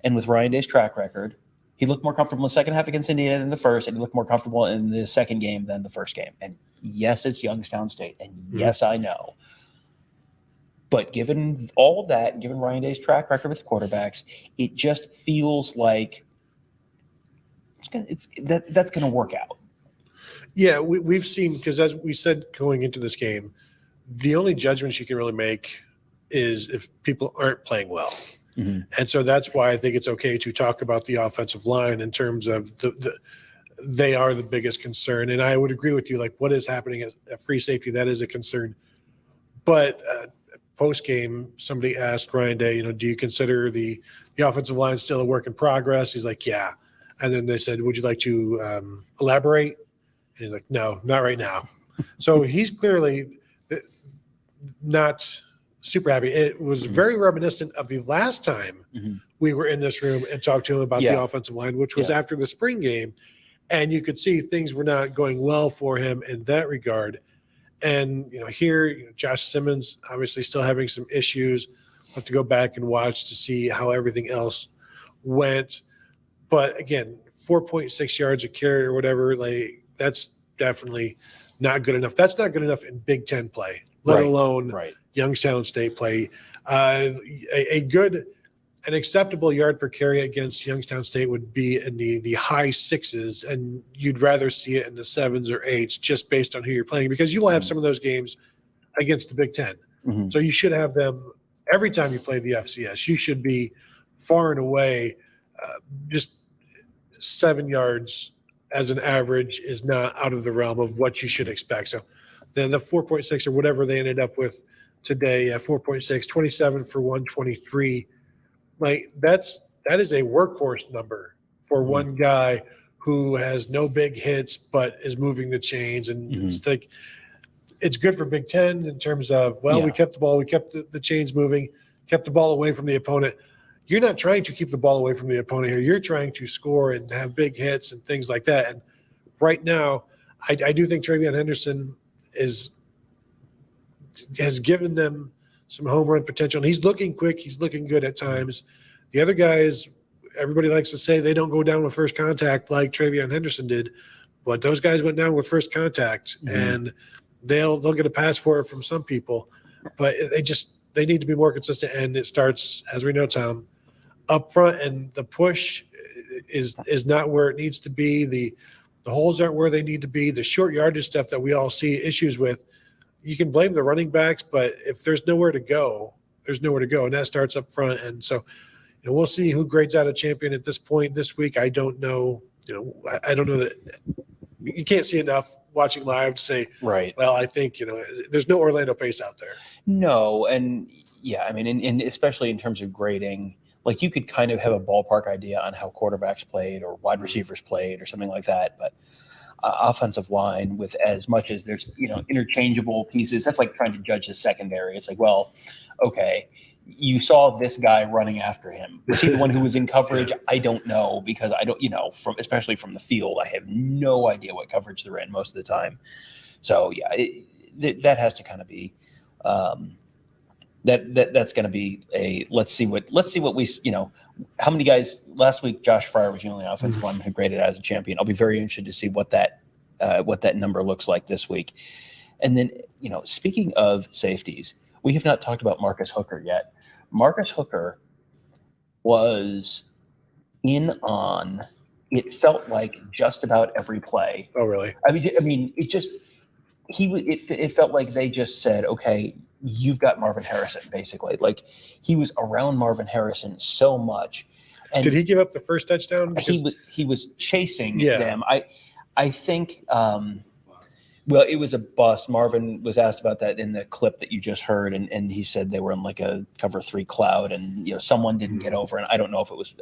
And with Ryan Day's track record, he looked more comfortable in the second half against Indiana than the first, and he looked more comfortable in the second game than the first game. And yes, it's Youngstown State, and yes, I know. But given all of that, and given Ryan Day's track record with quarterbacks, it just feels like that's going to work out. Yeah, we've seen, because as we said going into this game, the only judgments you can really make is if people aren't playing well. Mm-hmm. And so that's why I think it's okay to talk about the offensive line in terms of they are the biggest concern. And I would agree with you, like what is happening at free safety, that is a concern. But post-game, somebody asked Ryan Day, do you consider the offensive line still a work in progress? He's like, yeah. And then they said, would you like to elaborate? And he's like, no, not right now. So he's clearly not super happy. It was very reminiscent of the last time we were in this room and talked to him about the offensive line, which was after the spring game. And you could see things were not going well for him in that regard. And, here, Josh Simmons obviously still having some issues. I'll have to go back and watch to see how everything else went. But again, 4.6 yards a carry or whatever, like that's definitely not good enough. That's not good enough in Big Ten play, let alone Youngstown State play. An acceptable yard per carry against Youngstown State would be in the high sixes, and you'd rather see it in the sevens or eights just based on who you're playing, because you will have some of those games against the Big Ten. Mm-hmm. So you should have them every time you play the FCS. You should be far and away just 7 yards as an average is not out of the realm of what you should expect. So then the 4.6 or whatever they ended up with today, 4.6, 27 for 123. Like that is a workhorse number for one guy who has no big hits but is moving the chains. And it's like it's good for Big Ten in terms of, we kept the ball, we kept the chains moving, kept the ball away from the opponent. You're not trying to keep the ball away from the opponent here. You're trying to score and have big hits and things like that. And right now, I do think TreVeyon Henderson has given them some home run potential. And he's looking quick. He's looking good at times. The other guys, everybody likes to say they don't go down with first contact like TreVeyon Henderson did, but those guys went down with first contact, and they'll get a pass for it from some people, but they need to be more consistent. And it starts, as we know, Tom, up front, and the push is not where it needs to be. The holes aren't where they need to be. The short yardage stuff that we all see issues with, you can blame the running backs, but if there's nowhere to go, there's nowhere to go, and that starts up front. And so, we'll see who grades out a champion at this point this week. I don't know. I don't know that you can't see enough watching live to say, well, I think, there's no Orlando Pace out there. No. And I mean, and especially in terms of grading, like you could kind of have a ballpark idea on how quarterbacks played or wide receivers played or something like that. But offensive line, with as much as there's, interchangeable pieces, that's like trying to judge the secondary. It's like, well, okay, you saw this guy running after him. Was he the one who was in coverage? I don't know, because I don't, especially from the field, I have no idea what coverage they're in most of the time. So that has to kind of be that's going to be a let's see what we how many guys last week. Josh Fryer was the only offensive lineman who graded as a champion. I'll be very interested to see what that number looks like this week. And then speaking of safeties, we have not talked about Marcus Hooker yet. Marcus Hooker was in on, it felt like, just about every play. Oh, really? I mean, it felt like they just said, okay, you've got Marvin Harrison, basically. Like, he was around Marvin Harrison so much. And did he give up the first touchdown? He was chasing Yeah. them. I think well, it was a bust. Marvin was asked about that in the clip that you just heard, and he said they were in like a cover 3 cloud, and someone didn't get over, and I don't know if it was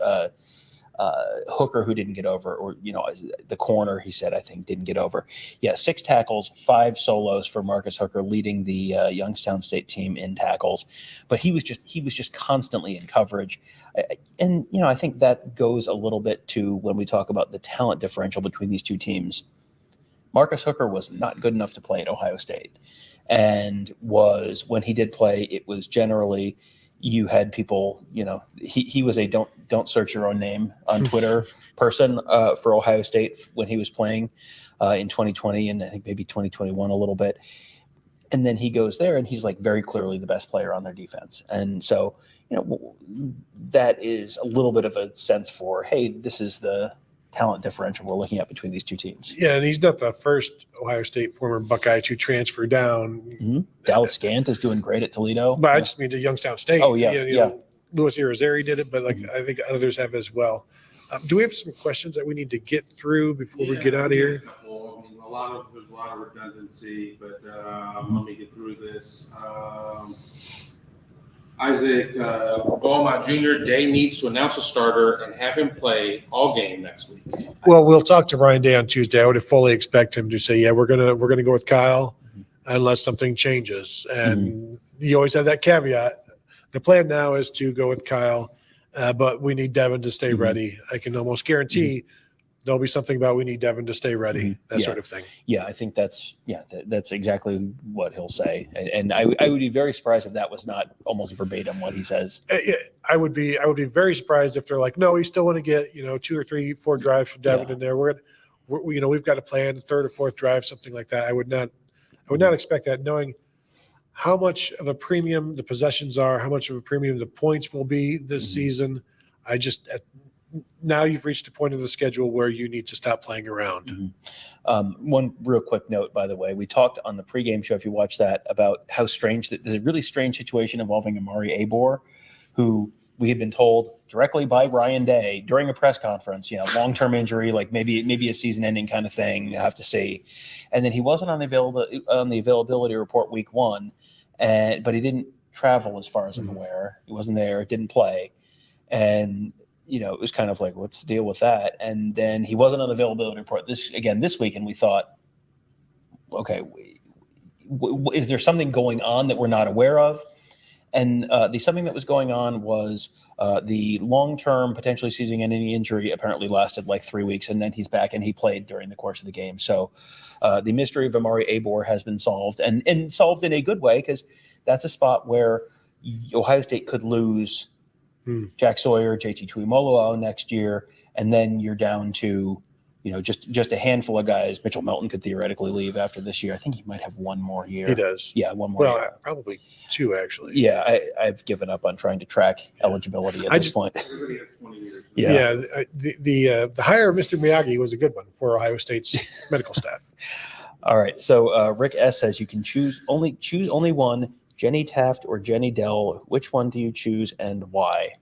Hooker who didn't get over, or the corner, he said, I think, didn't get over. Yeah, 6 tackles, 5 solos for Marcus Hooker, leading the Youngstown State team in tackles, but he was just constantly in coverage, and I think that goes a little bit to when we talk about the talent differential between these two teams. Marcus Hooker was not good enough to play at Ohio State, and when he did play, it was generally you had people, he was a don't search your own name on Twitter person for Ohio State when he was playing in 2020 and I think maybe 2021 a little bit. And then he goes there and he's like very clearly the best player on their defense. And so, that is a little bit of a sense for, hey, this is the talent differential we're looking at between these two teams. Yeah, and he's not the first Ohio State former Buckeye to transfer down. Mm-hmm. Dallas Scant is doing great at Toledo. But I just mean to Youngstown State. Oh, yeah. Louis Irizarry did it, but I think others have as well. Do we have some questions that we need to get through before we get out of here? There's a lot of redundancy, but let me get through this. Isaac Beaumont Jr. Day needs to announce a starter and have him play all game next week. Well, we'll talk to Ryan Day on Tuesday. I would fully expect him to say, yeah, we're gonna go with Kyle unless something changes. And you always have that caveat. The plan now is to go with Kyle, but we need Devin to stay ready. I can almost guarantee there'll be something about we need Devin to stay ready, that sort of thing. Yeah, I think that's exactly what he'll say. And I would be very surprised if that was not almost verbatim what he says. I would be very surprised if they're like, no, we still want to get 2 or 3, 4 drives from Devin in there. We've got a plan, 3rd or 4th drive, something like that. I would not expect that, knowing how much of a premium the possessions are, how much of a premium the points will be this season. Now you've reached a point of the schedule where you need to stop playing around. One real quick note, by the way, we talked on the pregame show, if you watch that, about how strange there's a really strange situation involving Amari Abor, who we had been told directly by Ryan Day during a press conference, long-term injury, like maybe a season-ending kind of thing. You have to see. And then he wasn't on the availability report week 1, but he didn't travel as far as I'm aware. He wasn't there, didn't play, and it was kind of like, what's the deal with that? And then he wasn't on the availability report this week, and we thought, okay, is there something going on that we're not aware of? And the something that was going on was the long-term, potentially season-ending injury apparently lasted like 3 weeks, and then he's back and he played during the course of the game. So the mystery of Amari Abor has been solved, and solved in a good way, because that's a spot where Ohio State could lose Jack Sawyer, JT Tuimoloau next year, and then you're down to, just a handful of guys. Mitchell Melton could theoretically leave after this year. I think he might have one more year. He does. Yeah, one more year. Well, probably 2, actually. Yeah, I've given up on trying to track eligibility at this point. The hire of Mr. Miyagi was a good one for Ohio State's medical staff. All right, so Rick S. says you can choose only one, Jenny Taft or Jenny Dell. Which one do you choose and why?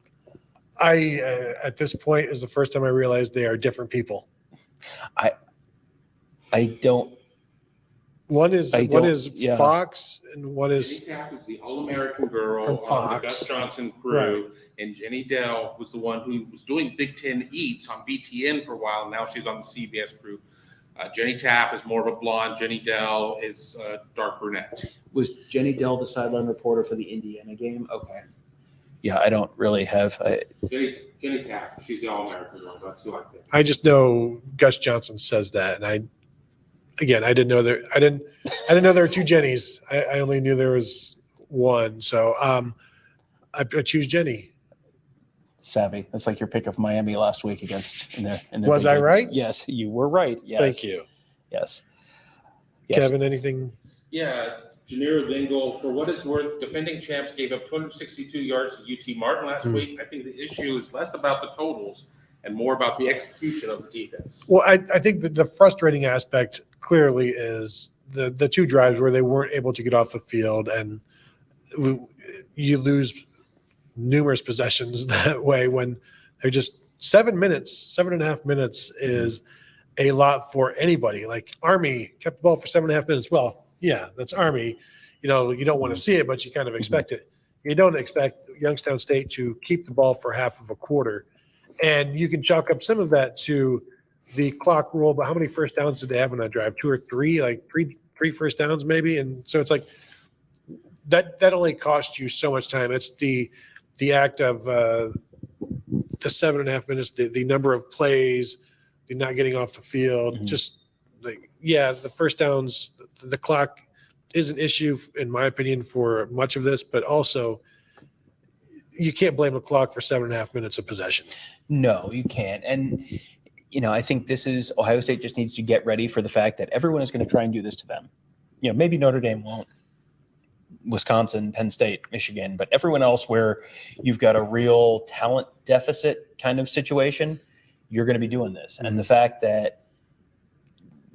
At this point is the first time I realized they are different people. I don't. One is Fox, and one is. Jenny Taft is the All-American girl From on the Fox. Gus Johnson crew, and Jenny Dell was the one who was doing Big Ten Eats on BTN for a while. Now she's on the CBS crew. Jenny Taft is more of a blonde. Jenny Dell is dark brunette. Was Jenny Dell the sideline reporter for the Indiana game? Okay. Yeah, I don't really have. Jenny Taft, she's the All-American girl. That's who I think. I just know Gus Johnson says that, and I didn't know there. I didn't know there were 2 Jennys. I only knew there was one. So I choose Jenny. Savvy. That's like your pick of Miami last week against. Was I right? Yes, you were right. Yes. Thank you. Yes. Kevin, anything? Yeah, Janiro Dingle, for what it's worth, defending champs gave up 262 yards to UT Martin last week. I think the issue is less about the totals and more about the execution of the defense. Well, I think that the frustrating aspect clearly is the 2 drives where they weren't able to get off the field, and you lose numerous possessions that way when They're just 7.5 minutes is a lot for anybody. Like Army kept the ball for 7.5 minutes. Well, yeah, that's Army. You know, you don't want to see it, but you kind of expect it. You don't expect Youngstown State to keep the ball for half of a quarter. And you can chalk up some of that to the clock rule, but how many first downs did they have on that drive? 2 or 3, like three first downs maybe. And so it's like that only costs you so much time. It's the act of the 7.5 minutes, the number of plays, the not getting off the field, just like, yeah, the first downs, the clock is an issue in my opinion for much of this, but also you can't blame a clock for 7.5 minutes of possession. No, you can't. And, you know, I think this is Ohio State just needs to get ready for the fact that everyone is going to try and do this to them. You know, maybe Notre Dame won't, Wisconsin, Penn State, Michigan, but everyone else where you've got a real talent deficit kind of situation, you're going to be doing this. And the fact that,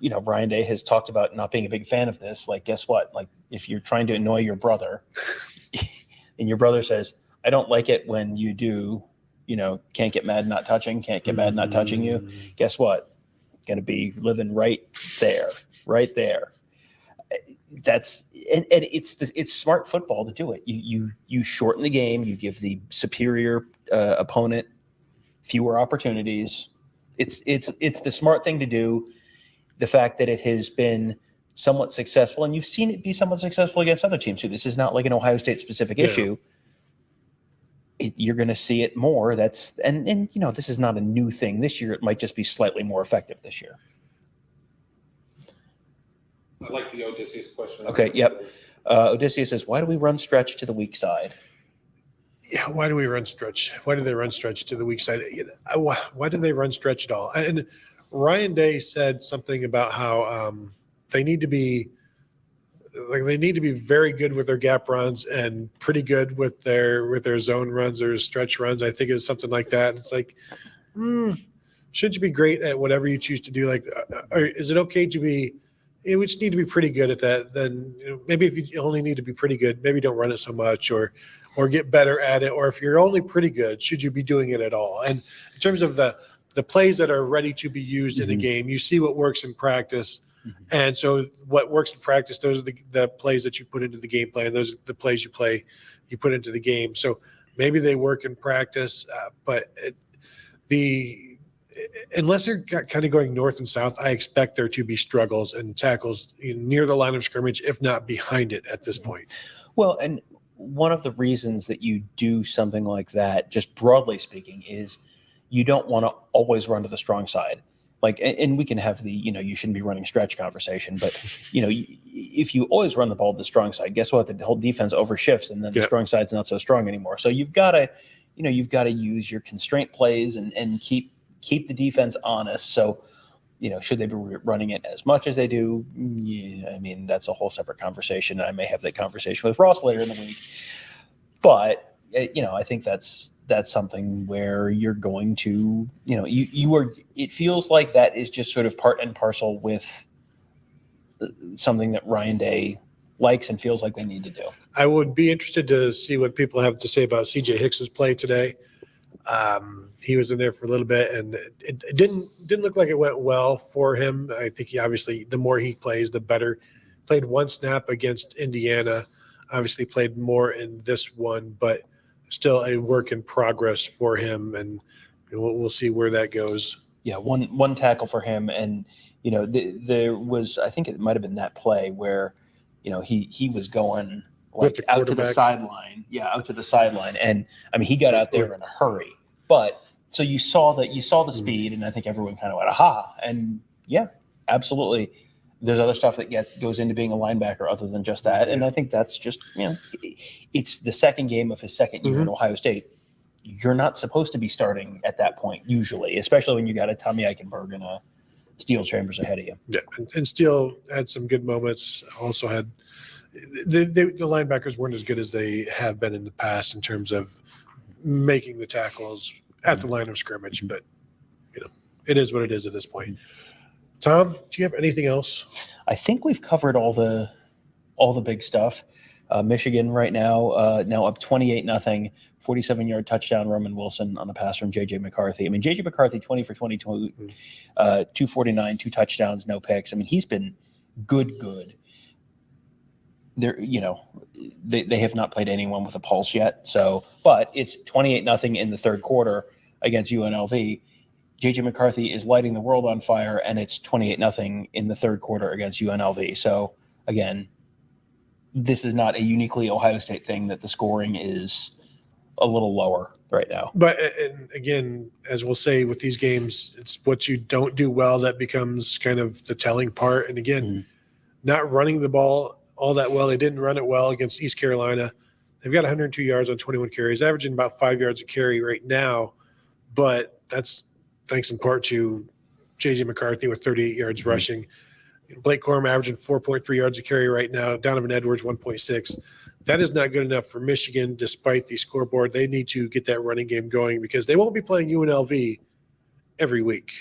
you know, Ryan Day has talked about not being a big fan of this, like, guess what? Like, if you're trying to annoy your brother and your brother says, I don't like it when you do, you know, can't get mad not touching, can't get mad not touching you. Guess what? Going to be living right there. That's and it's smart football to do it. You shorten the game. You give the superior opponent fewer opportunities. It's the smart thing to do. The fact that it has been somewhat successful, and you've seen it be somewhat successful against other teams too. This is not like an Ohio State specific issue. You're going to see it more. And you know, this is not a new thing this year. It might just be slightly more effective this year. I like the Odysseus question. Okay. Yep. Odysseus says, why do we run stretch to the weak side? Yeah. Why do we run stretch? Why do they run stretch to the weak side? Why do they run stretch at all? And Ryan Day said something about how they need to be very good with their gap runs and pretty good with their zone runs or stretch runs. I think it's something like that. And it's like, should you be great at whatever you choose to do? Like, or is it okay to be? We just need to be pretty good at that. Then, you know, maybe if you only need to be pretty good, maybe don't run it so much, or get better at it. Or if you're only pretty good, should you be doing it at all? And in terms of the plays that are ready to be used in a game, you see what works in practice. And so what works in practice, those are the plays that you put into the game plan. Those are the plays you put into the game. So maybe they work in practice, but unless they're kind of going north and south, I expect there to be struggles and tackles near the line of scrimmage, if not behind it at this point. Well, and one of the reasons that you do something like that, just broadly speaking, is you don't want to always run to the strong side. Like, and we can have the, you know, you shouldn't be running stretch conversation, but, you know, if you always run the ball to the strong side, guess what? The whole defense overshifts, and then the strong side's not so strong anymore. So you've got to use your constraint plays and keep the defense honest. So, you know, should they be running it as much as they do? Yeah, I mean, that's a whole separate conversation. I may have that conversation with Ross later in the week. But, you know, I think that's something where you're going to, you know, it feels like that is just sort of part and parcel with something that Ryan Day likes and feels like they need to do. I would be interested to see what people have to say about CJ Hicks's play today. He was in there for a little bit, and it didn't look like it went well for him. I think he obviously, the more he plays, the better. Played one snap against Indiana, obviously played more in this one, but still a work in progress for him, and we'll see where that goes. Yeah, one tackle for him, and you know, there was, I think it might have been that play where, you know, he was going like out to the sideline. Yeah, out to the sideline, and I mean, he got out there in a hurry. But so you saw the speed, and I think everyone kind of went, aha. And yeah, absolutely. There's other stuff that goes into being a linebacker other than just that. And I think that's just, you know, it's the second game of his second year in Ohio State. You're not supposed to be starting at that point usually, especially when you got a Tommy Eichenberg and a Steel Chambers ahead of you. Yeah, and Steel had some good moments. Also had the linebackers weren't as good as they have been in the past in terms of making the tackles at the line of scrimmage, but you know, it is what it is at this point. Tom, do you have anything else? I think we've covered all the big stuff. Michigan right now up 28-0, 47-yard touchdown, Roman Wilson on a pass from J.J. McCarthy. I mean, J.J. McCarthy, 20 for 22, 249, 2 touchdowns, no picks. I mean, he's been good. They're, they have not played anyone with a pulse yet. So, but it's 28-0 in the third quarter against UNLV. J.J. McCarthy is lighting the world on fire, and it's 28-0 in the third quarter against UNLV. So, again, this is not a uniquely Ohio State thing that the scoring is a little lower right now. But and again, as we'll say with these games, it's what you don't do well that becomes kind of the telling part. And again, not running the ball all that well. They didn't run it well against East Carolina. They've got 102 yards on 21 carries, averaging about 5 yards a carry right now. But that's thanks in part to J.J. McCarthy with 38 yards rushing. Blake Corum averaging 4.3 yards a carry right now. Donovan Edwards 1.6. That is not good enough for Michigan despite the scoreboard. They need to get that running game going because they won't be playing UNLV every week.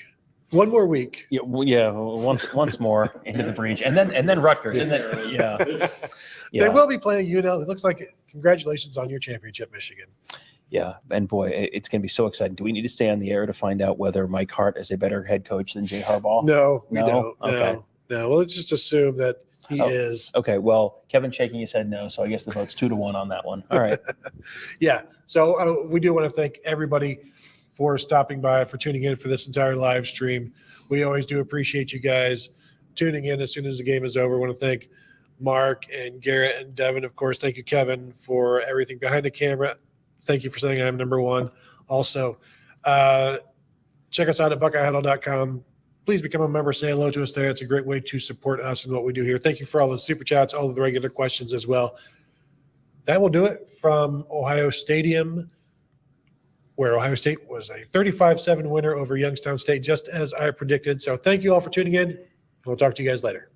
One more week. Yeah, once more into the breach. And then Rutgers. And then They will be playing UNLV. It looks like congratulations on your championship, Michigan. Yeah, and boy, it's going to be so exciting. Do we need to stay on the air to find out whether Mike Hart is a better head coach than Jay Harbaugh? No, we don't. Okay. No. Well, let's just assume that he is. Okay, well, Kevin shaking his head no, so I guess the vote's 2-1 on that one. All right. Yeah. So we do want to thank everybody for stopping by, for tuning in for this entire live stream. We always do appreciate you guys tuning in as soon as the game is over. I want to thank Mark and Garrett and Devin. Of course, thank you, Kevin, for everything behind the camera. Thank you for saying I'm number one. Also, check us out at BuckeyeHuddle.com. Please become a member. Say hello to us there. It's a great way to support us and what we do here. Thank you for all the super chats, all of the regular questions as well. That will do it from Ohio Stadium, where Ohio State was a 35-7 winner over Youngstown State, just as I predicted. So thank you all for tuning in, and we'll talk to you guys later.